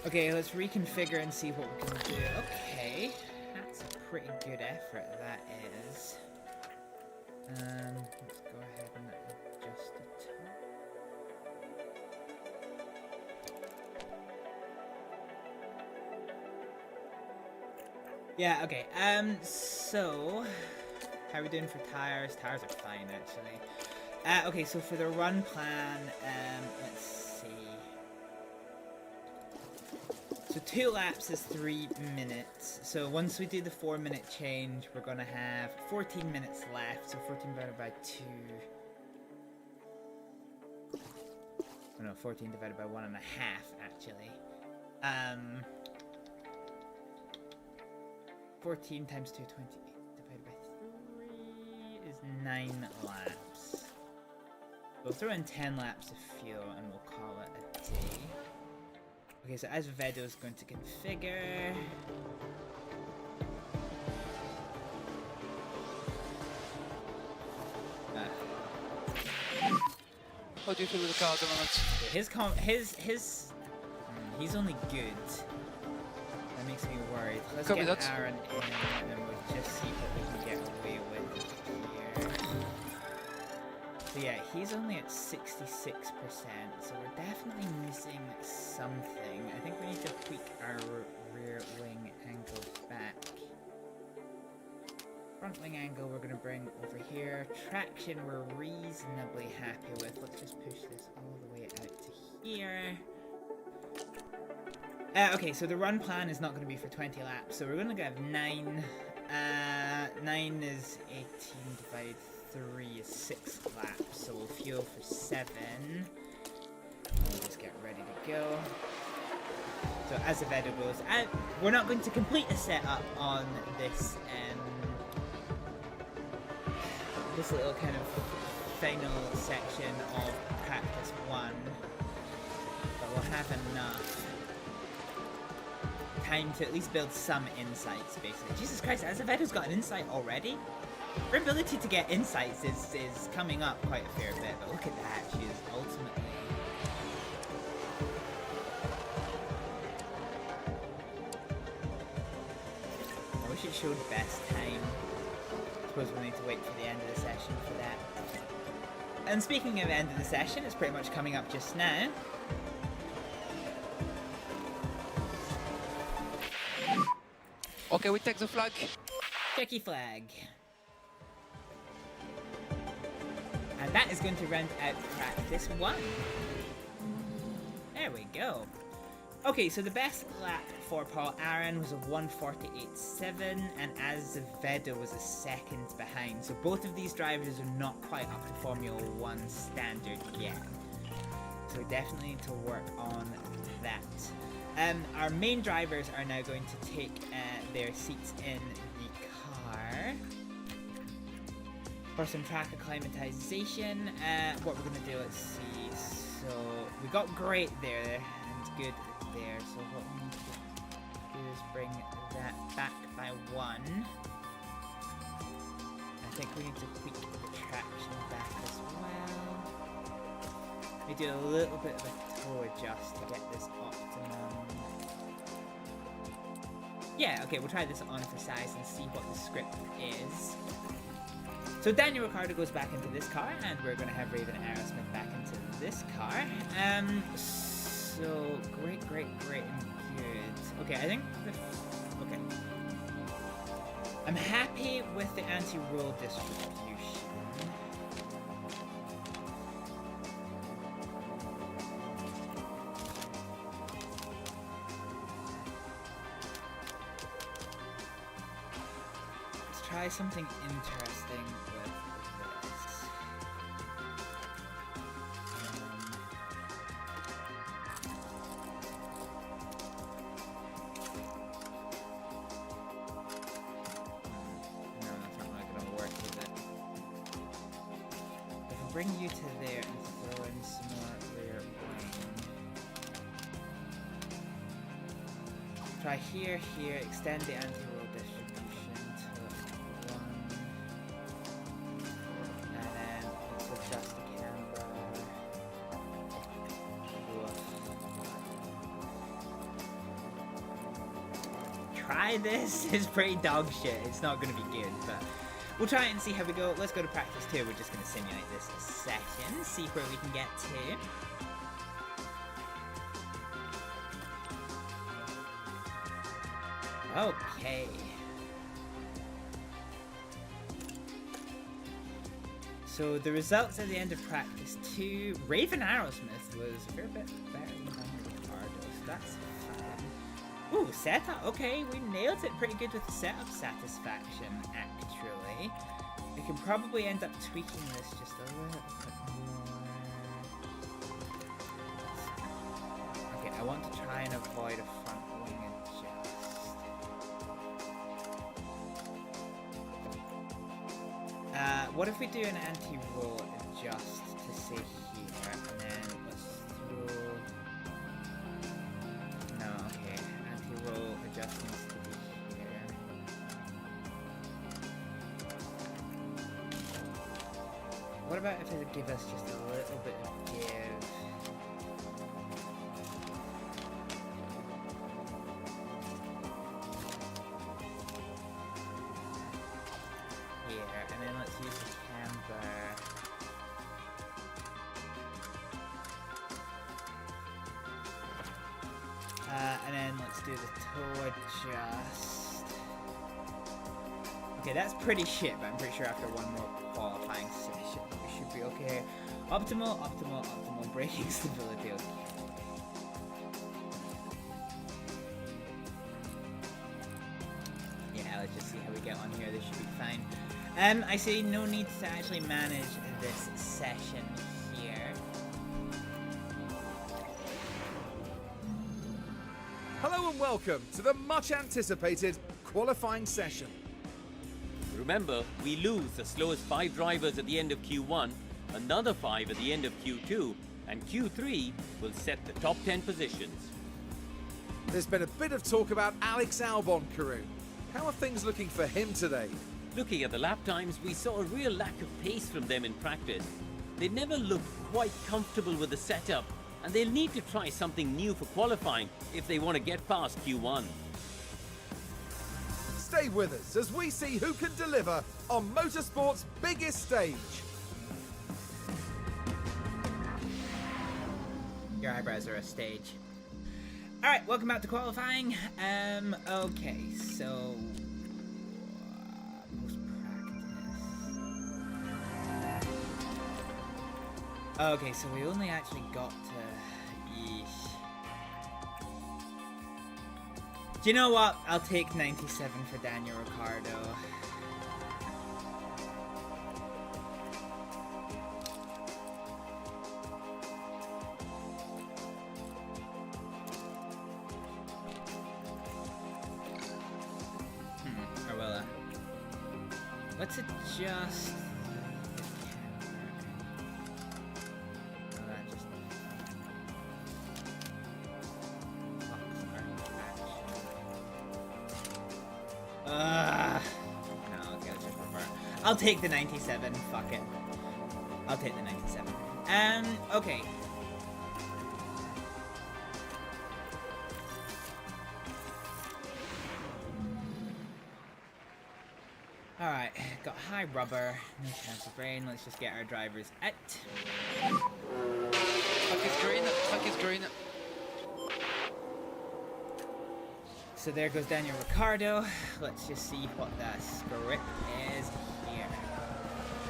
S5: Okay, let's reconfigure and see what we can do. Okay, that's a pretty good effort, that is. Let's go ahead and adjust the top. Yeah, okay, so how are we doing for tires? Tires are fine, actually. Okay, so for the run plan, let's see. So 2 laps is 3 minutes. So once we do the 4-minute change, we're gonna have 14 minutes left. So 14 divided by 2. Oh no, 14 divided by 1.5, actually. 14 times 2, 28 divided by 3 is 9 laps. We'll throw in 10 laps of fuel and we'll call it a day. Okay, so Azevedo is going to configure.
S8: How do you feel with the car at the moment?
S5: He's only good. That makes me worried. Let's
S8: Copy
S5: get
S8: that.
S5: Aaron in and we'll just see what we can get away with here. So yeah, he's only at 66%, so we're definitely missing something. I think we need to tweak our rear wing angle back. Front wing angle we're going to bring over here. Traction we're reasonably happy with. Let's just push this all the way out to here. Okay, so the run plan is not going to be for 20 laps, so we're going to have 9. 9 is 18 divided 3 is 6 laps, so we'll fuel for 7. We'll just get ready to go. So Azevedo goes out. We're not going to complete a setup on this this little kind of final section of practice 1, but we'll have enough time to at least build some insights, basically. Jesus Christ, Azevedo's got an insight already? Her ability to get insights is coming up quite a fair bit, but look at that, she is ultimately... I wish it showed best time. I suppose we'll need to wait for the end of the session for that. And speaking of end of the session, it's pretty much coming up just now.
S8: Okay, we take the flag.
S5: Checky flag. And that is going to round out practice 1. There we go. Okay, so the best lap for Paul Aaron was a 1:48.7, and Azevedo was a second behind. So both of these drivers are not quite up to Formula 1 standard yet. So we definitely need to work on that. Our main drivers are now going to take their seats in the car. For some track acclimatization, what we're going to do, let's see. So we got great there and good there. So what we need to do is bring that back by 1. I think we need to tweak the traction back as well. We do a little bit of a toe adjust to get this optimum. Yeah, okay, we'll try this on for size and see what the script is. So Daniel Ricciardo goes back into this car, and we're going to have Raven Aerosmith back into this car. So great, and good. Okay, I think okay. I'm happy with the anti-roll distribution. Try something interesting with this. bring you to there and throw in some more rear wing. Try here, here, extend the anti-roll distribution to 1. And then let's adjust the camber. Try this. It's pretty dog shit. It's not going to be good, but we'll try it and see how we go. Let's go to practice 2. We're just going to simulate this a second, see where we can get to. Okay. So the results at the end of practice 2, Raven Aerosmith was a fair bit better than Ricardo, so that's fun. Ooh, setup. Okay, we nailed it pretty good with the setup satisfaction, actually. We can probably end up tweaking this just a little bit more. Okay, I want to try and avoid a front wing adjust. What if we do an anti-roll adjust to say here, and then let's throw... No, okay, anti-roll adjustments to be here. What about if it would give us just a little bit of give? And then let's use the camber. And then let's do the toe adjust. Okay, that's pretty shit, but I'm pretty sure after one more qualifying session we should be okay. Optimal, optimal, optimal. Braking stability, okay. Yeah, let's just see how we get on here. This should be fine. I see no need to actually manage this session here.
S2: Hello and welcome to the much anticipated qualifying session.
S1: Remember, we lose the slowest 5 drivers at the end of Q1, another 5 at the end of Q2, and Q3 will set the top 10 positions.
S2: There's been a bit of talk about Alex Albon, Karoo. How are things looking for him today?
S1: Looking at the lap times, we saw a real lack of pace from them in practice. They never looked quite comfortable with the setup, and they'll need to try something new for qualifying if they want to get past Q1.
S2: Stay with us as we see who can deliver on motorsport's biggest stage.
S5: Your eyebrows are a stage. Alright, welcome back to qualifying. Okay, so... Okay, so we only actually got to... Yeesh. Do you know what? I'll take 97 for Daniel Ricciardo. Or will I? Let's adjust... No, okay, let's just prefer. I'll take the 97. Fuck it. I'll take the 97. Okay. Alright, got high rubber, no chance of rain. Let's just get our drivers out.
S8: Fuck is green, fuck is green.
S5: So there goes Daniel Ricciardo. Let's just see what the script is here.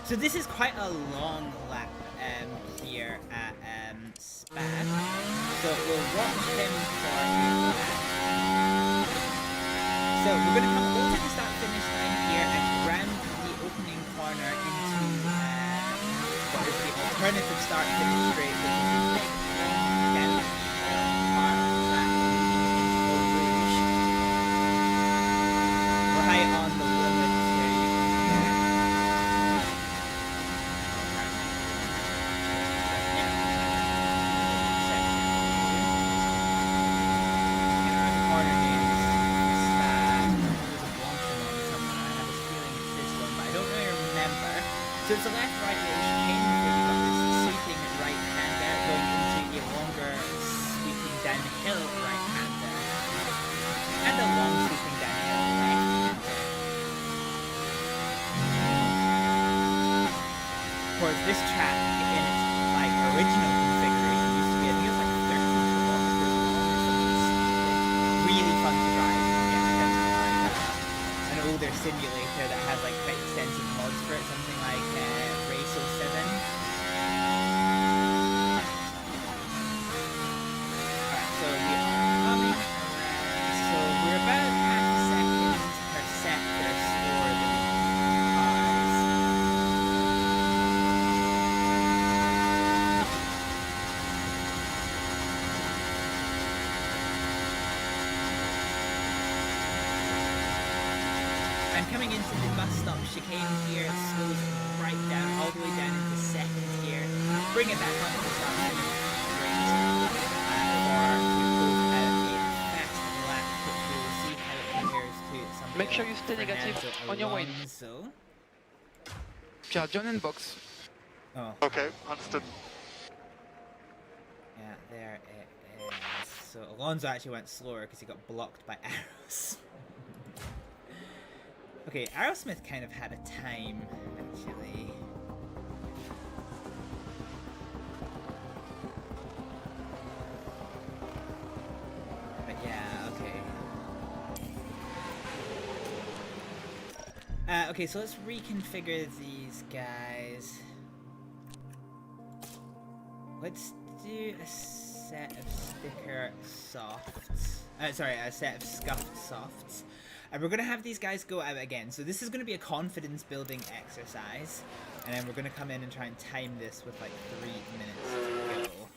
S5: So this is quite a long lap here at Spa. So we'll watch him for a lap. So we're going to come over the start-finish line here and round the opening corner into what is the alternative start-finish straight, which is the big down right on the limit here. So it's a left-right chicane, so you've got this sweeping right-hander going into a longer sweeping downhill right-hander. And a long sweeping downhill left-hander. Of course, this track in its like original configuration used to be, I think it was like 30 kilometers long or something really fun to drive. An older simulator that has like quite extensive mods for it, something like Race 07. Alright, so we are coming around. So we're about half a second per sector slower than cars. I'm coming into the bus stop chicane here, it slows right down, all the way down into second gear. Bring it back onto the start straight. Or we pull out a fast lap, which we will see how it compares to something
S8: Make sure you
S5: like
S8: stay negative
S5: Fernando
S8: on your way.
S5: Alonso.
S8: Pierre, join in box.
S5: Oh.
S9: Okay, understood.
S5: Yeah, there it is. So Alonso actually went slower because he got blocked by arrows. Okay, Aerosmith kind of had a time, actually. But yeah, okay. Okay, so let's reconfigure these guys. Let's do a set of sticker softs. Sorry, a set of scuffed softs. And we're going to have these guys go out again. So this is going to be a confidence building exercise. And then we're going to come in and try and time this with like 3 minutes to go.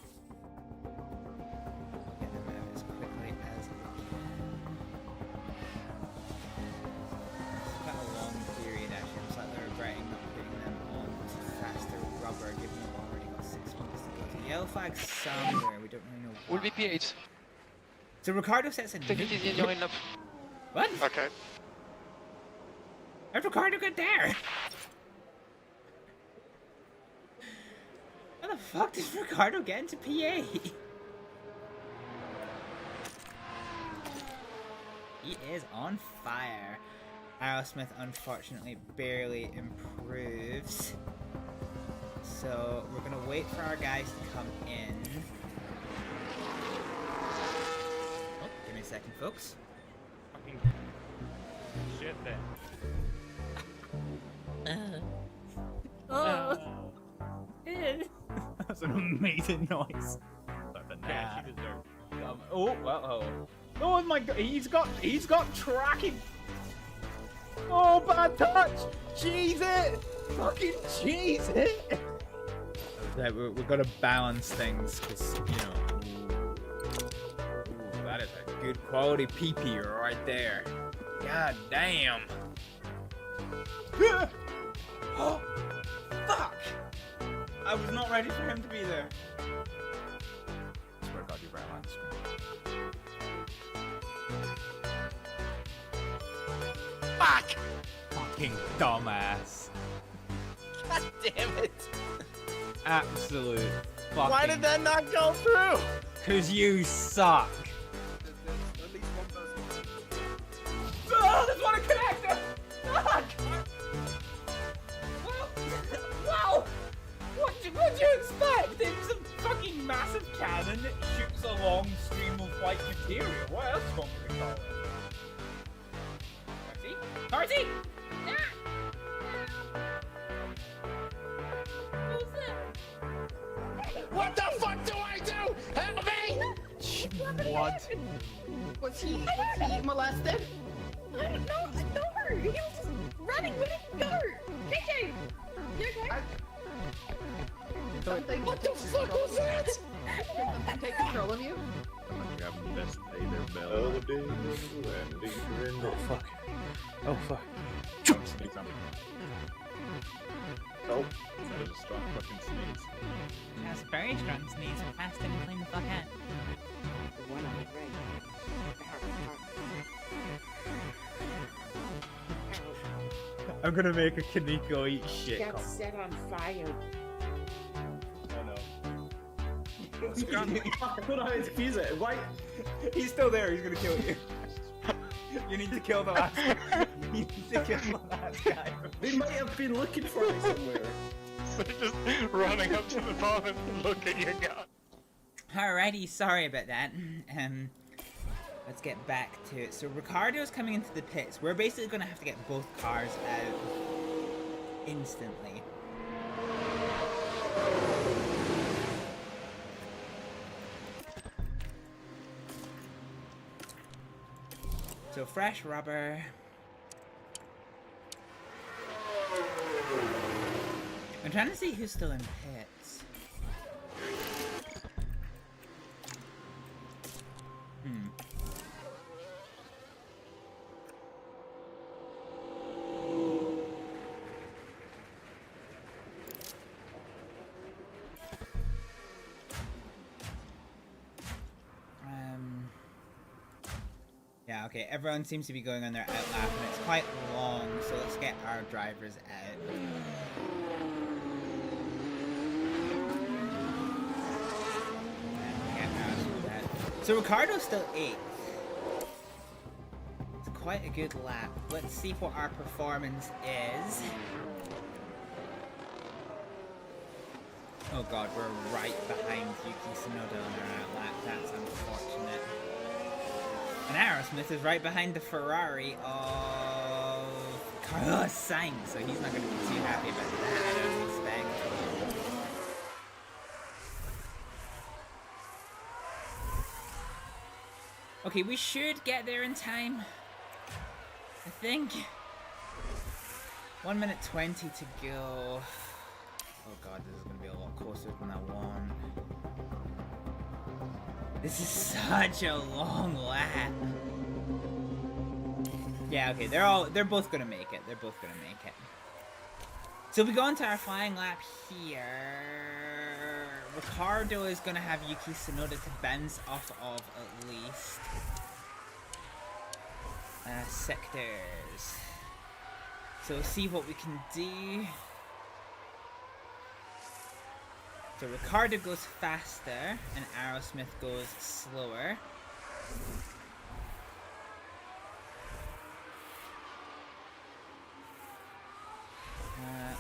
S5: Get them out as quickly as we can. It's quite a long period actually. It's like they're regretting not putting them on to faster rubber, given they've already got 6 minutes to go. So yellow flag somewhere. We don't really know why.
S8: Will be P8.
S5: So Ricardo sets a
S8: Take it easy in your lineup.
S5: What?
S9: Okay.
S5: How'd Ricardo get there? How the fuck did Ricardo get into PA? He is on fire. Aerosmith unfortunately barely improves. So we're gonna wait for our guys to come in. Oh, give me a second, folks.
S10: Shit then.
S5: That's an amazing noise.
S10: Yeah, she deserved.
S5: Oh, oh my god, he's got tracking. Oh, bad touch. Cheese it. Fucking cheese it. Right, we're gonna balance things because, you know. Ooh, that is a good quality pee-pee right there. God damn. Oh, fuck. I was not ready for him to be there. I swear to God, you're right on the screen. Fuck! Fucking dumbass. God damn it. Absolute fucking...
S10: Why did that not go through?
S5: Cause you suck.
S11: At least one person.
S5: Oh, there's one connector! Fuck! Wow! What'd you expect? It's a fucking massive cannon that shoots a long stream of white material. What else do you want me to call it? Tarty?
S10: What the fuck do I do? Help me!
S5: What?
S3: Was he molested? I don't know. I don't hurt. He was just running. Where did he go? JJ! You okay?
S10: What the fuck was that?
S3: Something take control of you?
S12: Oh fuck. Oh fuck. Oh, that was a strong fucking sneeze.
S5: That's a very strong sneeze. Fast and clean the fuck out. I'm gonna make a Kaneko eat shit.
S14: Got set on fire.
S11: Oh no. I don't know how to defuse it. Why?
S5: He's still there. He's gonna kill you. You need to kill the last guy. You need to kill the last guy.
S11: They might have been looking for me somewhere.
S4: So just running up to the bomb and look at your gun.
S5: Alrighty, sorry about that. Let's get back to it. So Ricardo's coming into the pits. We're basically gonna have to get both cars out instantly. So fresh rubber. I'm trying to see who's still in pits. Yeah, okay, everyone seems to be going on their out lap and it's quite long, so let's get our drivers out. So Ricardo's still 8th. It's quite a good lap. Let's see what our performance is. Oh god, we're right behind Yuki Tsunoda on our out lap. That's unfortunate. And Aerosmith is right behind the Ferrari of Carlos Sainz, so he's not going to be too happy about that, I don't expect. Okay, we should get there in time, I think. 1 minute 20 to go. Oh god, this is going to be a lot closer than I want. This is such a long lap. Yeah, okay, they're both gonna make it. They're both gonna make it. So we go into our flying lap here. Ricardo is gonna have Yuki Tsunoda to bounce off of at least. Sectors. So see what we can do. So Ricardo goes faster and Aerosmith goes slower.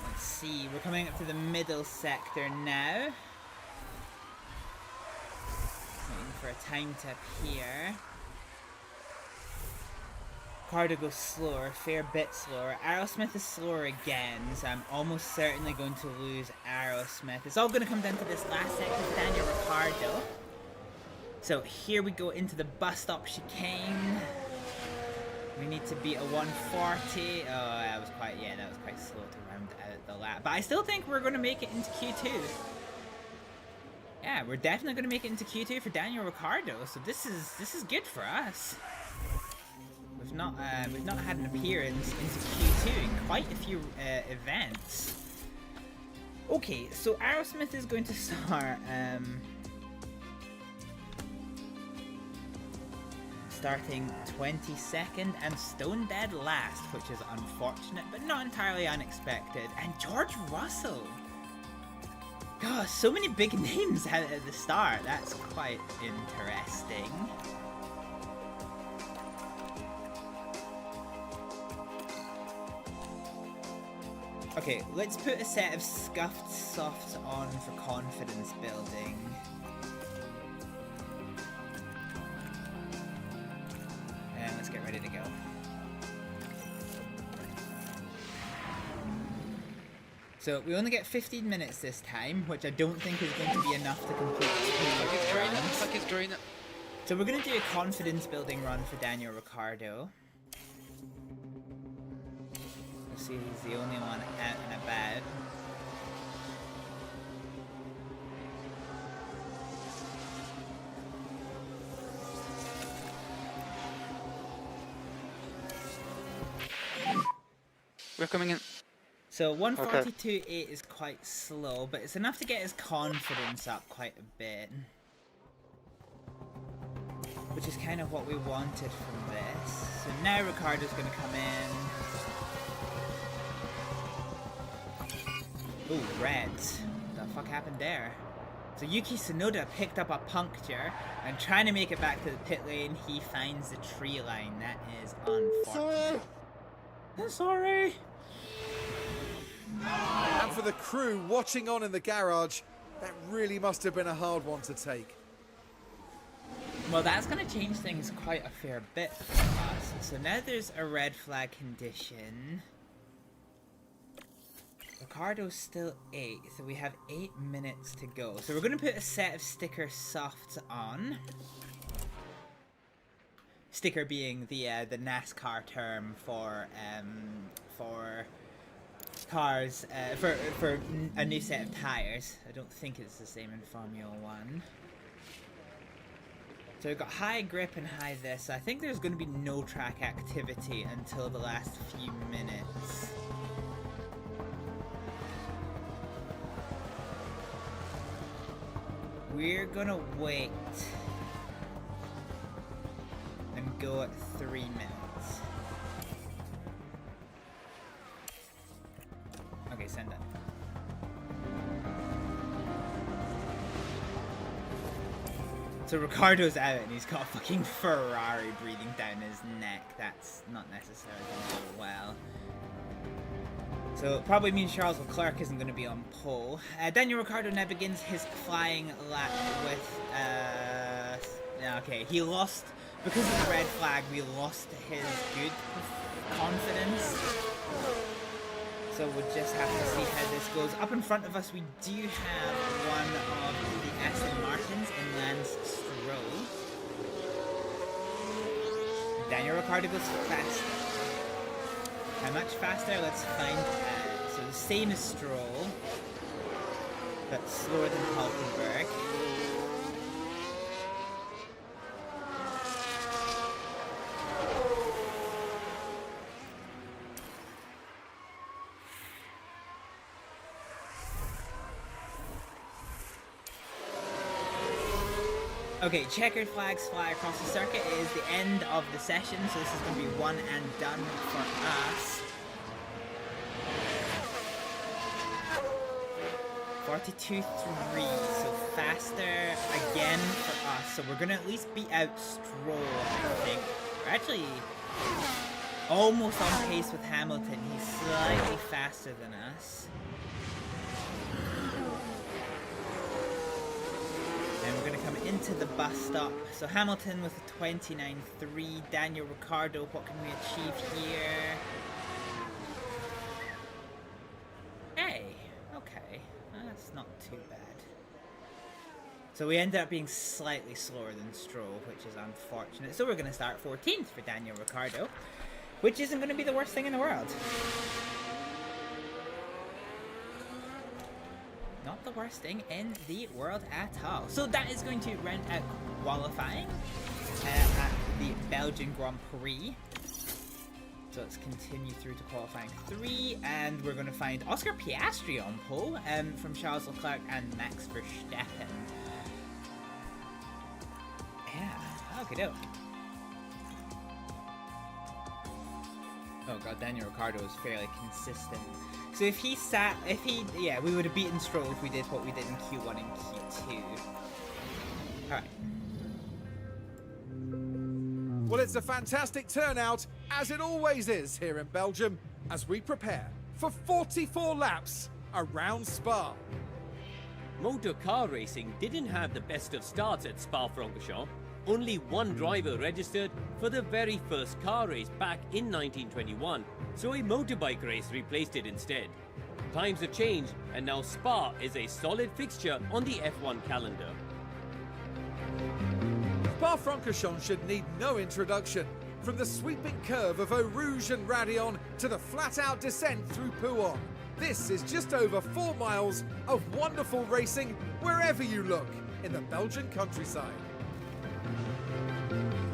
S5: Let's see, we're coming up to the middle sector now. Waiting for a time to appear. Ricardo goes slower, fair bit slower. Aerosmith is slower again, so I'm almost certainly going to lose Aerosmith. It's all going to come down to this last sector for Daniel Ricciardo. So here we go into the bus stop chicane. We need to beat a 140. Oh, that was quite slow to round out the lap. But I still think we're going to make it into Q2. Yeah, we're definitely going to make it into Q2 for Daniel Ricciardo. So this is good for us. We've not had an appearance into Q2 in quite a few events. Okay, so Aerosmith is going to start starting 22nd and Stone Dead last, which is unfortunate but not entirely unexpected. And George Russell. Gosh, so many big names at the start. That's quite interesting. Okay, let's put a set of scuffed softs on for confidence building. And let's get ready to go. So we only get 15 minutes this time, which I don't think is going to be enough to complete 2 runs. So we're going to do a confidence building run for Daniel Ricciardo. See, he's the only one out and about.
S8: We're coming in.
S5: So 142.8 is quite slow, but it's enough to get his confidence up quite a bit. Which is kind of what we wanted from this. So now Ricciardo's going to come in. Ooh, red. What the fuck happened there? So Yuki Tsunoda picked up a puncture and trying to make it back to the pit lane, he finds the tree line. That is unfortunate. Sorry.
S2: And for the crew watching on in the garage, that really must have been a hard one to take.
S5: Well, that's going to change things quite a fair bit for us. So now there's a red flag condition. Ricardo's still 8th, so we have 8 minutes to go. So we're going to put a set of sticker softs on. Sticker being the NASCAR term for cars, for a new set of tires. I don't think it's the same in Formula 1. So we've got high grip and high this. So I think there's going to be no track activity until the last few minutes. We're gonna wait and go at 3 minutes. Okay, send that. So Ricardo's out and he's got a fucking Ferrari breathing down his neck. That's not necessarily going to go well. So it probably means Charles Leclerc isn't going to be on pole. Daniel Ricciardo now begins his flying lap with... okay, he lost... Because of the red flag, we lost his good confidence. So we'll just have to see how this goes. Up in front of us, we do have one of the Aston Martins in Lance Stroll. Daniel Ricciardo goes faster. How much faster? Let's find out. So the same as Stroll, but slower than Hulkenberg. Okay, checkered flags fly across the circuit. It is the end of the session, so this is going to be one and done for us. 42.3, so faster again for us. So we're going to at least beat out Stroll, I think. We're actually almost on pace with Hamilton. He's slightly faster than us. And we're going to come into the bus stop. So Hamilton with a 29.3. Daniel Ricciardo, what can we achieve here? Hey, okay. That's not too bad. So we ended up being slightly slower than Stroll, which is unfortunate. So we're going to start 14th for Daniel Ricciardo, which isn't going to be the worst thing in the world. Not the worst thing in the world at all. So that is going to round out qualifying at the Belgian Grand Prix. So let's continue through to qualifying 3, and we're going to find Oscar Piastri on pole from Charles Leclerc and Max Verstappen. Yeah, okay, doke. Oh god, Daniel Ricciardo is fairly consistent. So if he yeah, we would have beaten Stroll if we did what we did in Q1 and Q2. Alright.
S2: Well, it's a fantastic turnout, as it always is here in Belgium, as we prepare for 44 laps around Spa.
S1: Motor car racing didn't have the best of starts at Spa-Francorchamps. Only one driver registered for the very first car race back in 1921, so a motorbike race replaced it instead. Times have changed, and now Spa is a solid fixture on the F1 calendar.
S2: Spa-Francorchamps should need no introduction. From the sweeping curve of Eau Rouge and Radion to the flat-out descent through Pouhon. This is just over 4 miles of wonderful racing wherever you look in the Belgian countryside.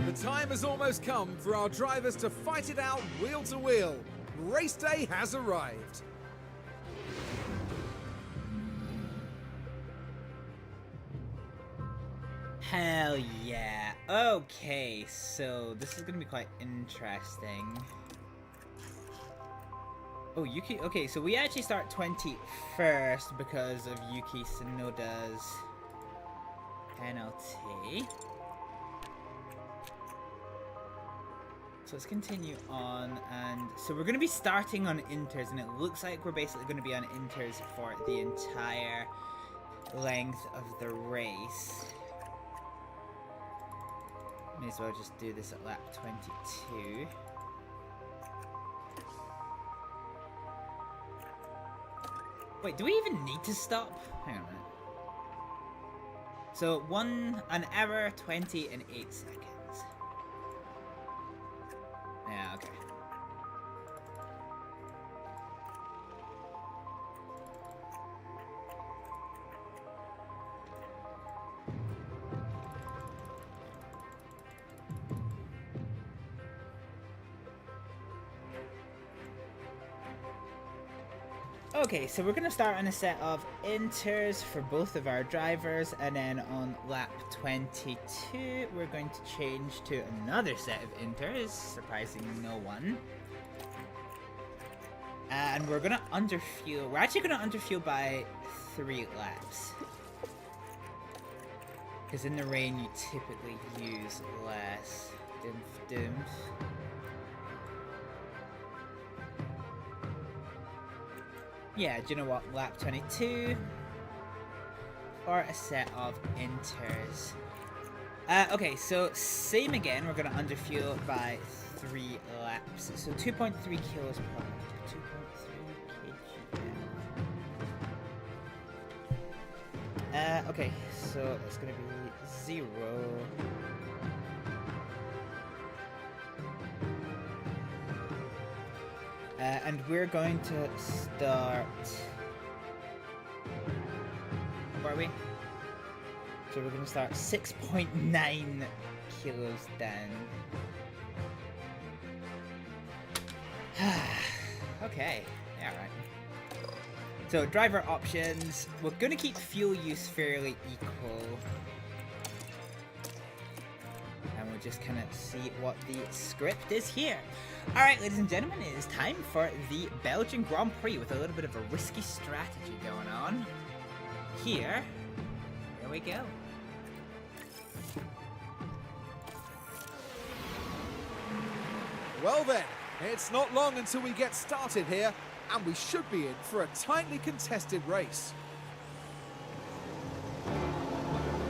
S2: The time has almost come for our drivers to fight it out wheel to wheel. Race day has arrived.
S5: Hell yeah. Okay, so this is going to be quite interesting. Oh, Yuki. Okay, so we actually start 21st because of Yuki Tsunoda's penalty. So let's continue on, and so we're going to be starting on inters, and it looks like we're basically going to be on inters for the entire length of the race. May as well just do this at lap 22. Wait, do we even need to stop? Hang on a minute. So, 1 hour, 20 and 8 seconds. Yeah, okay. Okay, so we're going to start on a set of inters for both of our drivers, and then on lap 22 we're going to change to another set of inters, surprising no one. And we're going to underfuel. We're actually going to underfuel by 3 laps. Because in the rain you typically use less. Dims. Yeah, do you know what? Lap 22 or a set of inters. Okay, so same again. We're going to underfuel by 3 laps. So 2.3 kilos per lap. 2.3 kg. Okay, so it's going to be 0. And we're going to start... Where are we? So we're going to start 6.9 kilos down. Okay, yeah, right. So driver options, we're going to keep fuel use fairly equal. And we'll just kind of see what the script is here. Alright, ladies and gentlemen, it is time for the Belgian Grand Prix with a little bit of a risky strategy going on. Here we go.
S2: Well then, it's not long until we get started here, and we should be in for a tightly contested race.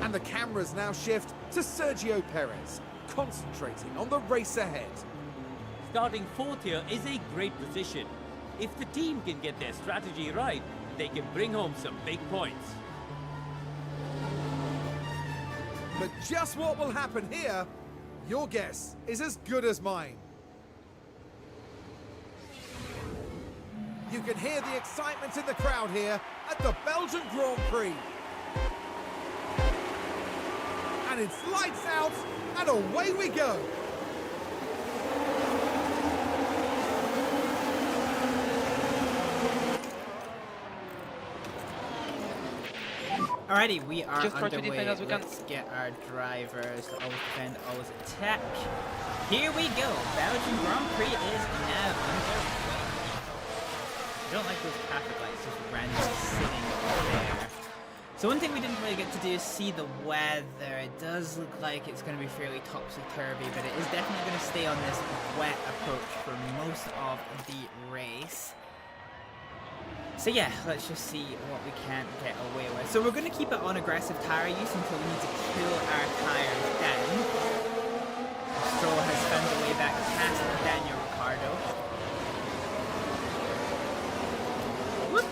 S2: And the cameras now shift to Sergio Perez, concentrating on the race ahead.
S1: Starting 4th here is a great position. If the team can get their strategy right, they can bring home some big points.
S2: But just what will happen here, your guess is as good as mine. You can hear the excitement in the crowd here at the Belgian Grand Prix. And it's lights out, and away we go.
S5: Alrighty, we are underway. Let's get our drivers to always defend, always attack. Here we go. Belgian Grand Prix is now underway. I don't like those traffic lights just randomly sitting there. So one thing we didn't really get to do is see the weather. It does look like it's going to be fairly topsy-turvy, but it is definitely going to stay on this wet approach for most of the race. So yeah, let's just see what we can get away with. So we're going to keep it on aggressive tyre use until we need to cool our tyres down. Stroll has found a way back past Daniel Ricciardo. Whoop.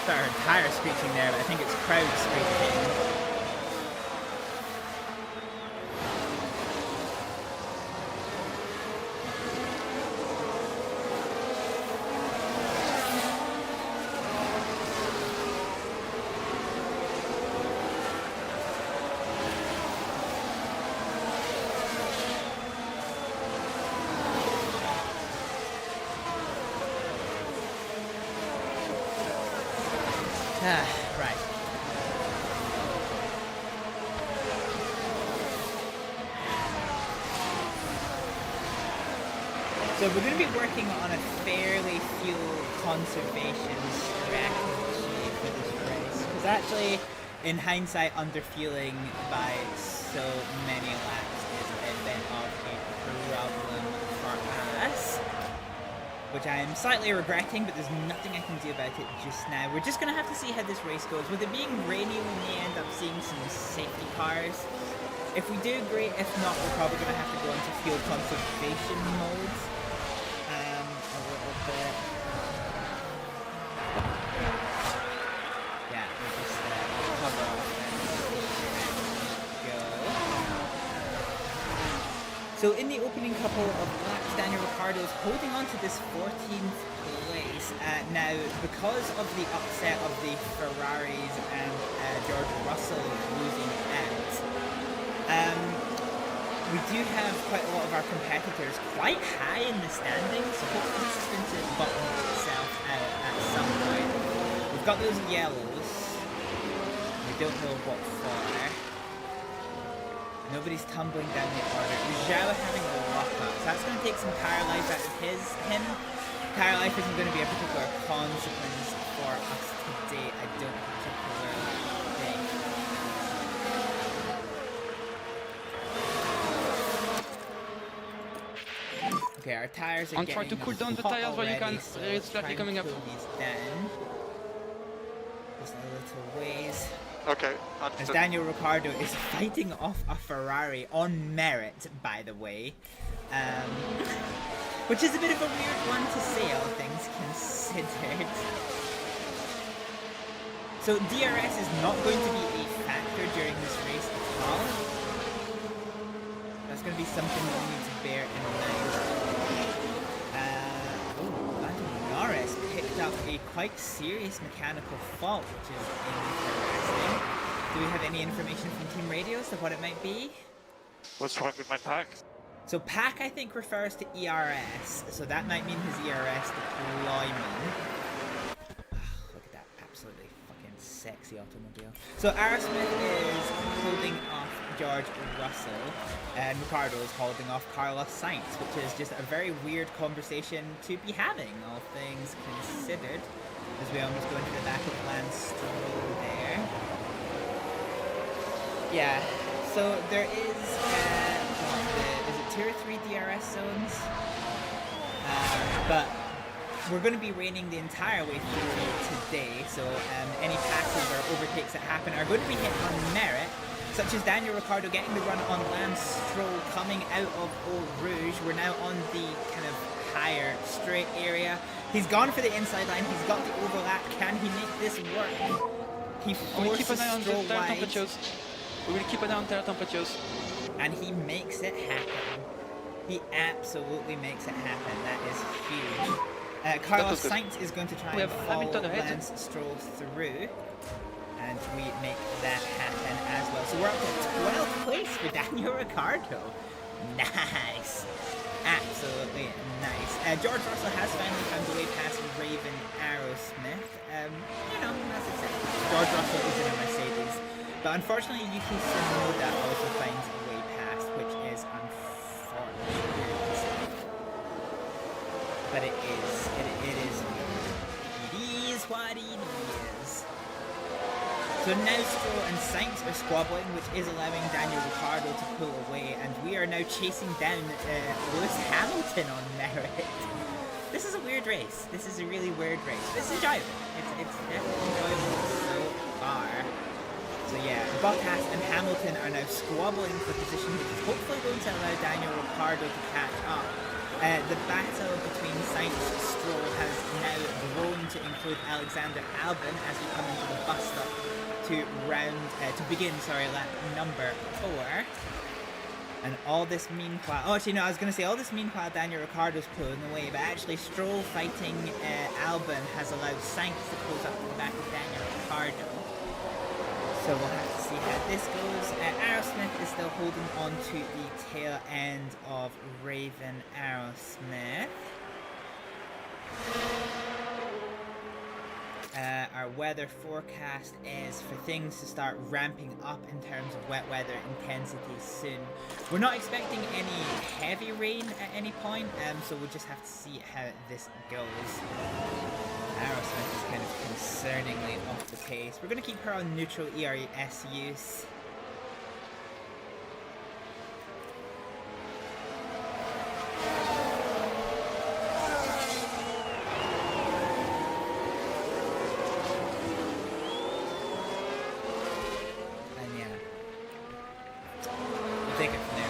S5: Our tire screeching there, but I think it's crowd screeching. Right. So we're going to be working on a fairly fuel conservation strategy for this race. Because actually, in hindsight, underfueling by so many laps is a bit of a problem for us. Which I am slightly regretting, but there's nothing I can do about it just now. We're just going to have to see how this race goes. With it being rainy, we may end up seeing some safety cars. If we do, great. If not, we're probably going to have to go into fuel conservation modes. A little bit. Yeah, we'll just cover off and go. So in the opening couple of laps, Daniel Ricciardo is holding on to this 14th place. Now, because of the upset of the Ferraris and George Russell losing out, we do have quite a lot of our competitors quite high in the standings, so hopefully this is going to bottom itself out at some point. We've got those yellows. We don't know what for. Nobody's tumbling down the order. Zhao having a lock-up, so that's going to take some tire life out of him. Tire life isn't going to be a particular consequence for us today, I don't particularly think. Okay, our tires are
S8: try to cool down the tires while you can. It's slightly coming up.
S5: Down. Just a little ways.
S9: Okay,
S5: As
S9: understood.
S5: Daniel Ricciardo is fighting off a Ferrari on merit, by the way. Which is a bit of a weird one to say, all things considered. So DRS is not going to be a factor during this race at all. That's going to be something we need to bear in mind. Norris picked up a quite serious mechanical fault, which is interesting. Do we have any information from Team Radio as to what it might be?
S9: What's wrong with my pack?
S5: So pack, I think, refers to ERS, so that might mean his ERS deployment. Look at that absolutely fucking sexy automobile. So Aerosmith is holding off George Russell, and Ricciardo is holding off Carlos Sainz, which is just a very weird conversation to be having, all things considered, as we almost go into the back of Lance Stroll there. Yeah, so there is, is it 2 or 3 DRS zones? But we're going to be raining the entire way through today, so any passes or overtakes that happen are going to be hit on merit, such as Daniel Ricciardo getting the run on Lance Stroll coming out of Eau Rouge. We're now on the kind of higher straight area. He's gone for the inside line, he's got the overlap. Can he make this work? He forces Stroll wide.
S8: We will keep an eye on tire temperatures.
S5: And he makes it happen. He absolutely makes it happen. That is huge. Carlos Sainz is going to try and follow Lance Stroll through. And we make that happen as well. So we're up to 12th place for Daniel Ricciardo. Nice. Absolutely nice. George Russell has finally found a way past Raven Aerosmith. You know, that's acceptable. George Russell is in a Mercedes. But unfortunately, Yuki Tsunoda also finds a way past, which is unfortunate. But it is what it is. So now Stroll and Sainz are squabbling, which is allowing Daniel Ricciardo to pull away, and we are now chasing down Lewis Hamilton on merit. This is a weird race. This is a really weird race. It's enjoyable. It's definitely enjoyable so far. So yeah, Bottas and Hamilton are now squabbling for position, which is hopefully going to allow Daniel Ricciardo to catch up. The battle between Sainz and Stroll has now grown to include Alexander Albon as we come into the bus stop to begin lap number 4. And all this meanwhile, I was going to say all this meanwhile Daniel Ricciardo's pulling away, but actually Stroll fighting Albon has allowed Sainz to close up to the back of Daniel Ricciardo. So we'll have to see how this goes. Aerosmith is still holding on to the tail end of Raven Aerosmith. our weather forecast is for things to start ramping up in terms of wet weather intensity soon. We're not expecting any heavy rain at any point, so we'll just have to see how this goes. Aerosmith is kind of concerningly off the pace. We're going to keep her on neutral ERS use.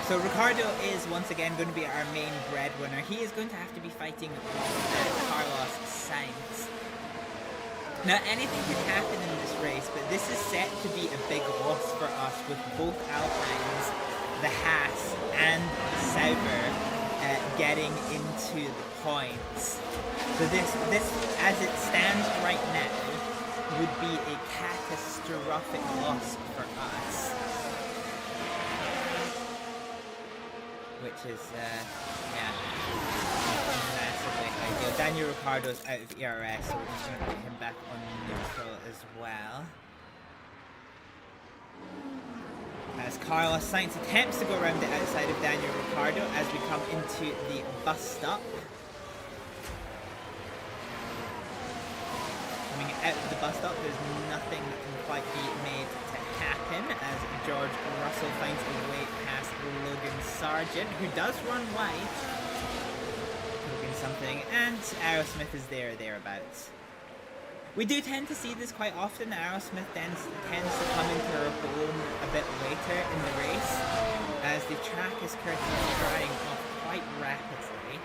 S5: So Ricardo is once again going to be our main breadwinner. He is going to have to be fighting Carlos Sainz. Now anything can happen in this race, but this is set to be a big loss for us with both Alpines, the Haas and Sauber getting into the points. So this as it stands right now would be a catastrophic loss for us. Which is, yeah, massively ideal. Daniel Ricciardo's out of ERS, so we're just going to put him back on neutral as well. As Carlos Sainz attempts to go around the outside of Daniel Ricciardo as we come into the bus stop. Coming out of the bus stop, there's nothing that can quite be made to happen as George Russell finds a way past Logan Sargent, who does run wide. Logan something, and Aerosmith is thereabouts. We do tend to see this quite often. Aerosmith tends to come into her home a bit later in the race, as the track is currently drying off quite rapidly.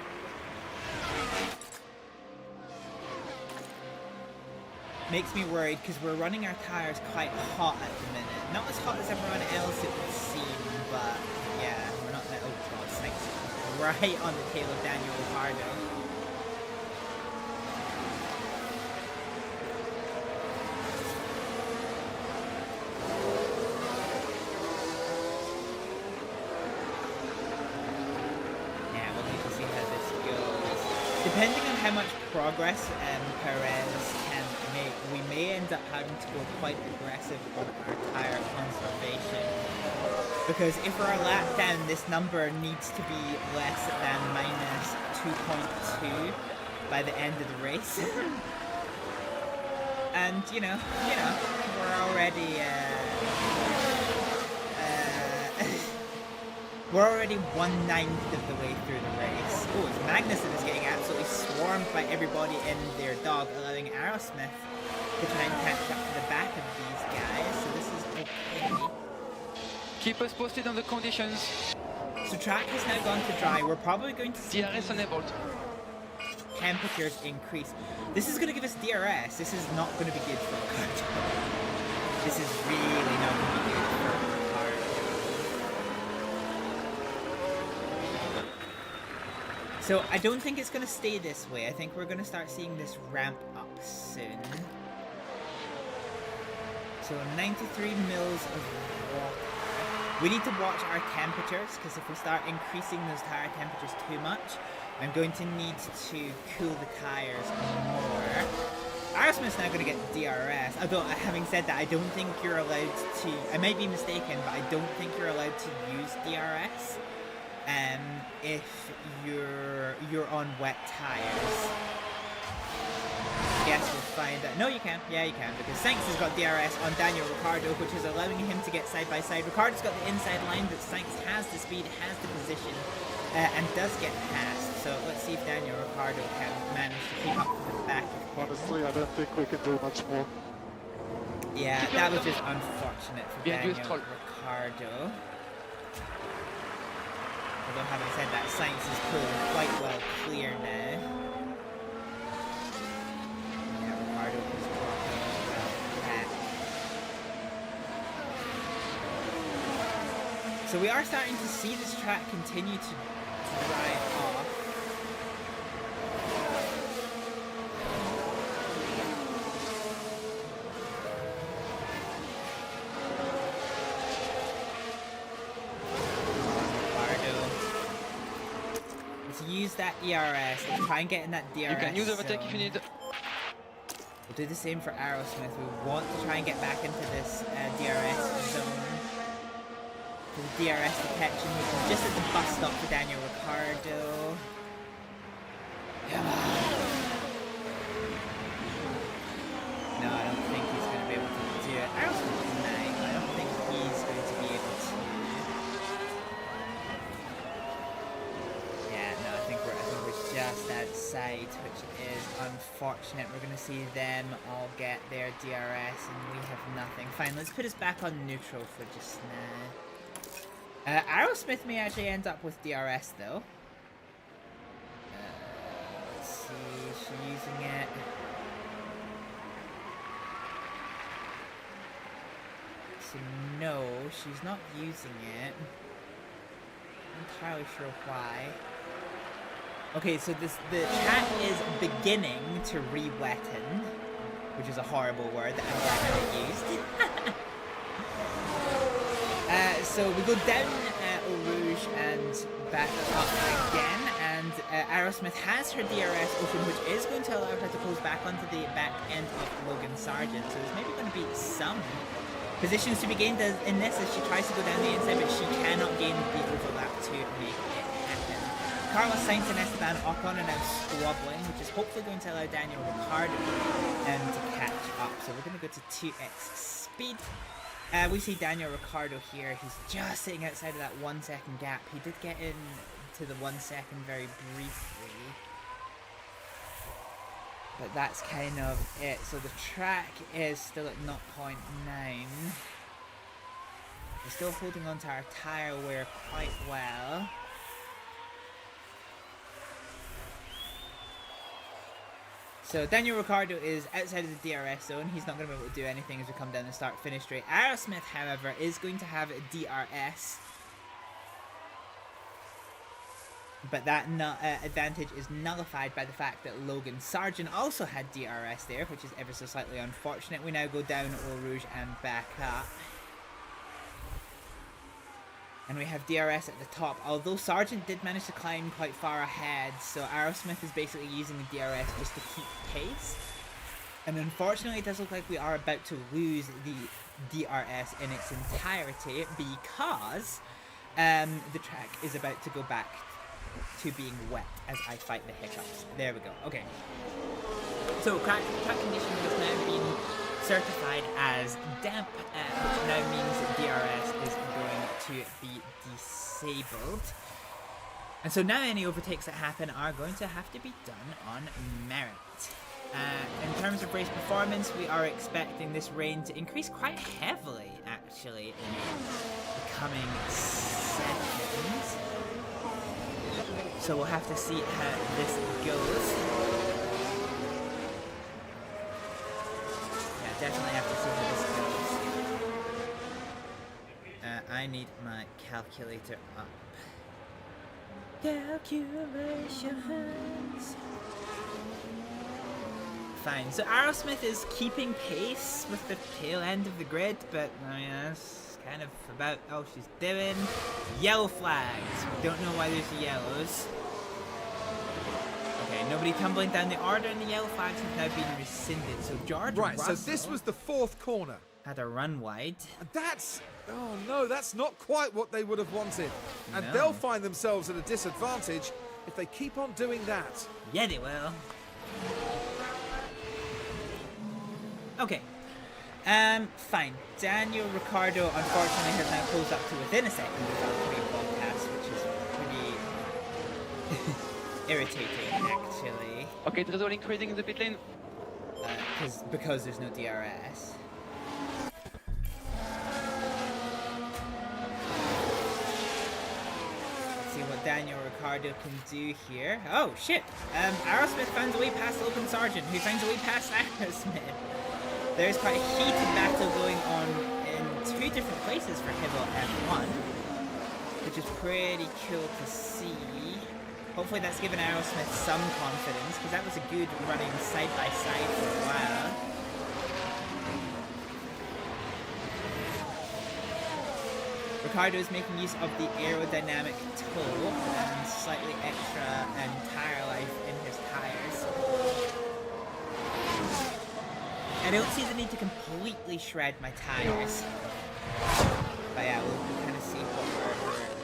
S5: Makes me worried because we're running our tires quite hot at the minute. Not as hot as everyone else it would seem, but yeah, we're not that. Oh god, Sainz right on the tail of Daniel Ricciardo. Yeah, we'll need to see how this goes. Depending on how much progress Perez can make, we may end up having to go quite aggressive on our tire conservation. Because if we're a lap down, this number needs to be less than minus 2.2 by the end of the race. And you know, we're already we're already 1/9 of the way through the race. Oh, it's Magnussen is getting absolutely swarmed by everybody in their dog, allowing Aerosmith to try and catch up to the back of these guys. So this is okay.
S8: Keep us posted on the conditions.
S5: So track has now gone to dry. We're probably going to see
S8: DRS enabled.
S5: Temperatures increase. This is going to give us DRS. This is not going to be good for Ricardo. This is really not going to be good for Ricardo. So I don't think it's going to stay this way. I think we're going to start seeing this ramp up soon. So 93 mils of water. We need to watch our temperatures, because if we start increasing those tire temperatures too much, I'm going to need to cool the tires more. Aerosmith's now going to get DRS, although having said that, I don't think you're allowed to, I might be mistaken, but I don't think you're allowed to use DRS if you're on wet tires. Guess we'll find out. No, you can. Yeah, you can, because Sainz has got DRS on Daniel Ricciardo, which is allowing him to get side by side. Ricciardo's got the inside line, but Sainz has the speed, has the position, and does get past. So let's see if Daniel Ricciardo can manage to keep up to the back of him.
S9: Honestly, I don't think we can do much more.
S5: Yeah, that was just unfortunate for Daniel Ricciardo. Although having said that, Sainz is pulling quite well clear now. So we are starting to see this track continue to dry off. Let's use that ERS and try and get in that DRS.
S8: You can use overtake if you need.
S5: We'll do the same for Aerosmith. We want to try and get back into this DRS zone. For the DRS detection, we're just at the bus stop for Daniel Ricciardo. Come on. No, I don't think he's going to be able to do it. Aerosmith might. I don't think he's going to be able to. Yeah, no, I think we're just outside, which is unfortunate. We're going to see them all get their DRS and we have nothing. Fine, let's put us back on neutral for just now. Aerosmith may actually end up with DRS though. Let's see, is she using it? So no, she's not using it. I'm not entirely sure why. Okay, so the chat is beginning to re-wetten, which is a horrible word that I'm glad I used. So we go down Eau Rouge and back up again, and Aerosmith has her DRS open, which is going to allow her to close back onto the back end of Logan Sargent. So there's maybe going to be some positions to be gained in this as she tries to go down the inside, but she cannot gain the overlap to make it happen. Carlos Sainz and Esteban Ocon are now squabbling, which is hopefully going to allow Daniel Ricciardo to catch up. So we're going to go to 2x speed. We see Daniel Ricciardo here. He's just sitting outside of that 1 second gap. He did get in to the 1 second very briefly. But that's kind of it. So the track is still at 0.9. We're still holding on to our tyre wear quite well. So Daniel Ricciardo is outside of the DRS zone. He's not going to be able to do anything as we come down the start-finish straight. Aerosmith, however, is going to have DRS. But that advantage is nullified by the fact that Logan Sargent also had DRS there, which is ever so slightly unfortunate. We now go down Eau Rouge and back up. And we have DRS at the top, although Sargent did manage to climb quite far ahead, so Aerosmith is basically using the DRS just to keep pace. And unfortunately it does look like we are about to lose the DRS in its entirety because the track is about to go back to being wet as I fight the hiccups. There we go. Okay. So track condition has now been certified as damp, which now means that DRS is going to be disabled. And so now any overtakes that happen are going to have to be done on merit. In terms of race performance, we are expecting this rain to increase quite heavily, actually, in the coming seconds. So we'll have to see how this goes. Yeah, definitely have to see how this goes. I need my calculator up. Calculations. Fine, so Aerosmith is keeping pace with the tail end of the grid, but I mean, that's kind of about all she's doing. Yellow flags. We don't know why there's yellows. Okay, nobody tumbling down the order, and the yellow flags have now been rescinded. So George Russell,
S2: so this was the fourth corner.
S5: Had a run wide.
S2: That's... oh no, that's not quite what they would have wanted. And
S5: No.
S2: they'll find themselves at a disadvantage if they keep on doing that.
S5: Yeah, they will. Okay. Fine. Daniel Ricciardo, unfortunately, has now closed up to within a second of that free broadcast, which is pretty irritating, actually.
S8: Okay, there's all increasing in the pit lane.
S5: Because there's no DRS. Let's see what Daniel Ricciardo can do here. Oh, shit! Aerosmith finds a way past Logan Sargent, who finds a way past Aerosmith. There's quite a heated battle going on in two different places for Hibble F1, which is pretty cool to see. Hopefully that's given Aerosmith some confidence, because that was a good running side by side for a while. Ricciardo is making use of the aerodynamic toe and slightly extra tire life in his tires. don't see the need to completely shred my tires. But yeah, we'll kind of see what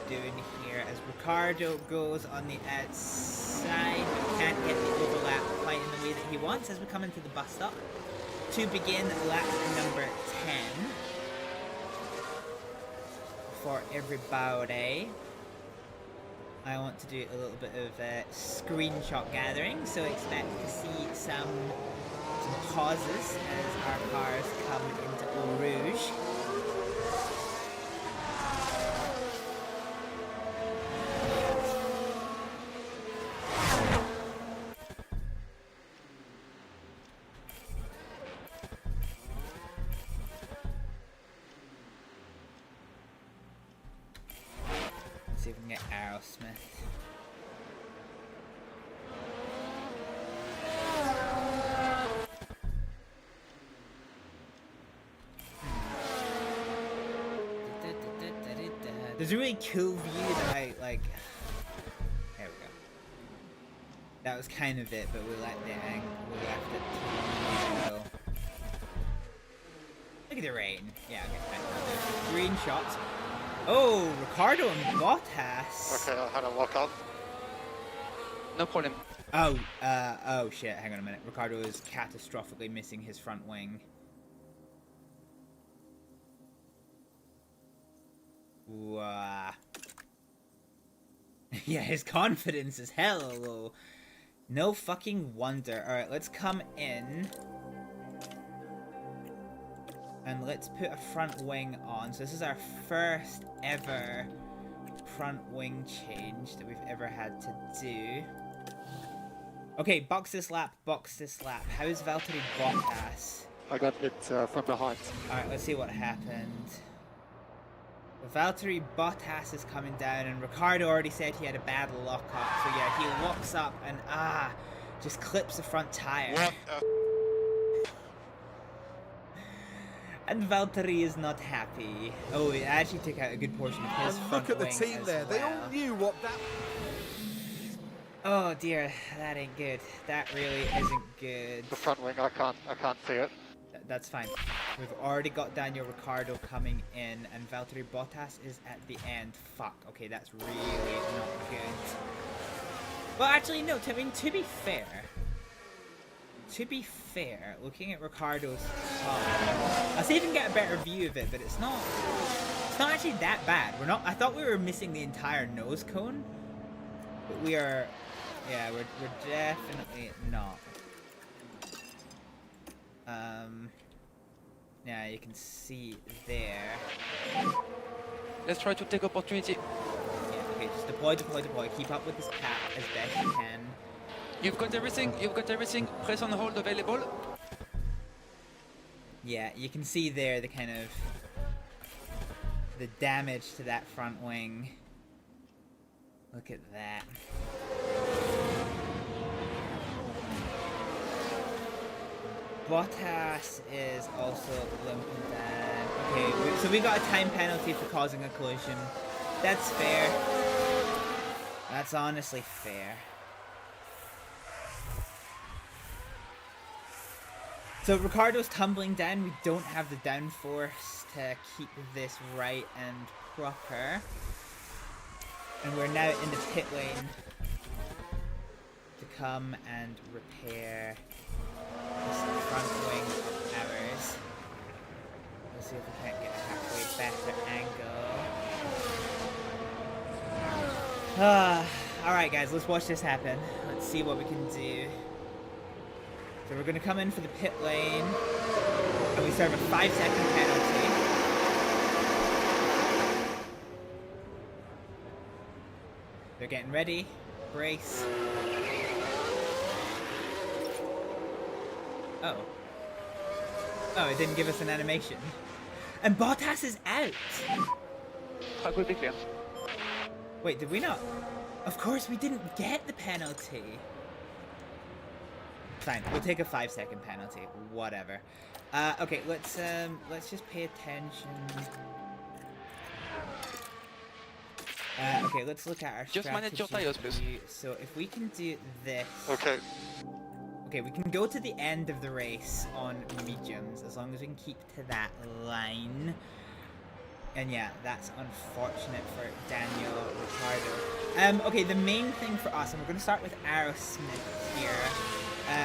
S5: we're doing here as Ricardo goes on the outside, but can't get the overlap quite in the way that he wants as we come into the bus stop to begin lap number 10 for everybody. I want to do a little bit of screenshot gathering, so expect to see some pauses as our cars come into Eau Rouge. Let's see if we can get Aerosmith. There's a really cool view that I like. There we go. That was kind of it, but we let the angle. We left it to go. Look at the rain. Yeah, okay. Green shots. Oh, Ricardo and Bottas.
S9: Okay, I had a lock on.
S8: No problem.
S5: Oh shit. Hang on a minute. Ricardo is catastrophically missing his front wing. Wow. Yeah, his confidence is hella low. No fucking wonder. Alright, let's come in. And let's put a front wing on. So this is our first ever front wing change that we've ever had to do. Okay, box this lap, box this lap. How's Valtteri Bottas?
S9: I got hit from behind.
S5: Alright, let's see what happened. Valtteri Bottas is coming down, and Ricardo already said he had a bad lock-up. So yeah, he locks up and just clips the front tire.
S9: What?
S5: And Valtteri is not happy. Oh, it actually took out a good portion of his
S2: And
S5: front
S2: look at the
S5: wing
S2: team
S5: as
S2: there. They all
S5: well.
S2: knew what that...
S5: Oh dear, that ain't good. That really isn't good.
S9: The front wing, I can't see it.
S5: That's fine. We've already got Daniel Ricciardo coming in, and Valtteri Bottas is at the end. Fuck. Okay, that's really not good. Well, actually, no. I mean, to be fair, looking at Ricciardo's car, I'll see if I can get a better view of it, but it's not actually that bad. We're not. I thought we were missing the entire nose cone, but we are. Yeah, we're definitely not. Yeah, you can see there.
S8: Let's try to take opportunity.
S5: Yeah, okay, just deploy. Keep up with this path as best you can.
S8: You've got everything. Press on hold available.
S5: Yeah, you can see there the kind of the damage to that front wing. Look at that. Bottas is also limping down. Okay, so we got a time penalty for causing a collision. That's fair. That's honestly fair. So Ricardo's tumbling down. We don't have the downforce to keep this right and proper. And we're now in the pit lane to come and repair this front wing of ours. Let's see if we can't get a halfway better angle. Alright guys, let's watch this happen. Let's see what we can do. So we're gonna come in for the pit lane, and we serve a 5-second penalty. They're getting ready. Brace. Oh. Oh, it didn't give us an animation. And Bottas is out!
S8: Track will be clear.
S5: Wait, did we not? Of course we didn't get the penalty. Fine, we'll take a 5-second penalty. Whatever. Okay, let's just pay attention. Okay, let's look at our
S8: Just manage your tires, please.
S5: So if we can do this.
S9: Okay.
S5: Okay, we can go to the end of the race on mediums as long as we can keep to that line. And yeah, that's unfortunate for Daniel Ricciardo. Okay, the main thing for us, and we're going to start with Aerosmith here.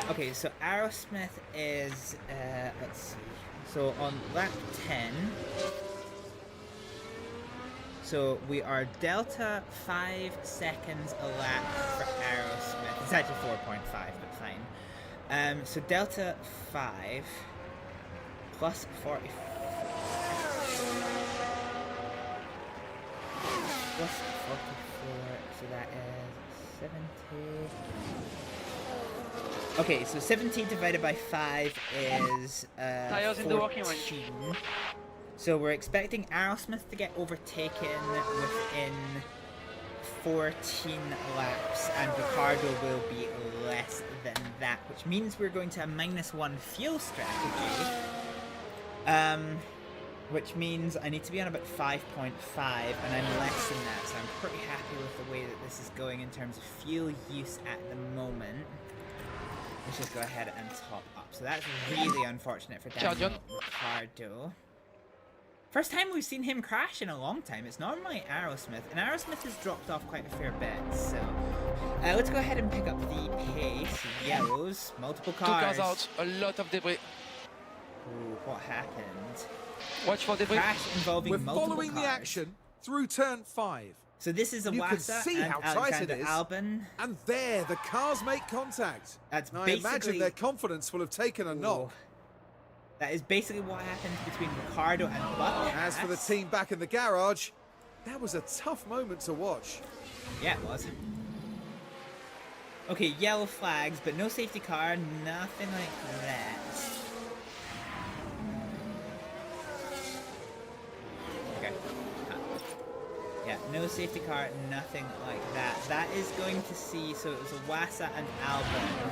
S5: Okay, so Aerosmith is, let's see. So on lap 10, so we are delta 5 seconds a lap for Aerosmith. It's actually 4.5, but fine. So delta 5 plus 44 plus 44, so that is 70. Okay, so 70 divided by 5 is
S8: Tires in the working range.
S5: 14. So we're expecting Aerosmith to get overtaken within 14 laps, and Ricciardo will be less than that, which means we're going to a -1 fuel strategy. Which means I need to be on about 5.5, and I'm less than that, so I'm pretty happy with the way that this is going in terms of fuel use at the moment. Let's just go ahead and top up. So that's really unfortunate for Daniel Ricciardo. First time we've seen him crash in a long time. It's normally Aerosmith, and Aerosmith has dropped off quite a fair bit, so... let's go ahead and pick up the pace. Yellows, multiple cars.
S8: 2 cars out, a lot of debris.
S5: Ooh, what happened?
S8: Watch for debris.
S5: Crash involving
S2: We're
S5: multiple
S2: following
S5: cars.
S2: the action through turn 5.
S5: So this is a
S2: You can
S5: Wassa
S2: see
S5: and
S2: how tight
S5: Alexander
S2: it is.
S5: Albon.
S2: And there, the cars make contact.
S5: That's
S2: I
S5: basically...
S2: imagine their confidence will have taken a knock.
S5: That is basically what happened between Ricciardo and Bottas.
S2: As for the team back in the garage, that was a tough moment to watch.
S5: Yeah, it was. Okay, yellow flags, but no safety car, nothing like that. Okay. Yeah, no safety car, nothing like that. That is going to see, so it was a Wassa and Albon.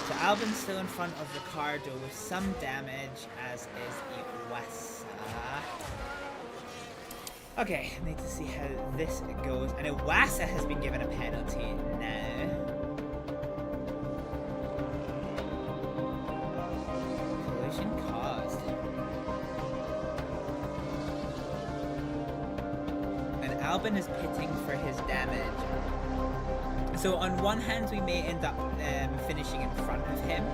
S5: So Albon's still in front of Ricciardo with some damage, as is a Wassa. Okay, I need to see how this goes. And a Wassa has been given a penalty now. Collision caused. And Albon is pitting for his damage. So on one hand, we may end up finishing in front of him,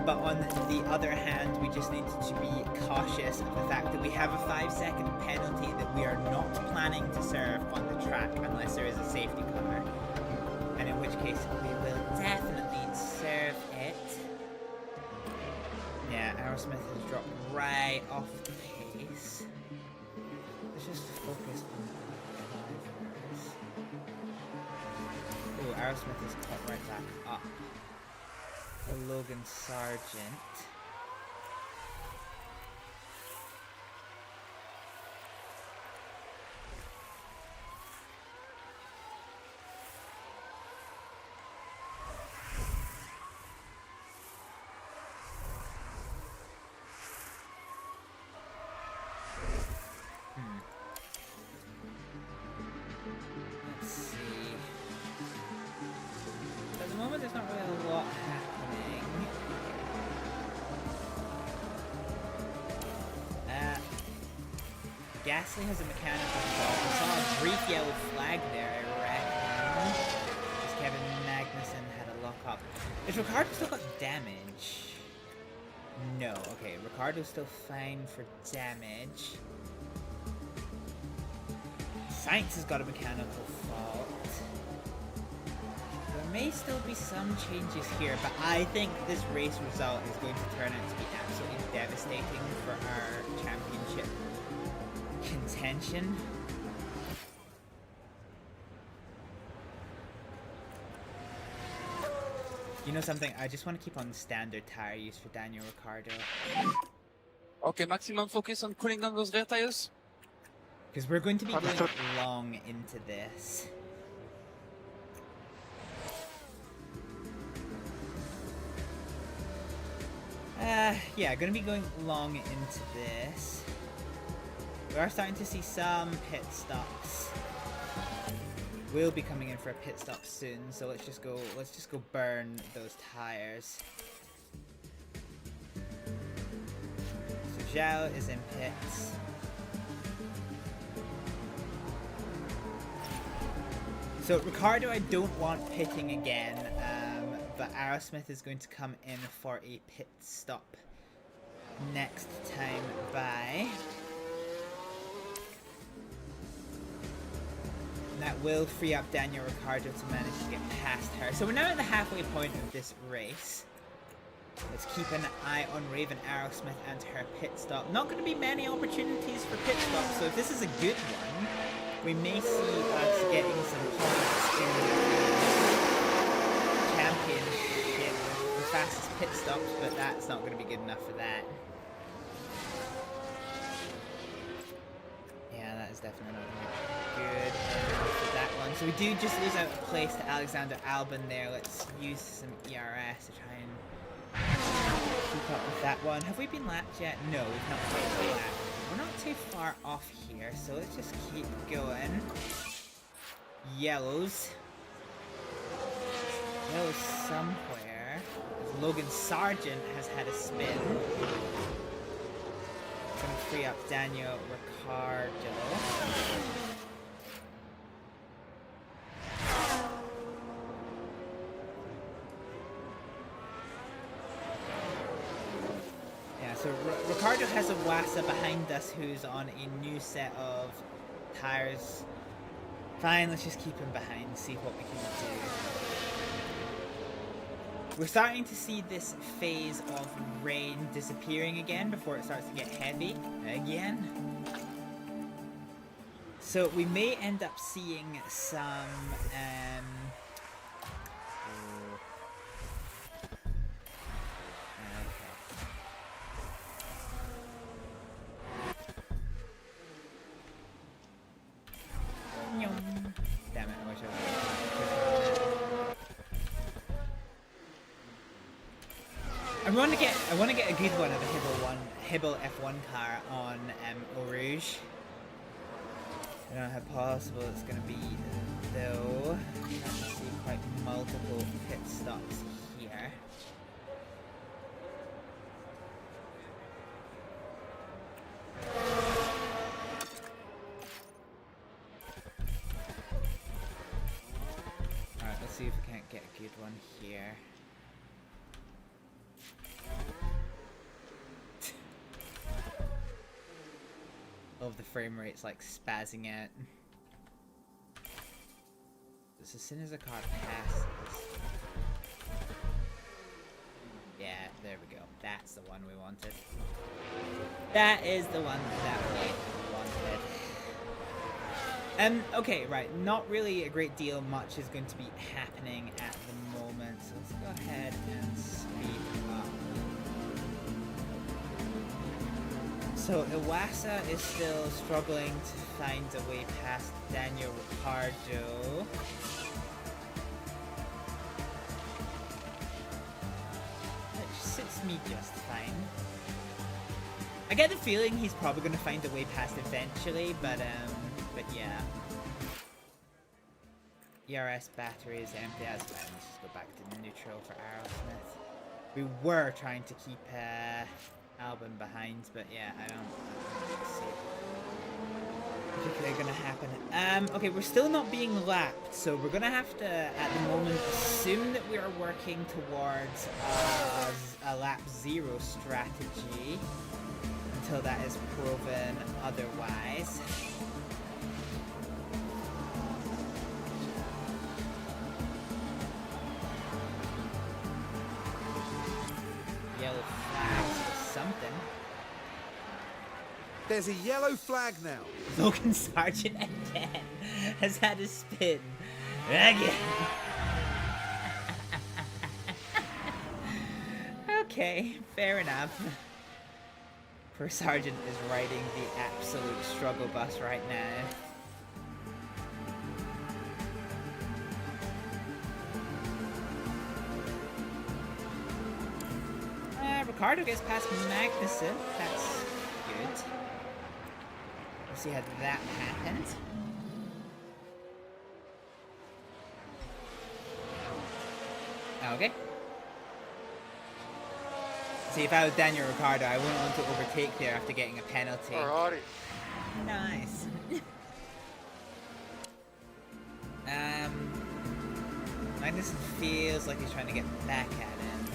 S5: but on the other hand, we just need to be cautious of the fact that we have a 5-second penalty that we are not planning to serve on the track unless there is a safety car, and in which case we will definitely serve it. Yeah, Aerosmith has dropped right off the pace. Let's just focus on the drivers. Oh, Aerosmith is caught right back up. Logan Sargent. Let's see. At the moment, there's not really a lot happening. Gasly has a mechanical fault. I saw a brief yellow flag there, I reckon. Because Kevin Magnussen had a lock up. Is Ricciardo still got damage? No. Okay, Ricciardo's still fine for damage. Sainz has got a mechanical fault. There may still be some changes here, but I think this race result is going to turn out to be absolutely devastating for our championship contention. You know something? I just want to keep on standard tire use for Daniel Ricciardo.
S8: Okay, maximum focus on cooling down those rear tires.
S5: Because we're going to be going long into this. Yeah, gonna be going long into this. We are starting to see some pit stops. will be coming in for a pit stop soon, so let's just go burn those tires. So Zhao is in pits. So Ricardo I don't want pitting again, but Aerosmith is going to come in for a pit stop next time by. That will free up Daniel Ricciardo to manage to get past her. So we're now at the halfway point of this race. Let's keep an eye on Raven Aerosmith and her pit stop. Not going to be many opportunities for pit stops, so if this is a good one, we may see us getting some points in the championship with the fastest pit stops, but that's not going to be good enough for that. Yeah, that is definitely not going to be good for that one. So we do just lose out a place to Alexander Albon there. Let's use some ERS to try and keep up with that one. Have we been lapped yet? No, we've not been lapped. We're not too far off here, so let's just keep going. Yellows. Yellows somewhere. Logan Sargent has had a spin. Gonna free up Daniel Ricciardo. So Ricardo has a Wassa behind us who's on a new set of tires. Fine, let's just keep him behind and see what we can do. We're starting to see this phase of rain disappearing again before it starts to get heavy again. So we may end up seeing some damn it, I wish I want to get a good one of a Hibble F1 car on Eau Rouge. I don't know how possible it's going to be though. I can see quite multiple pit stops here. Alright, let's see if we can't get a good one here. Love the frame rate's like spazzing out. Just as soon as a car passes. Yeah, there we go. That's the one we wanted. That is the one that we wanted. Okay, right. Not really a great deal much is going to be happening at the moment. So let's go ahead and speed up. So Iwasa is still struggling to find a way past Daniel Ricciardo. Which suits me just fine. I get the feeling he's probably going to find a way past eventually, but yeah. ERS battery is empty as well. Let's just go back to neutral for Aerosmith. We were trying to keep Albon behind, but yeah, I don't see it particularly gonna happen. Okay, we're still not being lapped, so we're gonna have to, at the moment, assume that we are working towards a lap 0 strategy until that is proven otherwise. Yellow flags or something.
S2: There's a yellow flag now.
S5: Logan Sargent again has had a spin. Again. Okay, fair enough. Poor Sargent is riding the absolute struggle bus right now. Ricardo gets past Magnussen. That's good. We'll see how that happened. Okay. See, if I was Daniel Ricciardo, I wouldn't want to overtake there after getting a penalty.
S9: Alrighty.
S5: Nice. Magnussen feels like he's trying to get back at him.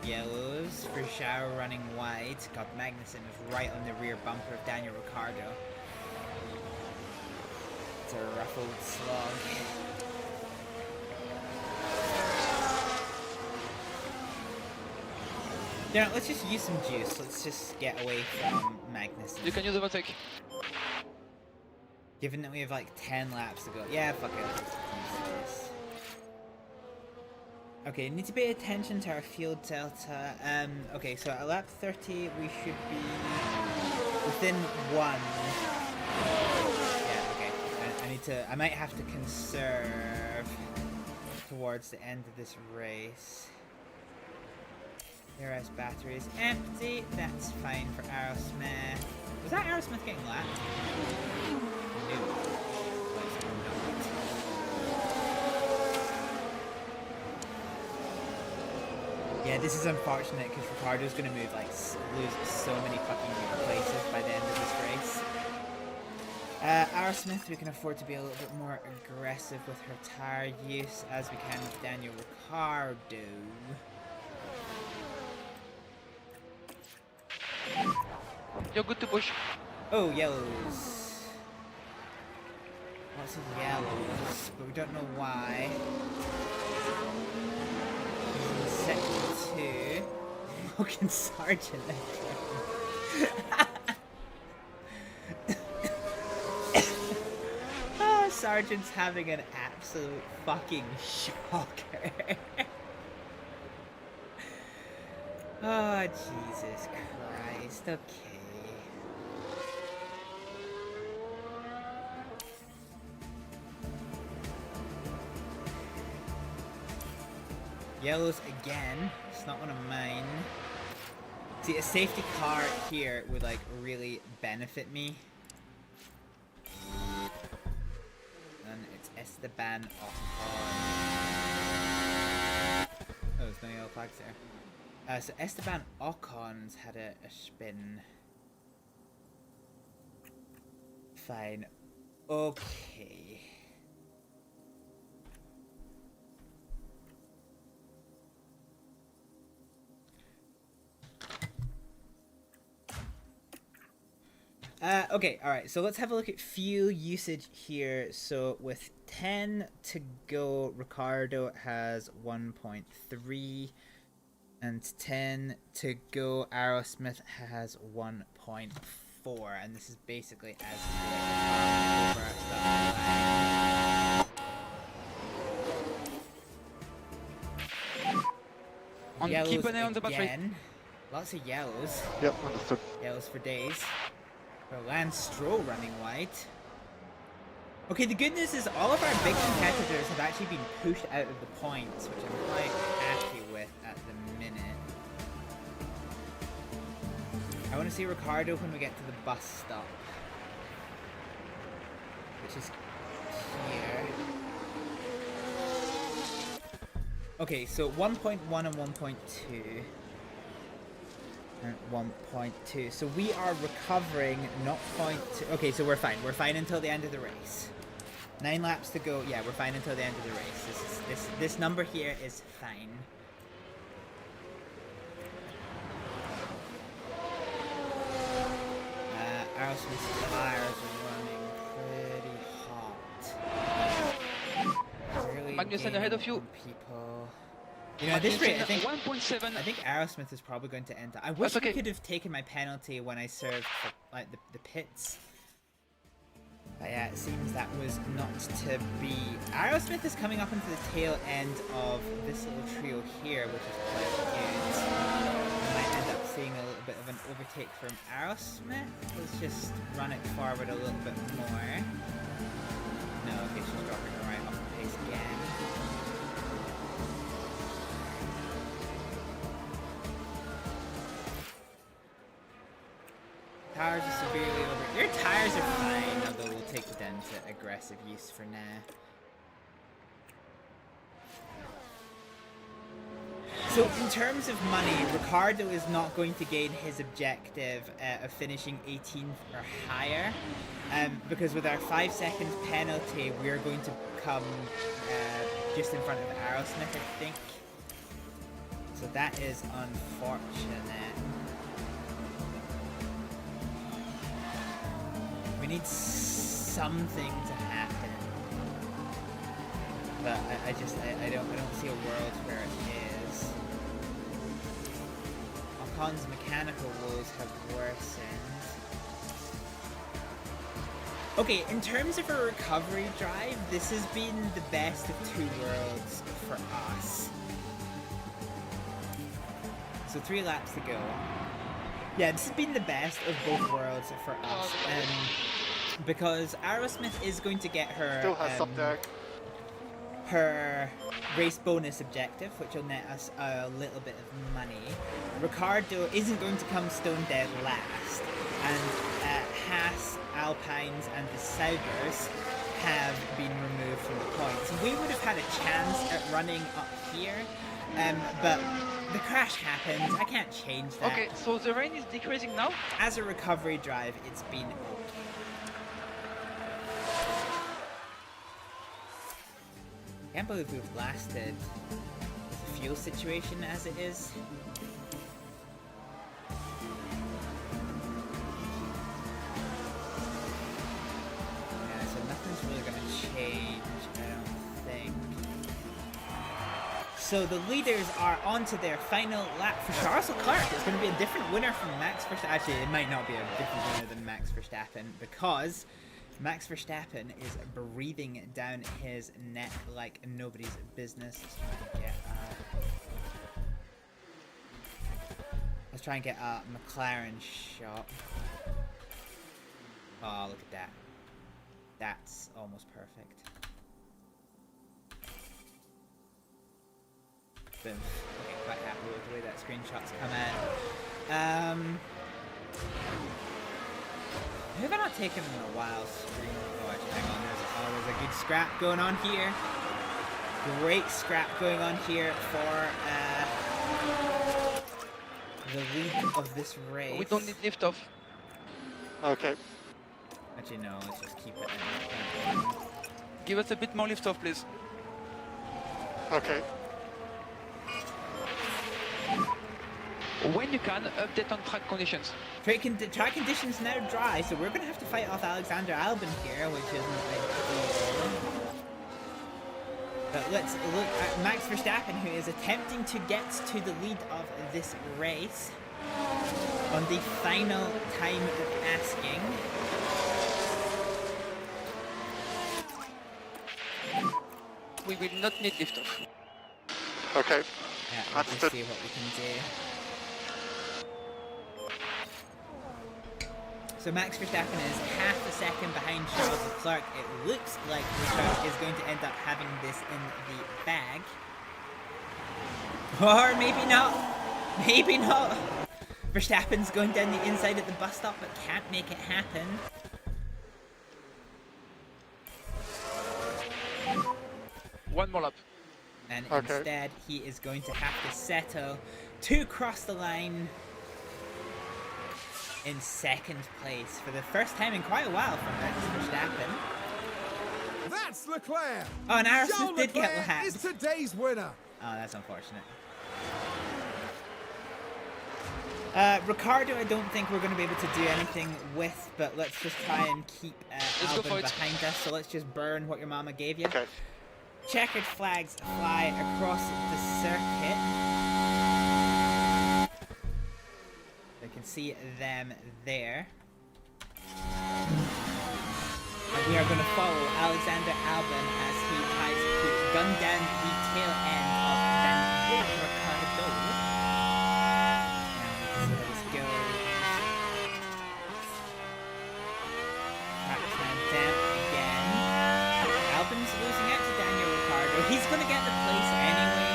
S5: Yellows for Zhao running wide. God, Magnussen is right on the rear bumper of Daniel Ricciardo. It's a ruffled slog. Yeah, let's just use some juice. Let's just get away from Magnussen.
S8: You can use overtake.
S5: Given that we have like 10 laps to go. Yeah, fuck it. Let's just use this. Okay, need to pay attention to our fuel delta. Okay, so at lap 30 we should be within 1. Yeah, okay. I might have to conserve towards the end of this race. DRS battery is empty. That's fine for Aerosmith. Was that Aerosmith getting lapped? No. Yeah, this is unfortunate because Ricciardo's gonna move lose so many fucking places by the end of this race. Aerosmith, we can afford to be a little bit more aggressive with her tire use as we can with Daniel Ricciardo.
S8: You're good to push.
S5: Oh, yellows. Lots of yellows, but we don't know why. Second 2. Fucking Sergeant. Oh, Sergeant's having an absolute fucking shocker. Oh, Jesus Christ. Okay. Yellows again. It's not one of mine. See, a safety car here would like really benefit me. And it's Esteban Ocon. Oh, there's no yellow flags there. So Esteban Ocon's had a spin. Fine. Okay. Okay, alright, so let's have a look at fuel usage here. So with 10 to go, Ricciardo has 1.3, and 10 to go, Aerosmith has 1.4, and this is basically as over the line.
S8: Keep an eye on the battery.
S5: Again. Lots of yellows.
S9: Yep, understood.
S5: Yellows for days. Lance Stroll running white. Okay, the good news is all of our big competitors have actually been pushed out of the points, which I'm quite happy with at the minute. I want to see Ricciardo when we get to the bus stop, which is here. Okay, so 1.1 and 1.2. And 1.2. So we are recovering, not 0.2. Okay, so we're fine. We're fine until the end of the race. 9 laps to go. Yeah, we're fine until the end of the race. This number here is fine. Aerosmith's tires are running pretty hot. Really
S8: Magnussen ahead of you.
S5: People. You know, at this rate, I think
S8: 1.7.
S5: I think Aerosmith is probably going to enter. I wish we could have taken my penalty when I served for, like the pits. But yeah, it seems that was not to be. Aerosmith is coming up into the tail end of this little trio here, which is quite good. I might end up seeing a little bit of an overtake from Aerosmith. Let's just run it forward a little bit more. No, okay, she's dropping her right off the pace again. Tires are severely over. Your tires are fine, although we'll take them to aggressive use for now. So in terms of money, Ricardo is not going to gain his objective of finishing 18th or higher, because with our 5 seconds penalty, we are going to come just in front of Aerosmith, I think. So that is unfortunate. We need something to happen, but I don't see a world where it is. Ocon's mechanical woes have worsened. Okay, in terms of a recovery drive, this has been the best of 2 worlds for us. So 3 laps to go. Yeah, this has been the best of both worlds for us, because Aerosmith is going to get her
S9: Still has some deck.
S5: her race bonus objective, which will net us a little bit of money. Ricardo isn't going to come stone dead last, and Haas, Alpines, and the Saubers have been removed from the points. We would have had a chance at running up here, but the crash happened. I can't change that.
S8: Okay, so the rain is decreasing now?
S5: As a recovery drive, it's been okay. I can't believe we've lasted the fuel situation as it is. Yeah, so nothing's really going to change, I don't think. So the leaders are on to their final lap for Charles Leclerc. It's going to be a different winner from Max Verstappen. Actually, it might not be a different winner than Max Verstappen, because Max Verstappen is breathing down his neck like nobody's business. Let's try and get a McLaren shot. Oh, look at that. That's almost perfect. Boom. Okay, quite happy with the way that screenshot's come in. Who have I not taken in a while? Oh, actually, hang on. There's a good scrap going on here. Great scrap going on here for the lead of this race.
S8: We don't need lift off.
S9: Okay.
S5: Actually, no. Let's just keep it.
S8: Give us a bit more lift off, please.
S9: Okay.
S8: When you can, update on track conditions.
S5: Track conditions now dry, so we're going to have to fight off Alexander Albon here, which isn't ideal. But let's look at Max Verstappen, who is attempting to get to the lead of this race on the final time of asking.
S8: We will not need lift off.
S9: Okay.
S5: Yeah, let's just see what we can do. So Max Verstappen is half a second behind Charles Leclerc. It looks like Leclerc is going to end up having this in the bag. Or maybe not. Maybe not. Verstappen's going down the inside at the bus stop but can't make it happen.
S8: One more lap.
S5: And instead he is going to have to settle to cross the line in second place for the first time in quite a while for Max Verstappen.
S2: That's Leclerc.
S5: Oh, and Aerosmith
S2: Charles
S5: did get
S2: Leclerc
S5: lapped.
S2: is today's winner.
S5: Oh, that's unfortunate. Ricardo, I don't think we're going to be able to do anything with, but let's just try and keep Albon behind us. So let's just burn what your mama gave you.
S9: Okay.
S5: Checkered flags fly across the circuit. I can see them there. And we are going to follow Alexander Albon as he tries to gun down the tail end of Daniel Ricciardo. And so this goes. Traction down again. Albon's losing out to Daniel Ricciardo. He's going to get the place anyway.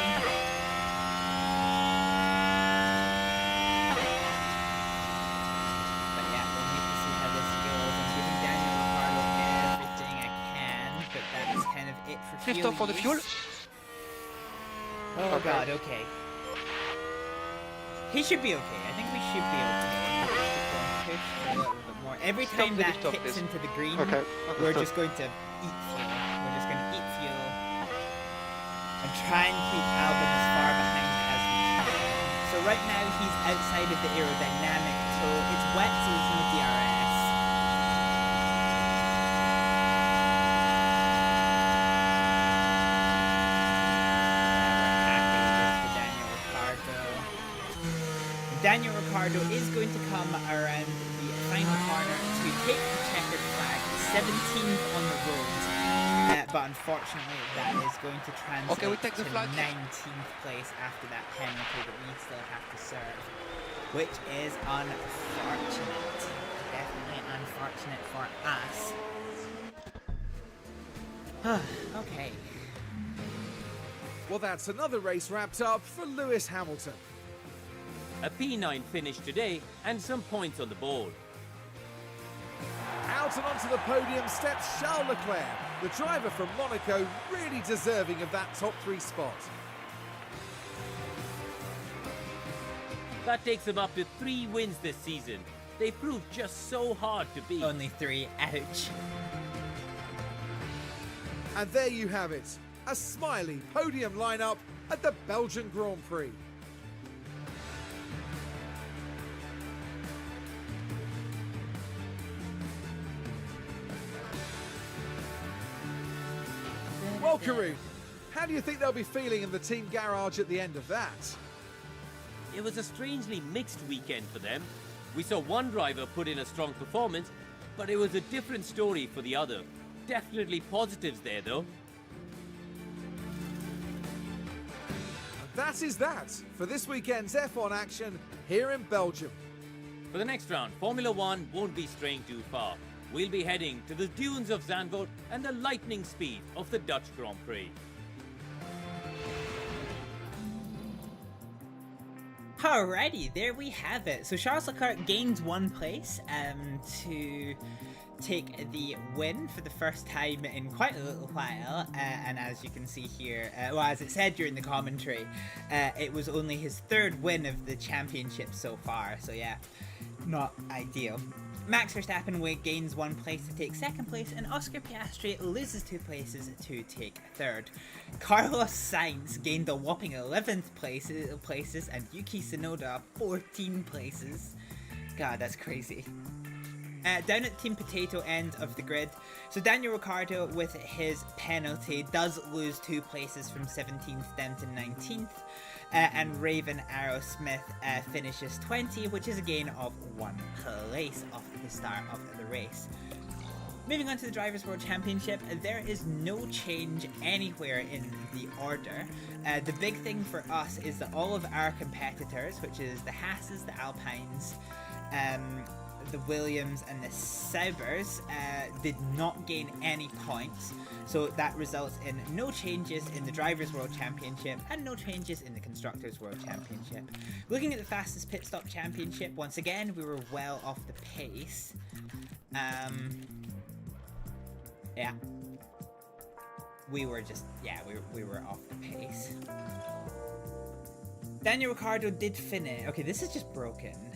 S8: Lift off for the fuel.
S5: Oh god, okay. He should be okay. I think we should be okay. Push a little bit more. Every time
S8: the
S5: that
S8: lift off
S5: hits
S8: this.
S5: into the green,
S4: Okay.
S5: we're just going to eat fuel. We're just going to eat fuel and try and keep Albin as far behind as we can. So right now he's outside of the aerodynamic, so it's wet, so there's no DRS. Daniel Ricciardo is going to come around the final corner to take the checkered flag, 17th on the road, but unfortunately that is going to translate
S8: we take the
S5: to
S8: flag.
S5: 19th place after that penalty that we still have to serve, which is unfortunate. Definitely unfortunate for us. Okay.
S2: Well, that's another race wrapped up for Lewis Hamilton.
S1: A P9 finish today and some points on the board.
S2: Out and onto the podium steps Charles Leclerc, the driver from Monaco, really deserving of that top 3 spot.
S1: That takes them up to 3 wins this season. They proved just so hard to beat.
S5: Only 3, ouch.
S2: And there you have it, a smiley podium lineup at the Belgian Grand Prix. Well, Karun, how do you think they'll be feeling in the team garage at the end of that?
S1: It was a strangely mixed weekend for them. We saw one driver put in a strong performance, but it was a different story for the other. Definitely positives there though.
S2: That is that for this weekend's F1 action here in Belgium.
S1: For the next round, Formula 1 won't be straying too far. We'll be heading to the dunes of Zandvoort and the lightning speed of the Dutch Grand Prix.
S5: Alrighty, there we have it. So Charles Leclerc gains 1 place to take the win for the first time in quite a little while, and as you can see here, well, as it said during the commentary, it was only his 3rd win of the championship so far, so yeah, not ideal. Max Verstappen gains 1 place to take 2nd place, and Oscar Piastri loses 2 places to take 3rd. Carlos Sainz gained a whopping 11th places, and Yuki Tsunoda 14 places. God, that's crazy. Down at Team Potato end of the grid, so Daniel Ricciardo with his penalty does lose 2 places from 17th down to 19th, and Raven Aerosmith finishes 20, which is a gain of 1 place off the start of the race. Moving on to the Drivers' World Championship, there is no change anywhere in the order. The big thing for us is that all of our competitors, which is the Haas's, the Alpines, the Williams and the Saubers, did not gain any points, so that results in no changes in the Drivers' World Championship and no changes in the Constructors' World Championship. Looking at the Fastest Pit Stop Championship, once again we were well off the pace. Yeah, we were off the pace. Daniel Ricciardo did finish. Okay, this is just broken.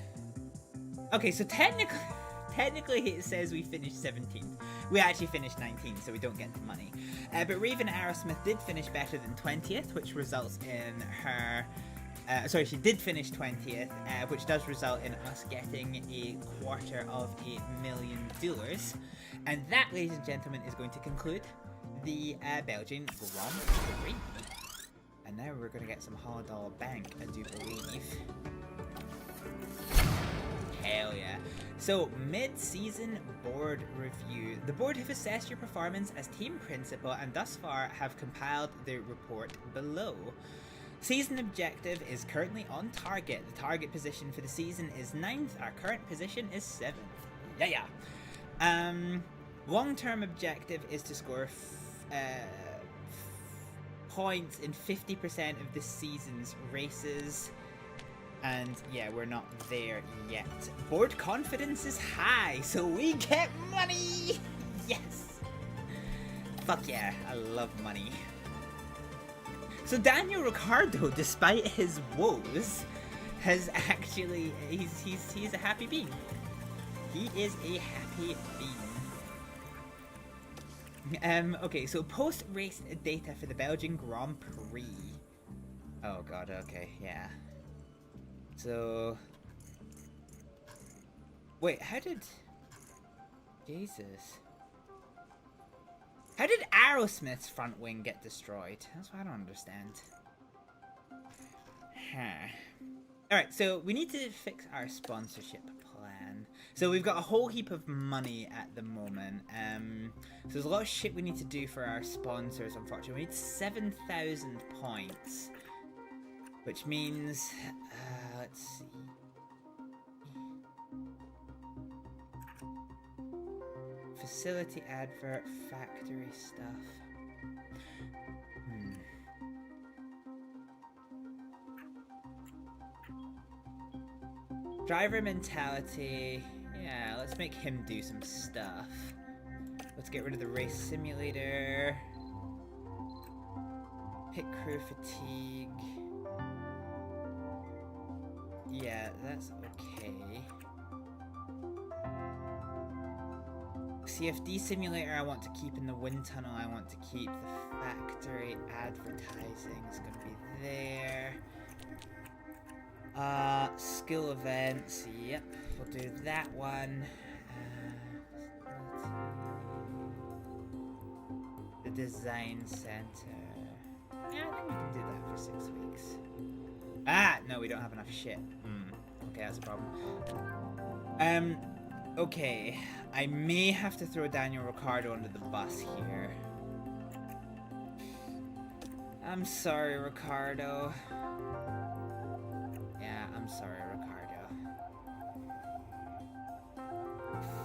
S5: Okay, so technically it says we finished 17th. We actually finished 19th, so we don't get the money. But Raven Aerosmith did finish better than 20th, which results in her... sorry, she did finish 20th, which does result in us getting $250,000. And that, ladies and gentlemen, is going to conclude the Belgian Grand Prix. And now we're going to get some $100 bank, I do believe. Hell yeah. So, mid-season board review. The board have assessed your performance as team principal and thus far have compiled the report below. Season objective is currently on target. The target position for the season is 9th. Our current position is 7th. Yeah. Long-term objective is to score points in 50% of this season's races. And yeah, we're not there yet. Board confidence is high, so we get money! Yes! Fuck yeah, I love money. So Daniel Ricciardo, despite his woes, has actually he's a happy bean. He is a happy bean. Okay, so post-race data for the Belgian Grand Prix. Oh god, okay, yeah. So... Wait, how did... Jesus. How did Aerosmith's front wing get destroyed? That's what I don't understand. Huh. Alright, so we need to fix our sponsorship plan. So we've got a whole heap of money at the moment. So there's a lot of shit we need to do for our sponsors, unfortunately. We need 7,000 points. Which means... let's see... Facility advert, factory stuff. Driver mentality. Yeah, let's make him do some stuff. Let's get rid of the race simulator. Pit crew fatigue. Yeah, that's okay. CFD simulator I want to keep in the wind tunnel. I want to keep the factory advertising. It's going to be there. Skill events. Yep, we'll do that one. The design center. Yeah, I think we can do that for 6 weeks. Ah, no, we don't have enough shit. Okay, that's a problem. Okay, I may have to throw Daniel Ricciardo under the bus here. I'm sorry, Ricciardo. Yeah, I'm sorry, Ricciardo.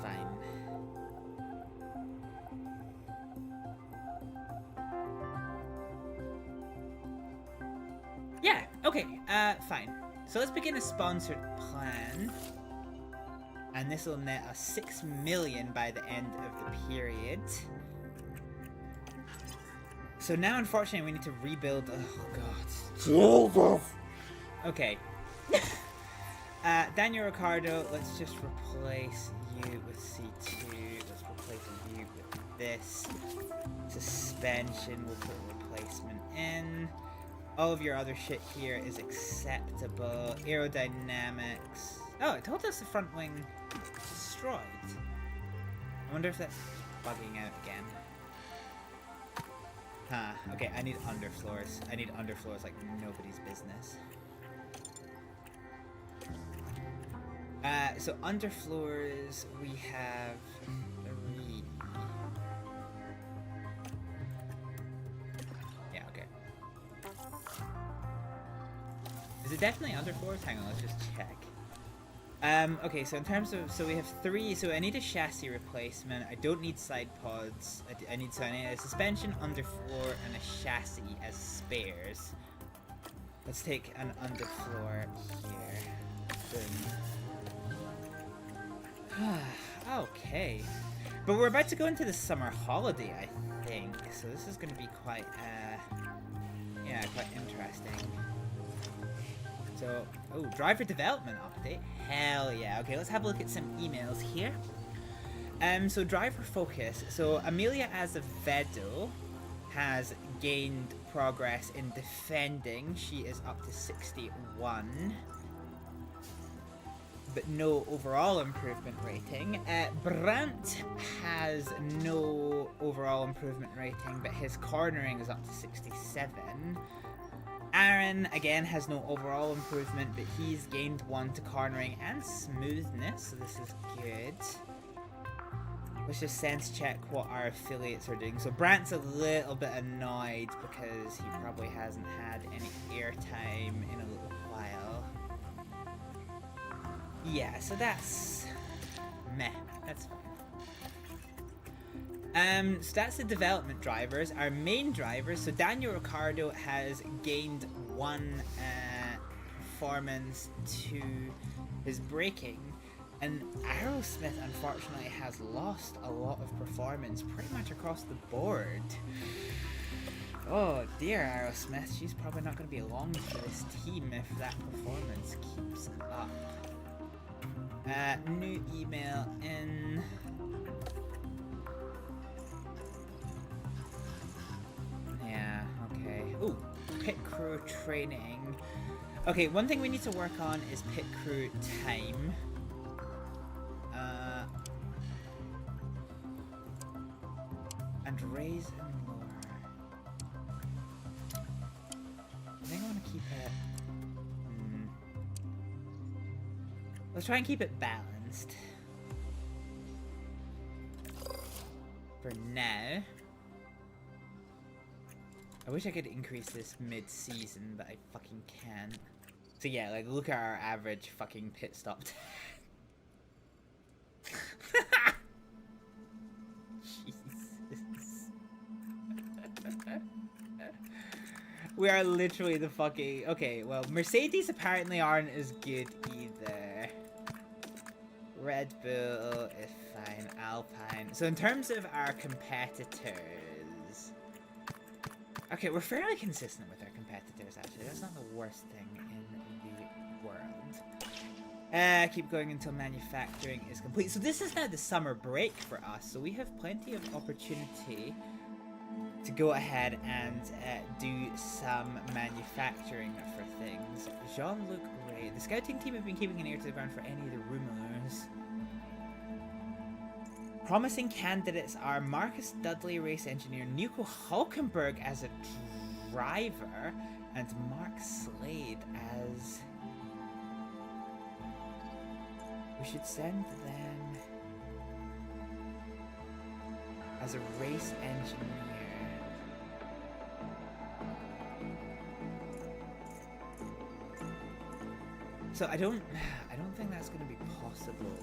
S5: Fine. Yeah, okay, fine. So let's begin a sponsored plan. And this will net us 6 million by the end of the period. So now, unfortunately, we need to rebuild. Oh god. Jesus. Okay. Daniel Ricciardo, let's just replace you with C2. Let's replace you with this. Suspension, we'll put a replacement in. All of your other shit here is acceptable. Aerodynamics. Oh, it told us the front wing destroyed. I wonder if that's bugging out again. Huh, okay, I need underfloors. I need underfloors like nobody's business. So underfloors, we have 3. Yeah, okay. Is it definitely underfloors? Hang on, let's just check. Okay, so in terms of, so we have 3, so I need a chassis replacement, I don't need side pods, I need a suspension, underfloor, and a chassis as spares. Let's take an underfloor here. Boom. Okay. But we're about to go into the summer holiday, I think, so this is going to be quite, yeah, quite interesting. So, oh, driver development update. Hell yeah. Okay, let's have a look at some emails here. So driver focus. So Amelia Azevedo has gained progress in defending. She is up to 61. But no overall improvement rating. Brandt has no overall improvement rating, but his cornering is up to 67. Aaron, again, has no overall improvement, but he's gained 1 to cornering and smoothness, so this is good. Let's just sense check what our affiliates are doing. So Brandt's a little bit annoyed because he probably hasn't had any airtime in a little while. Yeah, so that's meh. That's fine. So that's the development drivers. Our main drivers, so Daniel Ricciardo has gained 1 performance to his braking, and Aerosmith unfortunately has lost a lot of performance pretty much across the board. Oh dear, Aerosmith, she's probably not going to be long for this team if that performance keeps up. New email in. Yeah, okay. Ooh, pit crew training. Okay, one thing we need to work on is pit crew time. And raise and lower. I think I want to keep it... Let's try and keep it balanced. For now. I wish I could increase this mid-season, but I fucking can't. So yeah, like, look at our average fucking pit stop time. Jesus. We are literally the fucking... Okay, well, Mercedes apparently aren't as good either. Red Bull is fine. Alpine. So in terms of our competitors... Okay, we're fairly consistent with our competitors, actually. That's not the worst thing in the world. Keep going until manufacturing is complete. So this is now the summer break for us, so we have plenty of opportunity to go ahead and do some manufacturing for things. Jean-Luc Ray. The scouting team have been keeping an ear to the ground for any of the rumors. Promising candidates are Marcus Dudley, race engineer, Nico Hulkenberg as a driver, and Mark Slade as... We should send them as a race engineer. So I don't think that's going to be possible.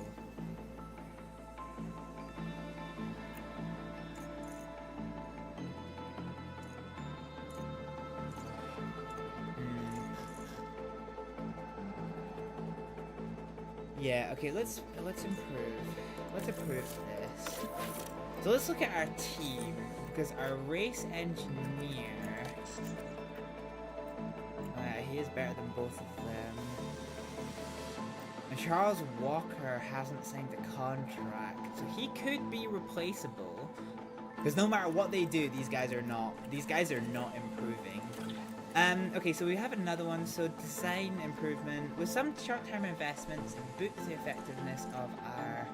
S5: Yeah, okay, let's improve. Let's improve this. So let's look at our team, because our race engineer, he is better than both of them. And Charles Walker hasn't signed a contract, so he could be replaceable. Because no matter what they do, these guys are not improving. Okay, so we have another one. So design improvement with some short-term investments boosts the effectiveness of our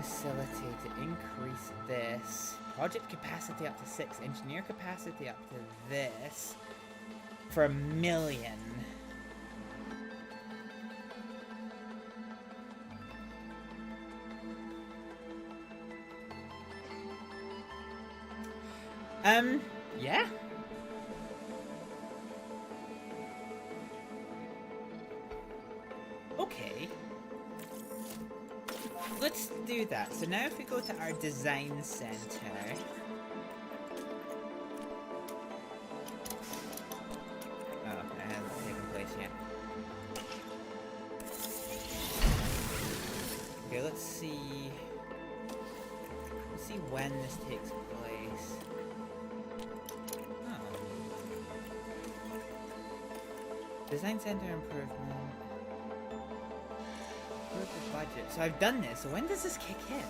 S5: facility to increase this. Project capacity up to 6, engineer capacity up to this for 1 million. Yeah. Okay. Let's do that. So now if we go to our design center. Oh, it hasn't taken place yet. Okay, let's see. Let's see when this takes place. Oh. Design center improvement. The budget. So I've done this. So when does this kick in?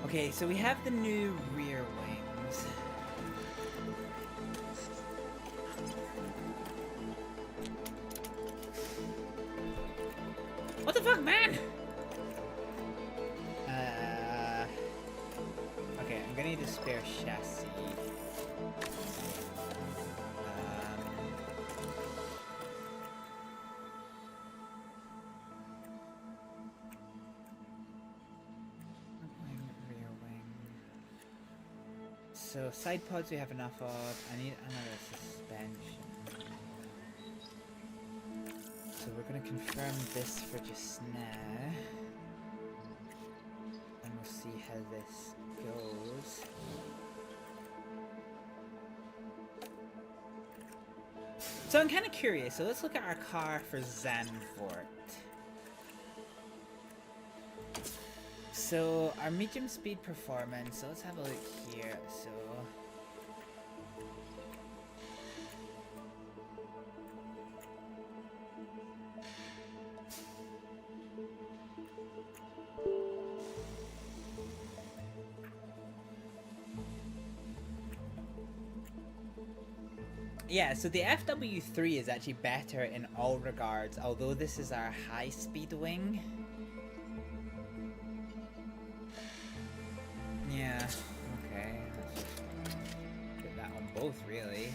S5: Okay, so we have the new rear wings. What the fuck, man? Okay, I'm gonna need a spare chassis. Rear wing. So side pods we have enough of. I need another suspension. So we're gonna confirm this for just now. And we'll see how this goes. So I'm kind of curious. So let's look at our car for Zandvoort. So our medium speed performance. So let's have a look here. So yeah, so the FW3 is actually better in all regards, although this is our high-speed wing. Yeah, okay. Let's just put that on both, really.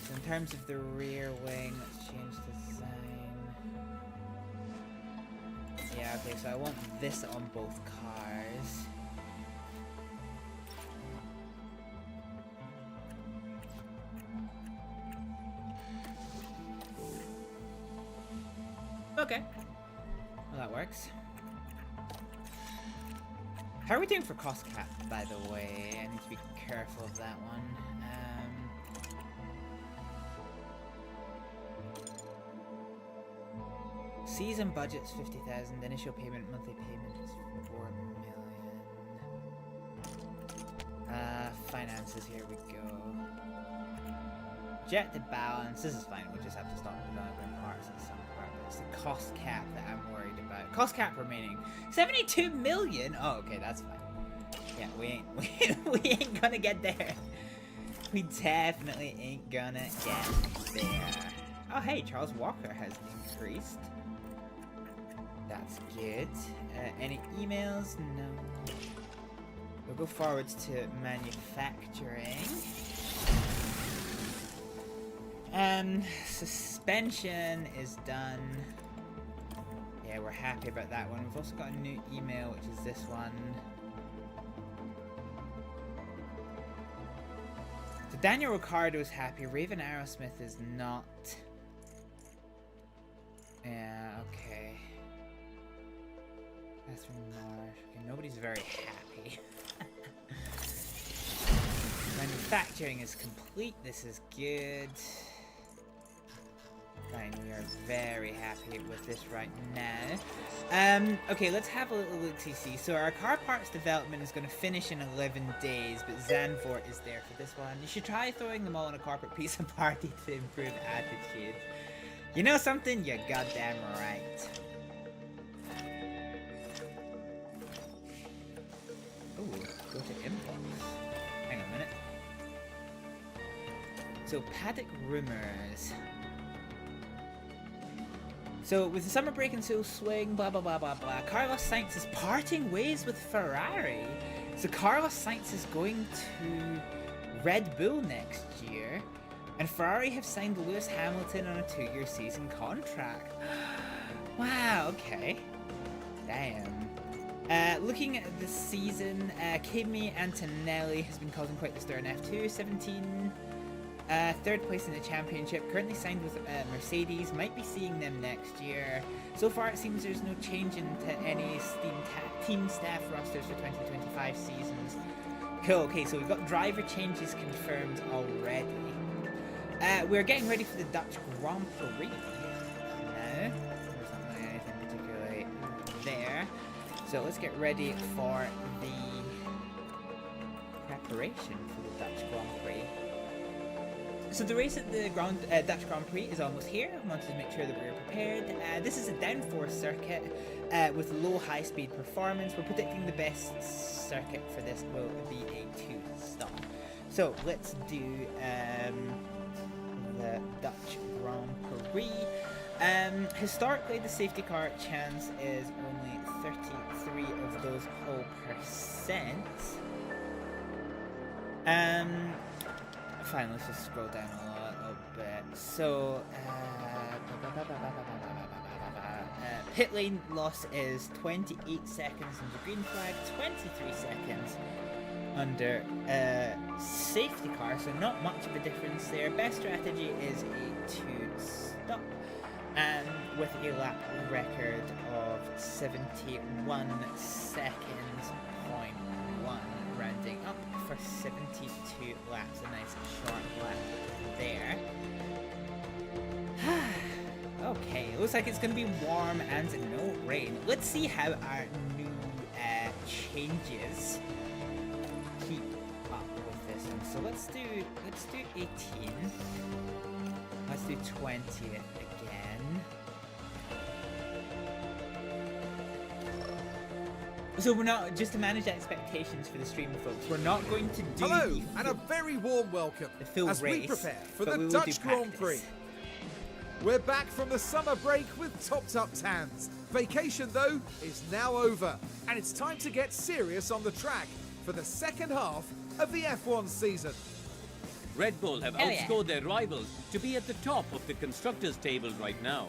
S5: So in terms of the rear wing, let's change design. Yeah, okay, so I want this on both cars. Okay. Well, that works. How are we doing for cost cap, by the way? I need to be careful of that one. Season budget's 50,000. Initial payment, monthly payment is 4 million. Finances, here we go. Projected balance, this is fine, we just have to stop developing parts and some part. It's the cost cap that I'm worried about. Cost cap remaining 72 million. Oh, okay, that's fine. Yeah, we ain't gonna get there. We definitely ain't gonna get there. Oh, hey, Charles Walker has increased. That's good. Any emails? No. We'll go forwards to manufacturing. Suspension is done. Yeah, we're happy about that one. We've also got a new email, which is this one. So Daniel Ricciardo is happy. Raven Aerosmith is not. Yeah, okay. Catherine Marsh. Okay, nobody's very happy. Manufacturing is complete. This is good. Fine, we are very happy with this right now. Okay, let's have a little look-see. So our car parts development is going to finish in 11 days, but Zandvoort is there for this one. You should try throwing them all in a corporate pizza party to improve attitude. You know something? You're goddamn right. Ooh, go to inbox. Hang on a minute. So, paddock rumors. So, with the summer break in full swing, blah blah blah blah blah, Carlos Sainz is parting ways with Ferrari. So Carlos Sainz is going to Red Bull next year, and Ferrari have signed Lewis Hamilton on a 2-year season contract. Wow, okay. Damn. Looking at the season, Kimi Antonelli has been causing quite the stir in F2, 17. Third place in the championship, currently signed with Mercedes, might be seeing them next year. So far it seems there's no change into any team staff rosters for 2025 seasons. Cool, okay, so we've got driver changes confirmed already. We're getting ready for the Dutch Grand Prix. No, there's not really anything particularly there. So let's get ready for the preparation for the Dutch Grand Prix. So the race at the Dutch Grand Prix is almost here. I wanted to make sure that we were prepared. This is a downforce circuit with low high-speed performance. We're predicting the best circuit for this will be a 2-stop. So let's do the Dutch Grand Prix. Historically, the safety car chance is only 33 of those whole %. Fine, let's just scroll down a little bit. So, pit lane loss is 28 seconds under green flag, 23 seconds under safety car, so not much of a difference there. Best strategy is a 2-stop, with a lap record of 71 seconds, .1 rounding up for 72 laps. A nice short lap there. Okay, looks like it's going to be warm and no rain. Let's see how our new changes keep up with this one. So let's do 18. Let's do 20th again. So we're not, just to manage expectations for the stream, folks, we're not going to do
S2: Hello, and a very warm welcome as
S5: race,
S2: we prepare for
S5: but
S2: the
S5: we will
S2: Dutch
S5: do
S2: Grand Prix.
S5: practice.
S2: We're back from the summer break with topped up tans. Vacation, though, is now over, and it's time to get serious on the track for the second half of the F1 season.
S1: Red Bull have outscored their rivals to be at the top of the constructors' table right now.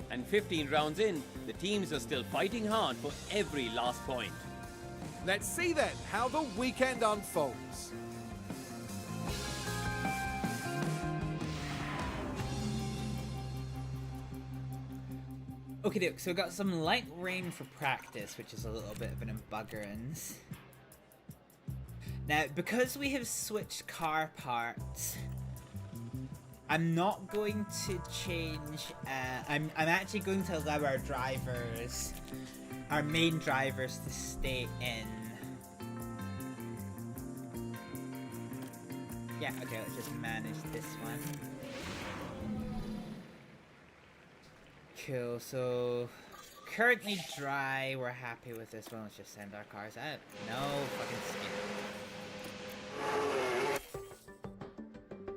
S1: And 15 rounds in, the teams are still fighting hard for every last point.
S2: Let's see then how the weekend unfolds.
S5: Okay, so we got some light rain for practice, which is a little bit of an embuggerance. Now, because we have switched car parts, I'm not going to change. I'm actually going to allow our drivers, our main drivers, to stay in. Yeah, okay, let's just manage this one. Cool, so currently dry, we're happy with this one. Let's just send our cars out. No fucking skip.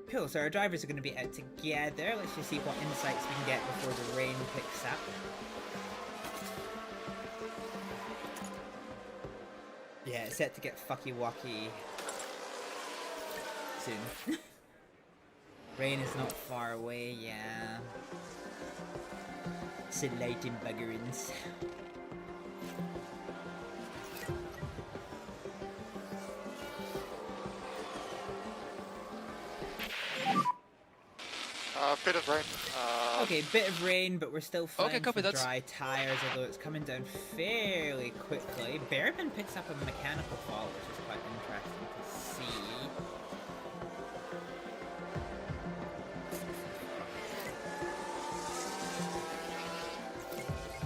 S5: Cool, so our drivers are going to be out together. Let's just see what insights we can get before the rain picks up. Yeah, it's set to get fucky-wucky soon. Rain is not far away, yeah. It's a light embuggerance.
S9: Bit of rain.
S5: Okay, bit of rain, but we're still fine
S8: Okay, copy
S5: for
S8: that.
S5: dry tires, although it's coming down fairly quickly. Bearman picks up a mechanical fault, which is quite interesting to see.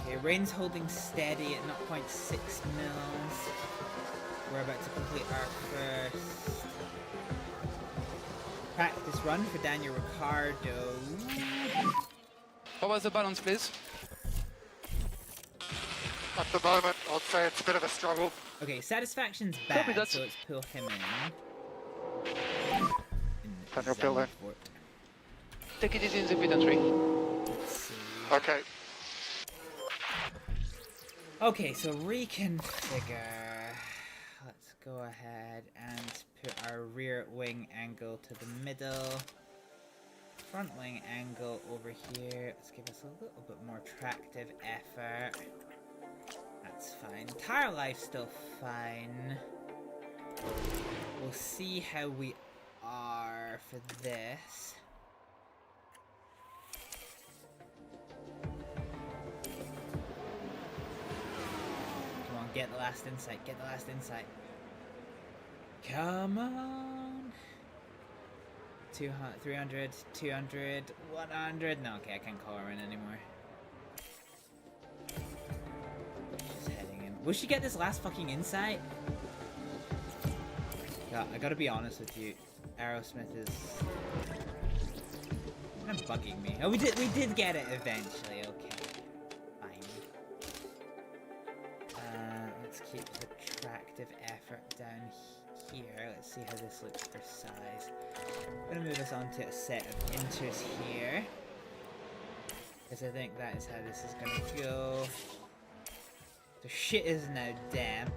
S5: Okay, rain's holding steady at 0.6 mils. We're about to complete our first practice run for Daniel Ricciardo.
S8: What was the balance, please?
S9: At the moment, I'd say it's a bit of a struggle.
S5: Okay, Satisfaction's
S8: Copy
S5: bad,
S8: that.
S5: so let's pull him in.
S9: Daniel, pull in.
S5: Zandvoort.
S8: Take it easy in the pit entry.
S5: Let's see.
S9: Okay.
S5: Okay, so reconfigure. Let's go ahead and put our rear wing angle to the middle. Front wing angle over here. Let's give us a little bit more tractive effort. That's fine. Tire life still fine. We'll see how we are for this. Come on, get the last insight. Get the last insight. Come on. 200, 300, 200, 100. No, okay, I can't call her in anymore. She's heading in. Will she get this last fucking insight? God, I gotta be honest with you. Aerosmith is kind of bugging me. Oh, we did get it eventually. Okay, fine. Let's keep the tractive effort down here. Let's see how this looks for size. I'm gonna move us on to a set of inters here, because I think that is how this is gonna go. The shit is now damp.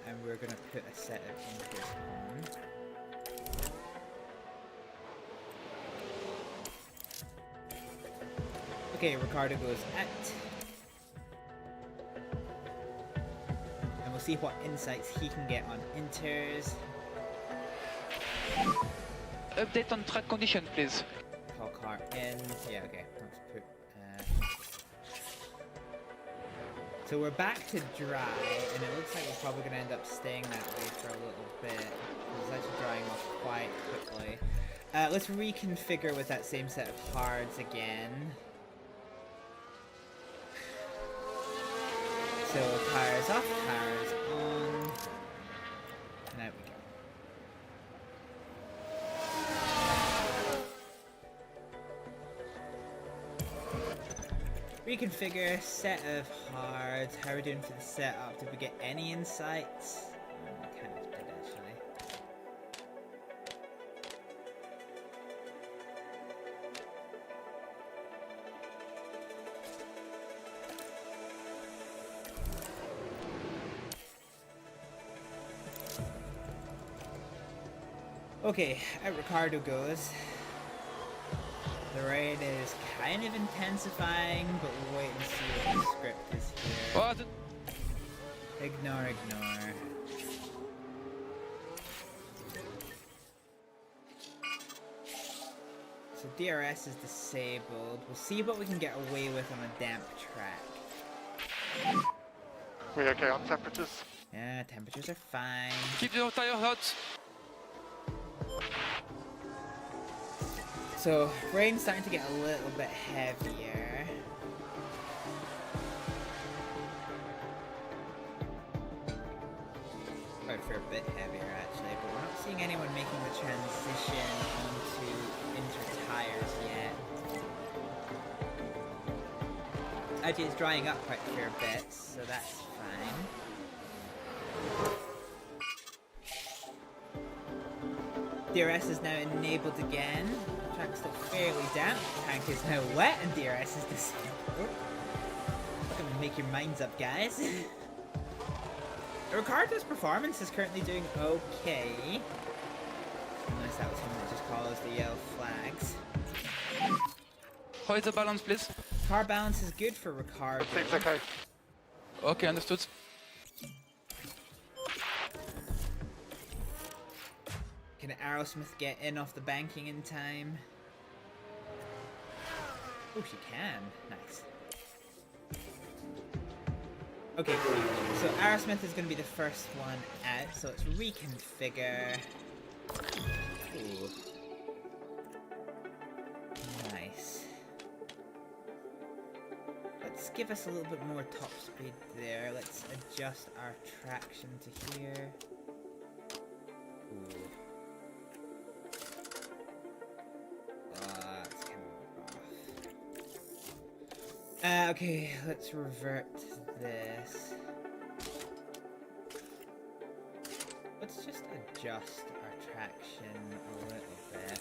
S5: And we're gonna put a set of inters on. Okay, Ricciardo goes out. And we'll see what insights he can get on inters.
S8: Update on track condition, please.
S5: Call car in. Yeah, okay. Let's put So we're back to dry, and it looks like we're probably going to end up staying that way for a little bit. It's actually drying off quite quickly. Let's reconfigure with that same set of hards again. So tires off, tires on. And there we go. Reconfigure, set of hards. How are we doing for the setup? Did we get any insights? Kind of did actually. Okay, out Ricardo goes. The rain is kind of intensifying, but we'll wait and see what the script is here.
S8: What?
S5: Ignore, ignore. So DRS is disabled. We'll see what we can get away with on a damp track.
S9: We okay on temperatures?
S5: Yeah, temperatures are fine.
S8: Keep your tire hot.
S5: So, rain's starting to get a little bit heavier. Quite a fair bit heavier, actually, but we're not seeing anyone making the transition onto inter tires yet. Actually, it's drying up quite a fair bit, so that's fine. DRS is now enabled again. Track's still fairly damp. Tank is now wet and DRS is disabled. Gonna make your minds up, guys. Ricardo's performance is currently doing okay. Unless that was him that just caused the yellow flags.
S8: How is the balance, please?
S5: Car balance is good for Ricardo.
S9: Seems okay.
S8: Okay, understood.
S5: Can Aerosmith get in off the banking in time? Oh, she can. Nice. Okay, so Aerosmith is going to be the first one out, so let's reconfigure. Ooh. Nice. Let's give us a little bit more top speed there. Let's adjust our traction to here. Ooh. That's kind of off. Okay, let's revert to this. Let's just adjust our traction a little bit.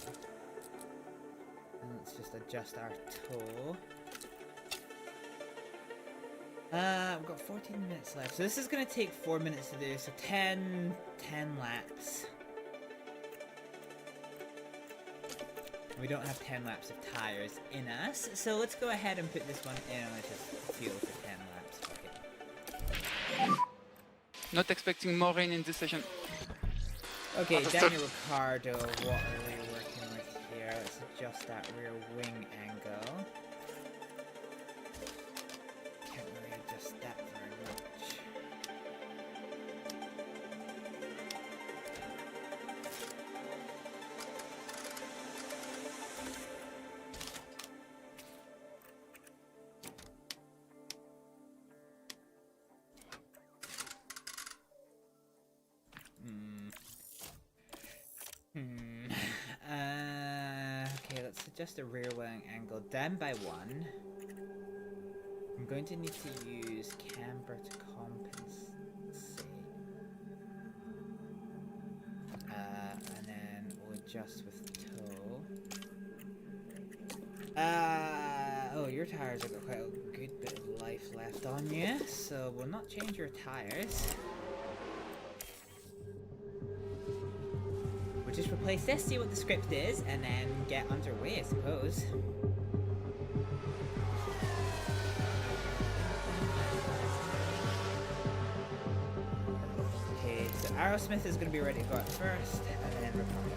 S5: And let's just adjust our toe. We've got 14 minutes left. So this is going to take 4 minutes to do. So 10 laps. We don't have 10 laps of tires in us. So let's go ahead and put this one in and let's just fuel for 10 laps. Okay.
S8: Not expecting more rain in this session.
S5: Okay, Daniel Ricciardo, what are we working with here? Let's adjust that rear wing angle. Can't really adjust that very much. Okay, let's adjust the rear wing angle down by 1. I'm going to need to use camber to compensate. And then we'll adjust with toe. Oh, your tires have got quite a good bit of life left on you, so we'll not change your tires. Just replace this, see what the script is, and then get underway, I suppose. Okay, so Aerosmith is going to be ready to go out first, and then Ricardo.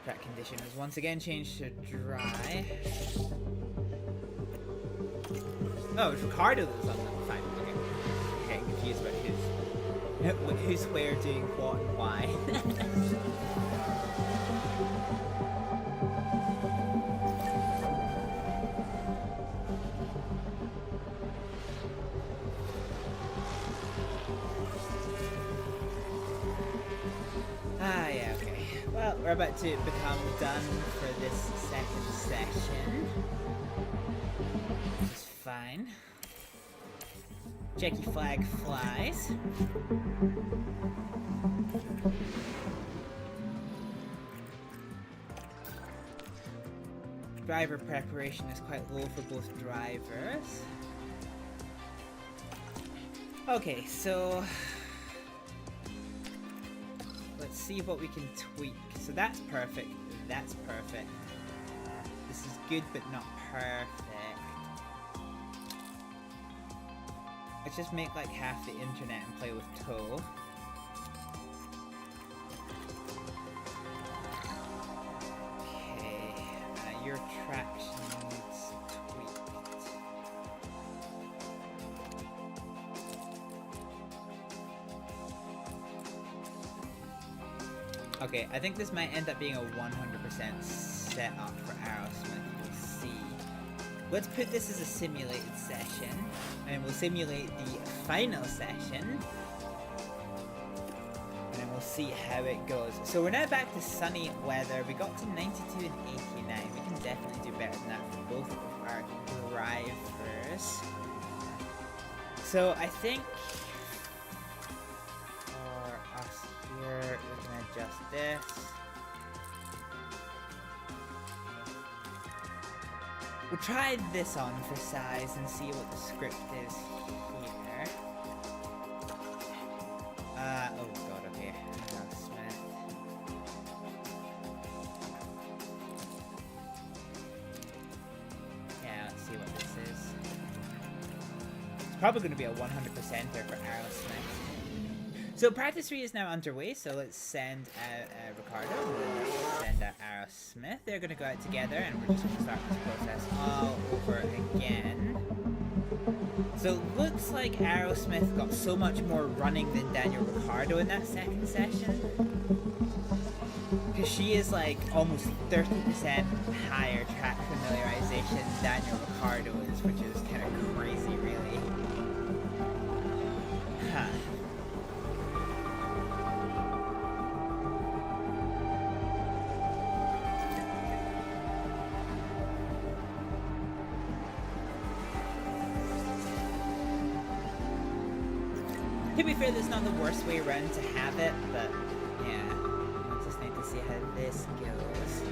S5: Track condition is once again changed to dry. Oh, it's Ricardo that was on that. Fine. Okay. Okay, confused about who's where doing what and why. Yeah, okay. Well, we're about to become done for this second session. Which is fine. Jackie flag flies. Driver preparation is quite low for both drivers. Okay, so let's see what we can tweak. So that's perfect. That's perfect. This is good, but not perfect. Let's just make like half the internet and play with tow. Okay, your traction needs tweaked. Okay, I think this might end up being a 100% setup for Aerosmith. We'll see. Let's put this as a simulated session, and we'll simulate the final session, and then we'll see how it goes. So we're now back to sunny weather. We got to 92 and 89. We can definitely do better than that for both of our drivers. So I think for us here, we can adjust this. We'll try this on for size and see what the script is here. Oh god, okay. Smith. Yeah, let's see what this is. It's probably going to be a 100%er for Aerosmith. So practice 3 is now underway, so let's send out Ricardo, and let's send out Aerosmith. They're going to go out together, and we're just going to start this process all over again. So it looks like Aerosmith got so much more running than Daniel Ricciardo in that second session. Because she is like almost 30% higher track familiarization than Daniel Ricciardo is, which is kind of crazy, really. Huh. To be fair, that's not the worst way around to have it, but yeah, I just need to see how this goes.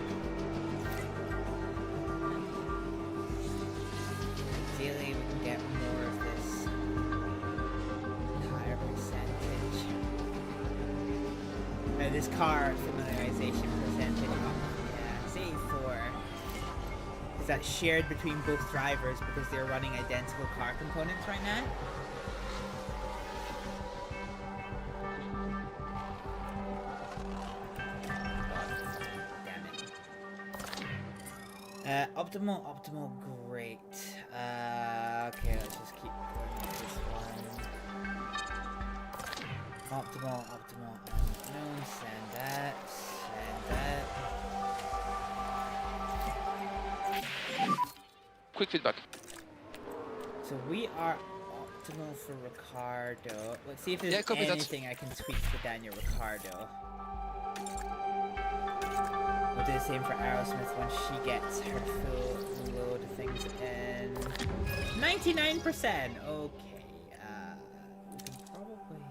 S5: Ideally, we can get more of this higher percentage. Now, this car familiarization percentage, yeah, it's 84. Is that shared between both drivers because they're running identical car components right now? Optimal, great. Okay, let's just keep going with this one. Optimal, unknown, send that.
S8: Quick feedback.
S5: So we are optimal for Ricardo. Let's see if there's anything I can tweak for Daniel Ricciardo. We'll do the same for Aerosmith when she gets her full load of things in. 99%! Okay, we can probably...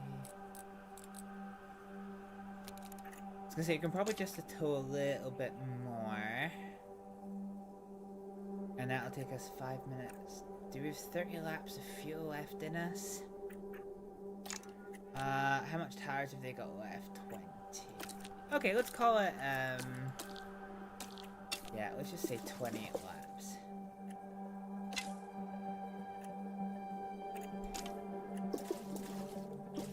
S5: I was gonna say, you can probably just tow a little bit more. And that'll take us 5 minutes. Do we have 30 laps of fuel left in us? How much tires have they got left? 20. Okay, let's call it, yeah, let's just say 28 laps.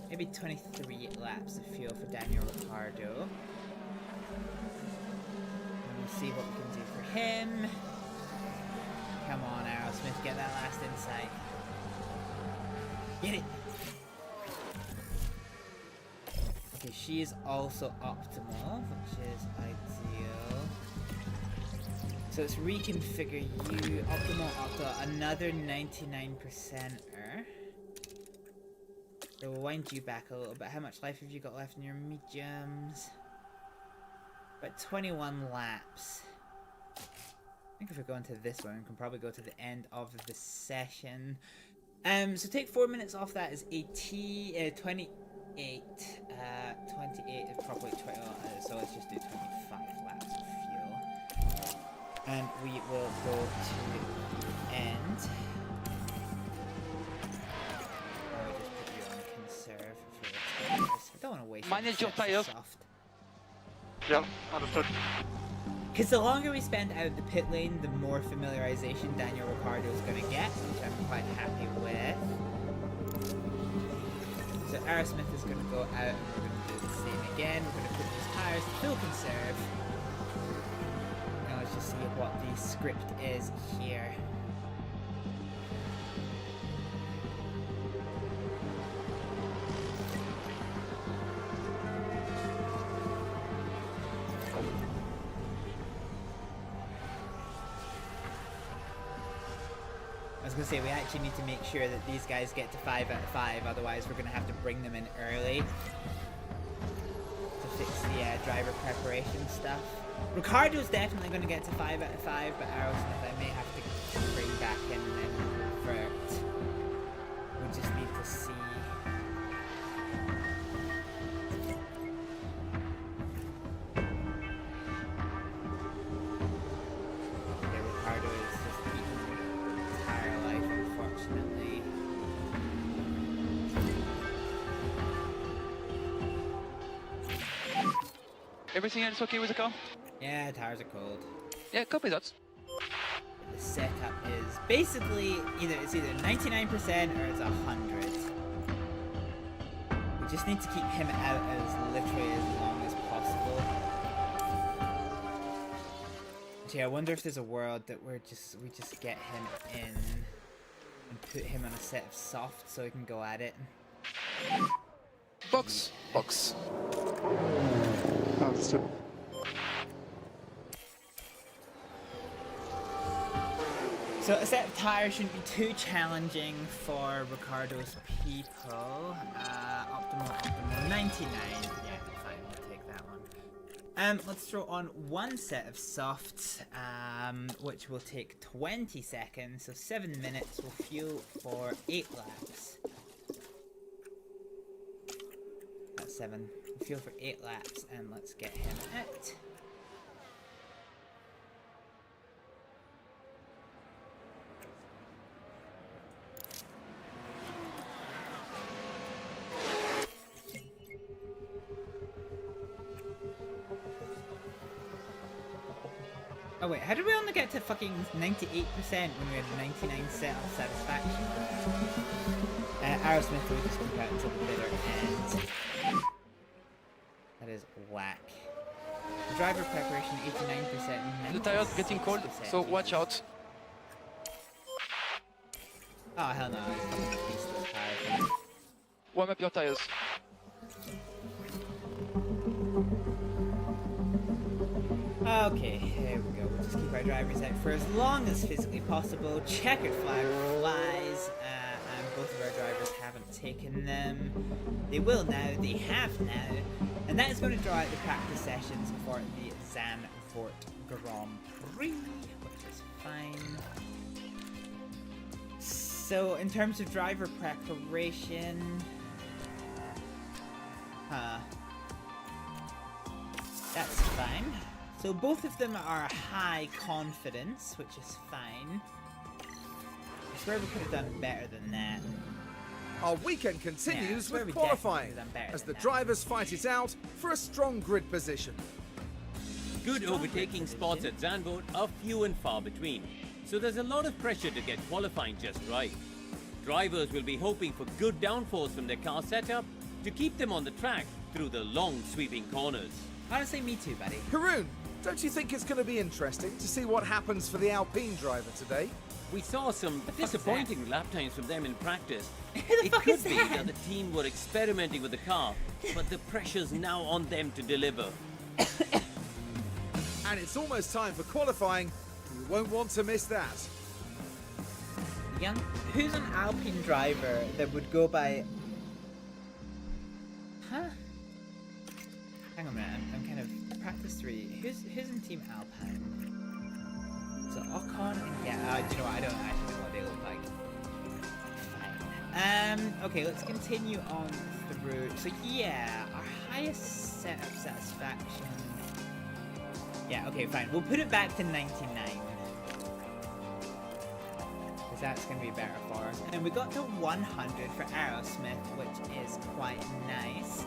S5: Maybe 23 laps of fuel for Daniel Ricciardo. And we'll see what we can do for him. Come on, Aerosmith, get that last insight. Get it! Okay, she is also optimal, which is ideal. So let's reconfigure you. Optimal, another 99%er. So we'll wind you back a little bit. How much life have you got left in your mediums? About 21 laps. I think if we're going to this one, we can probably go to the end of the session. So take 4 minutes off that is 28. 28 is probably 20. So let's just do 25 laps of fuel. And we will go to the end. Or just put you on conserve for the tires. I don't want to waste
S8: Manage your tires.
S5: soft.
S9: Yep, understood.
S5: Because the longer we spend out of the pit lane, the more familiarization Daniel Ricciardo is going to get, which I'm quite happy with. So Aerosmith is going to go out and we're going to do the same again. We're going to put these tires to full conserve. Now let's just see what the script is here. I was going to say, we actually need to make sure that these guys get to 5 out of 5, otherwise we're going to have to bring them in early to fix the driver preparation stuff. Ricardo's definitely going to get to 5 out of 5, but Aerosmith I may have to bring back in and convert. We just need to see. Okay, Ricardo is just eating tire life, unfortunately.
S8: Everything else okay with the car?
S5: Yeah, tires are cold.
S8: Yeah, copy that.
S5: The setup is basically it's either 99% or it's 100. We just need to keep him out as literally as long as possible. Gee, I wonder if there's a world that we just get him in and put him on a set of soft so he can go at it.
S8: Box. Box.
S9: Understood.
S5: So a set of tires shouldn't be too challenging for Ricardo's people. Optimal, 99. Yeah, fine, we'll take that one. Let's throw on one set of softs, which will take 20 seconds, so 7 minutes. We'll fuel for 8 laps. That's 7. We'll fuel for 8 laps, and let's get him out. Oh wait, how did we only get to fucking 98% when we had 99 set of satisfaction? Aerosmith will just keep out until the bitter end. That is whack. The driver preparation 89%.
S8: The tires getting cold, so watch out.
S5: Oh hell no, it's fucking beastless tires.
S8: Warm up your tires.
S5: Okay, here we go. We'll just keep our drivers out for as long as physically possible. Checkered flag flies, and both of our drivers haven't taken them. They will now, they have now, and that is going to draw out the practice sessions for the Zandvoort Grand Prix, which is fine. So, in terms of driver preparation, that's fine. So both of them are high confidence, which is fine. I swear we could have done better than that.
S2: Our weekend continues
S5: Yeah,
S2: with qualifying as the drivers fight it out for a strong grid position.
S1: Good overtaking spots at Zandvoort are few and far between, so there's a lot of pressure to get qualifying just right. Drivers will be hoping for good downforce from their car setup to keep them on the track through the long sweeping corners.
S5: Honestly, me too, buddy.
S2: Haroon, don't you think it's going to be interesting to see what happens for the Alpine driver today?
S1: We saw some disappointing lap times from them in practice, It could be that the team were experimenting with the car, but the pressure's now on them to deliver.
S2: And it's almost time for qualifying. You won't want to miss that.
S5: Young, who's an Alpine driver that would go by? Huh? Hang on a minute. I'm kind of practice 3. Who's in Team Alpine? So Ocon and yeah. Do you know what? I don't actually know what they look like. Okay, let's continue on through. So yeah, our highest set of satisfaction. Yeah, okay, fine. We'll put it back to 99. Because that's going to be better for us. And we got to 100 for Aerosmith, which is quite nice.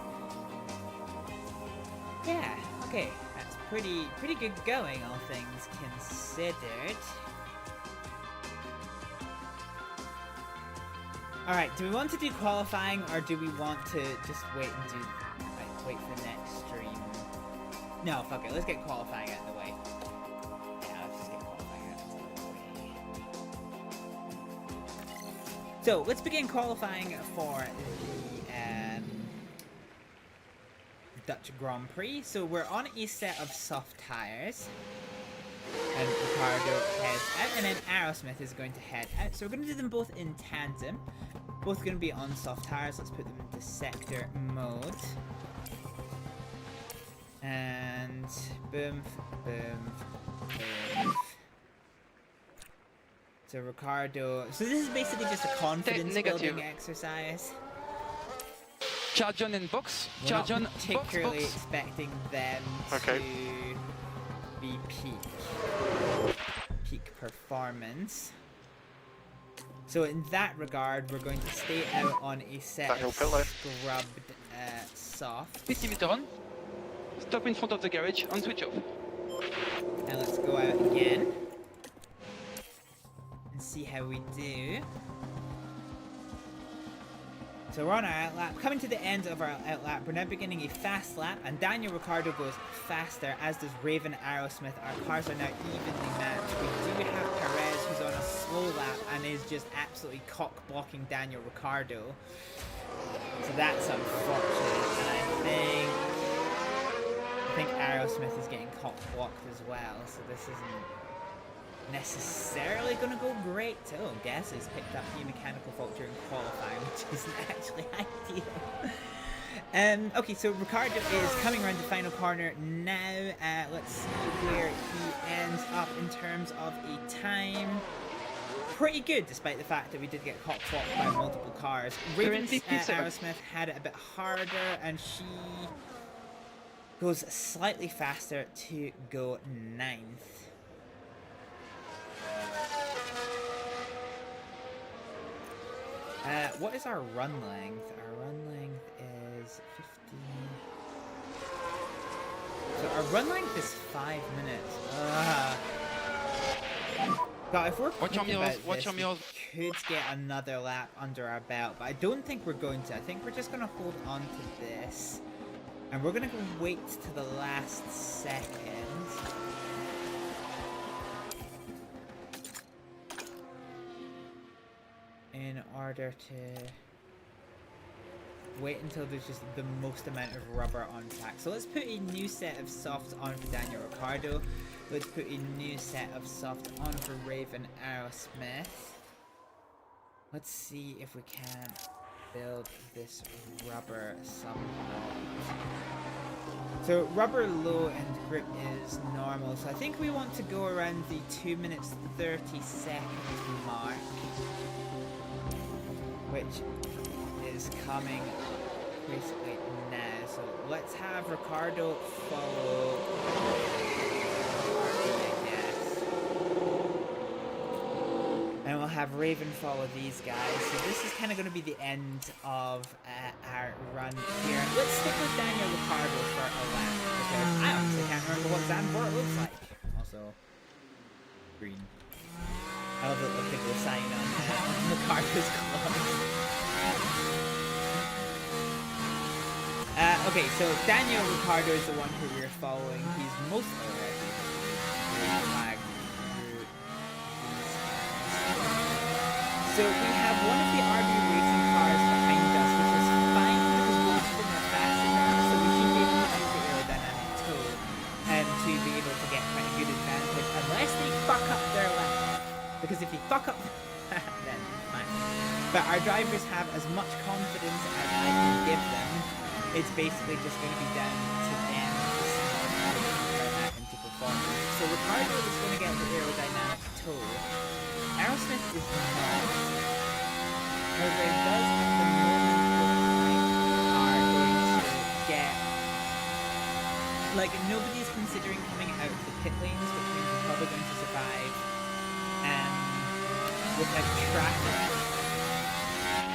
S5: Yeah, okay. That's pretty good going, all things considered. Alright, do we want to do qualifying, or do we want to just wait and do... wait for the next stream? No, fuck it, let's get qualifying out of the way. Yeah, let's just get qualifying out of the way. So, let's begin qualifying for the Dutch Grand Prix. So, we're on a set of soft tyres. And Ricardo heads out, and then Aerosmith is going to head out. So we're going to do them both in tandem. Both going to be on soft tires. Let's put them into sector mode. And boom, boom, boom. So Ricardo. So this is basically just a confidence building exercise.
S8: Charge on in box.
S5: We're
S8: Charge
S5: not
S8: on
S5: particularly
S8: box.
S5: expecting them to be peak performance. So in that regard, we're going to stay out on a set of scrubbed soft.
S8: 50 meter on. Stop in front of the garage and switch off.
S5: And let's go out again and see how we do. So we're on our outlap. Coming to the end of our outlap, we're now beginning a fast lap, and Daniel Ricciardo goes faster, as does Raven Aerosmith. Our cars are now evenly matched. We do have Perez, who's on a slow lap and is just absolutely cock-blocking Daniel Ricciardo. So that's unfortunate, and I think Aerosmith is getting cock-blocked as well, so this isn't necessarily going to go great. Oh, Guess has picked up the mechanical fault during qualifying, which isn't actually ideal. Okay, so Ricardo is coming around the final corner now. Let's see where he ends up in terms of a time. Pretty good, despite the fact that we did get caught by multiple cars. Raven Aerosmith had it a bit harder, and she goes slightly faster to go 9th. What is our run length? Our run length is 15. So our run length is 5 minutes. God, if we're quick about this, we could get another lap under our belt, but I don't think we're going to. I think we're just going to hold on to this, and we're going to wait to the last second. In order to wait until there's just the most amount of rubber on track. So let's put a new set of softs on for Daniel Ricciardo. Let's put a new set of softs on for Raven Aerosmith. Let's see if we can build this rubber somehow. So rubber low and grip is normal. So I think we want to go around the 2 minutes 30 seconds mark, which is coming basically now. So let's have Ricardo follow RD, I guess. And we'll have Raven follow these guys. So this is kind of going to be the end of our run here. And let's stick with Daniel Ricciardo for a lap, because I honestly can't remember what Zandvoort looks like. Also, green. I love that the people sign on Ricardo's clothes. Okay, so Daniel Ricciardo is the one who we're following. He's most so we have one of the RB racing cars drivers have as much confidence as I can give them. It's basically just going to be down to them to see how they turn that into performance. So Ricardo is going to get the aerodynamic toe. Aerosmith is not. However, it does at the moment are going to get... Like, nobody's considering coming out of the pit lanes, which means we're probably going to survive without traffic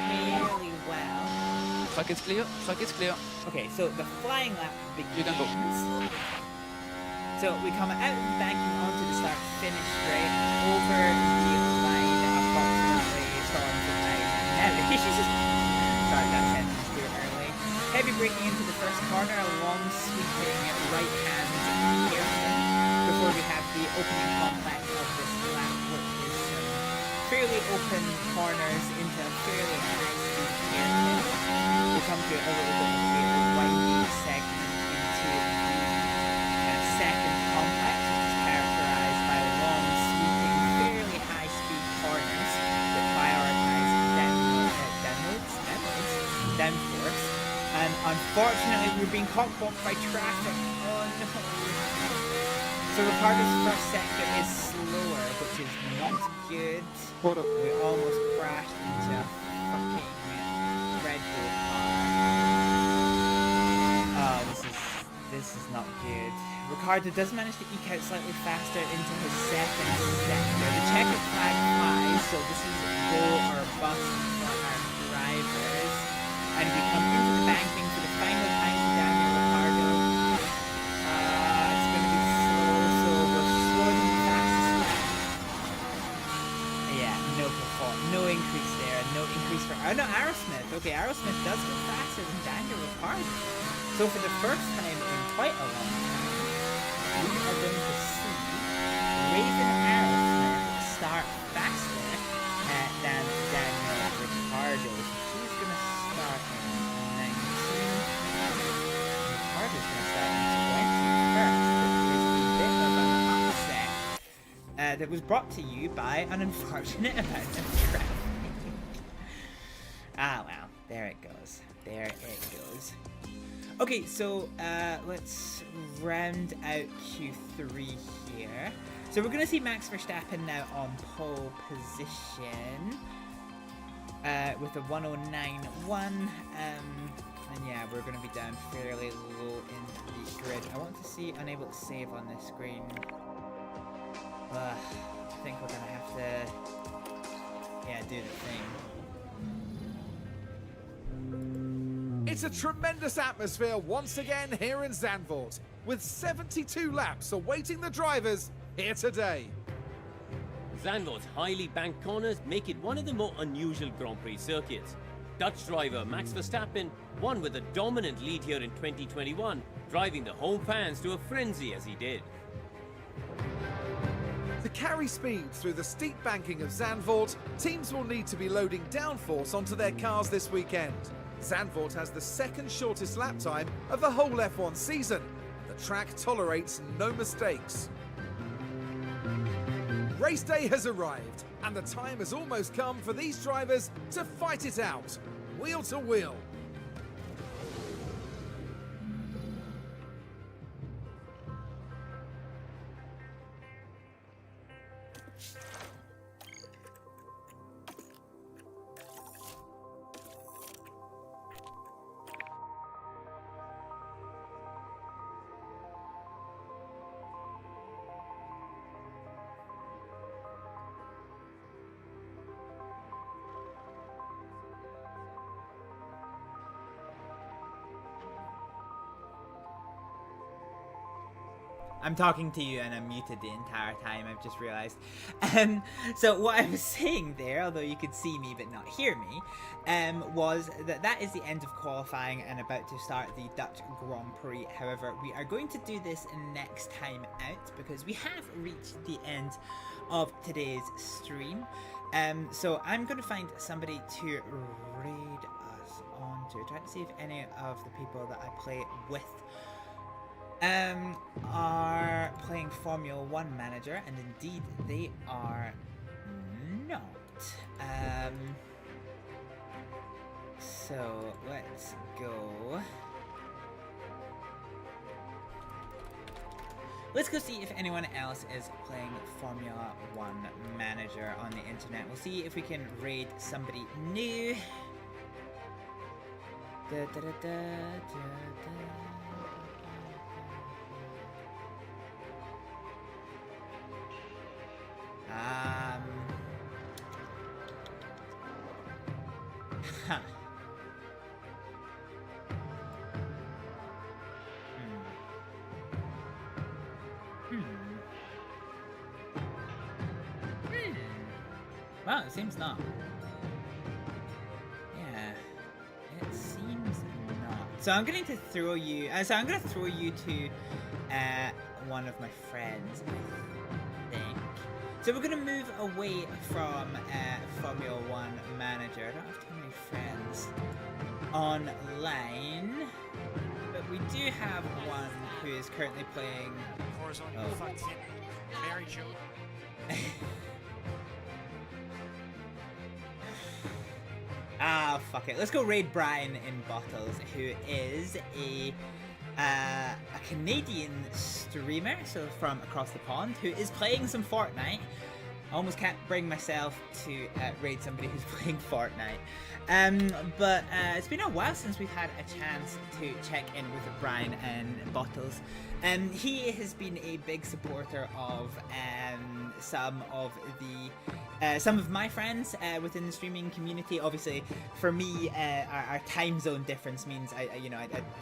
S5: fairly well.
S8: Track is clear, track is clear.
S5: Okay, so the flying lap begins.
S8: You can go.
S5: So we come out and banking onto the start-finish straight over the line approximately starting to line. Sorry, that sentence too early. Heavy braking into the first corner, a long sweeping right-hand hairpin before we have the opening complex of this lap, which is some fairly open corners into a fairly high-speed hairpin. We come to a little bit of a windy segment into the second complex, which is characterized by long, sweeping, fairly high-speed corners that prioritize downforce. And unfortunately, we're being cock-blocked by traffic. Oh no! So Ricardo's first sector is slower, which is not good. We almost crashed into a fucking Red Bull car. Oh, this is not good. Ricardo does manage to eke out slightly faster into his second sector. The checkered flag flies, so this is go or bust for our drivers. And we come into the banking for the final time to Daniel Ricardo. It's going to be slow, so we're slower than the fastest lap. Yeah, no increase there, no increase for... Oh no, Aerosmith. Okay, Aerosmith does go faster than Daniel Ricardo. So for the first time in quite a long time, we are going to see Raven Aerosmith start faster than Daniel Ricardo. He's going to start in 19. Ricardo's going to start in 21st. Which is a bit of an upset that was brought to you by an unfortunate amount of traffic. Ah well, there it goes. There it goes. Okay, so let's round out Q3 here. So we're going to see Max Verstappen now on pole position with a 109.1. And yeah, we're going to be down fairly low in the grid. I want to see unable to save on this screen. I think we're going to have to, yeah, do the thing.
S2: It's a tremendous atmosphere once again here in Zandvoort, with 72 laps awaiting the drivers here today.
S1: Zandvoort's highly banked corners make it one of the more unusual Grand Prix circuits. Dutch driver Max Verstappen won with a dominant lead here in 2021, driving the home fans to a frenzy as he did.
S2: To carry speed through the steep banking of Zandvoort, teams will need to be loading downforce onto their cars this weekend. Zandvoort has the second shortest lap time of the whole F1 season. The track tolerates no mistakes. Race day has arrived, and the time has almost come for these drivers to fight it out, wheel to wheel.
S5: I'm talking to you and I'm muted the entire time, I've just realized. So what I was saying there, although you could see me but not hear me, was that is the end of qualifying and about to start the Dutch Grand Prix. However, we are going to do this next time out because we have reached the end of today's stream. So I'm going to find somebody to raid us onto. Try to see if any of the people that I play with are playing Formula 1 Manager, and indeed they are not. So let's go. Let's go see if anyone else is playing Formula 1 Manager on the internet. We'll see if we can raid somebody new. Da, da, da, da, da, da. Huh. Wow, it seems not. Yeah, it seems not. So I'm going to throw you. I'm going to throw you to one of my friends, I think. So we're going to move away from Formula 1 Manager. I don't have too many friends online, but we do have one who is currently playing.
S10: Mary Jo.
S5: Ah, fuck it. Let's go raid Brian in Bottles, who is a Canadian streamer, so from across the pond, who is playing some Fortnite. I almost can't bring myself to raid somebody who's playing Fortnite. But it's been a while since we've had a chance to check in with Brian and Bottles. He has been a big supporter of some of my friends within the streaming community. Obviously, for me, our time zone difference means I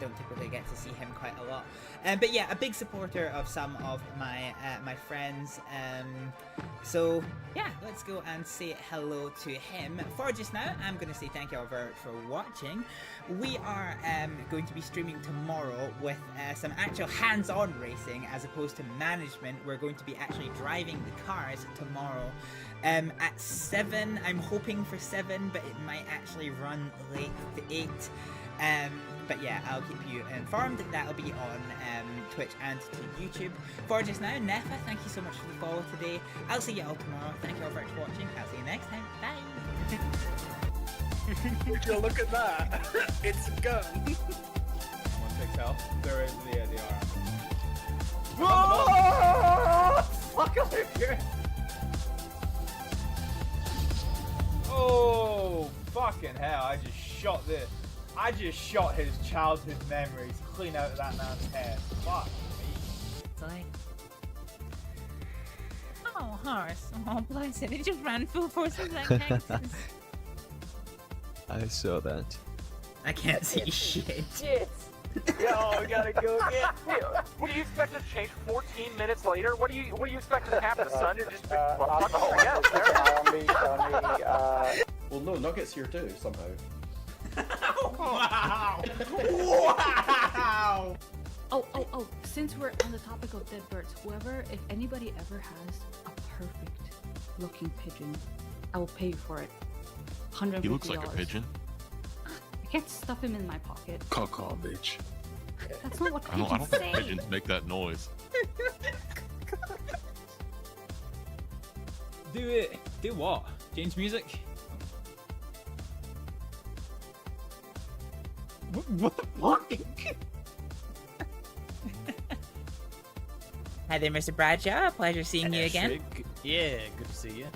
S5: don't typically get to see him quite a lot. But yeah, a big supporter of some of my friends. So yeah, let's go and say hello to him. For just now, I'm going to say thank you all for watching. We are going to be streaming tomorrow with some actual hands-on racing as opposed to management. We're going to be actually driving the cars tomorrow at 7. I'm hoping for 7, but it might actually run late to 8. But yeah, I'll keep you informed. That'll be on Twitch and to YouTube. For just now, Nefa, thank you so much for the follow today. I'll see you all tomorrow. Thank you all for watching. I'll see you next time. Bye.
S10: Would you look at that? It's a gun.
S11: One takes out. There is the are.
S10: Oh! Fuck up here!
S11: Oh, fucking hell! I just shot his childhood memories clean out of that man's head. Fuck me.
S14: It's like, oh, horse. Oh, bless it. It just ran full force into that cactus.
S15: I saw that.
S5: I can't see shit.
S10: Yo, we gotta go get. What do you expect to change 14 minutes later? What do you expect to happen? The sun to just
S11: Well, no, Nugget's here too somehow.
S5: Wow! Wow!
S3: Oh, since we're on the topic of dead birds, if anybody ever has a perfect looking pigeon, I will pay you for it. $150.
S15: He looks like a pigeon.
S3: I can't stuff him in my pocket.
S15: Caw, bitch.
S3: That's not what
S15: I
S3: pigeons
S15: don't
S3: say.
S15: think pigeons make that noise.
S11: Do it. Do what? Change music? What the fuck?
S5: Hi there, Mr. Bradshaw. Pleasure seeing you again.
S7: Yeah, good to see you.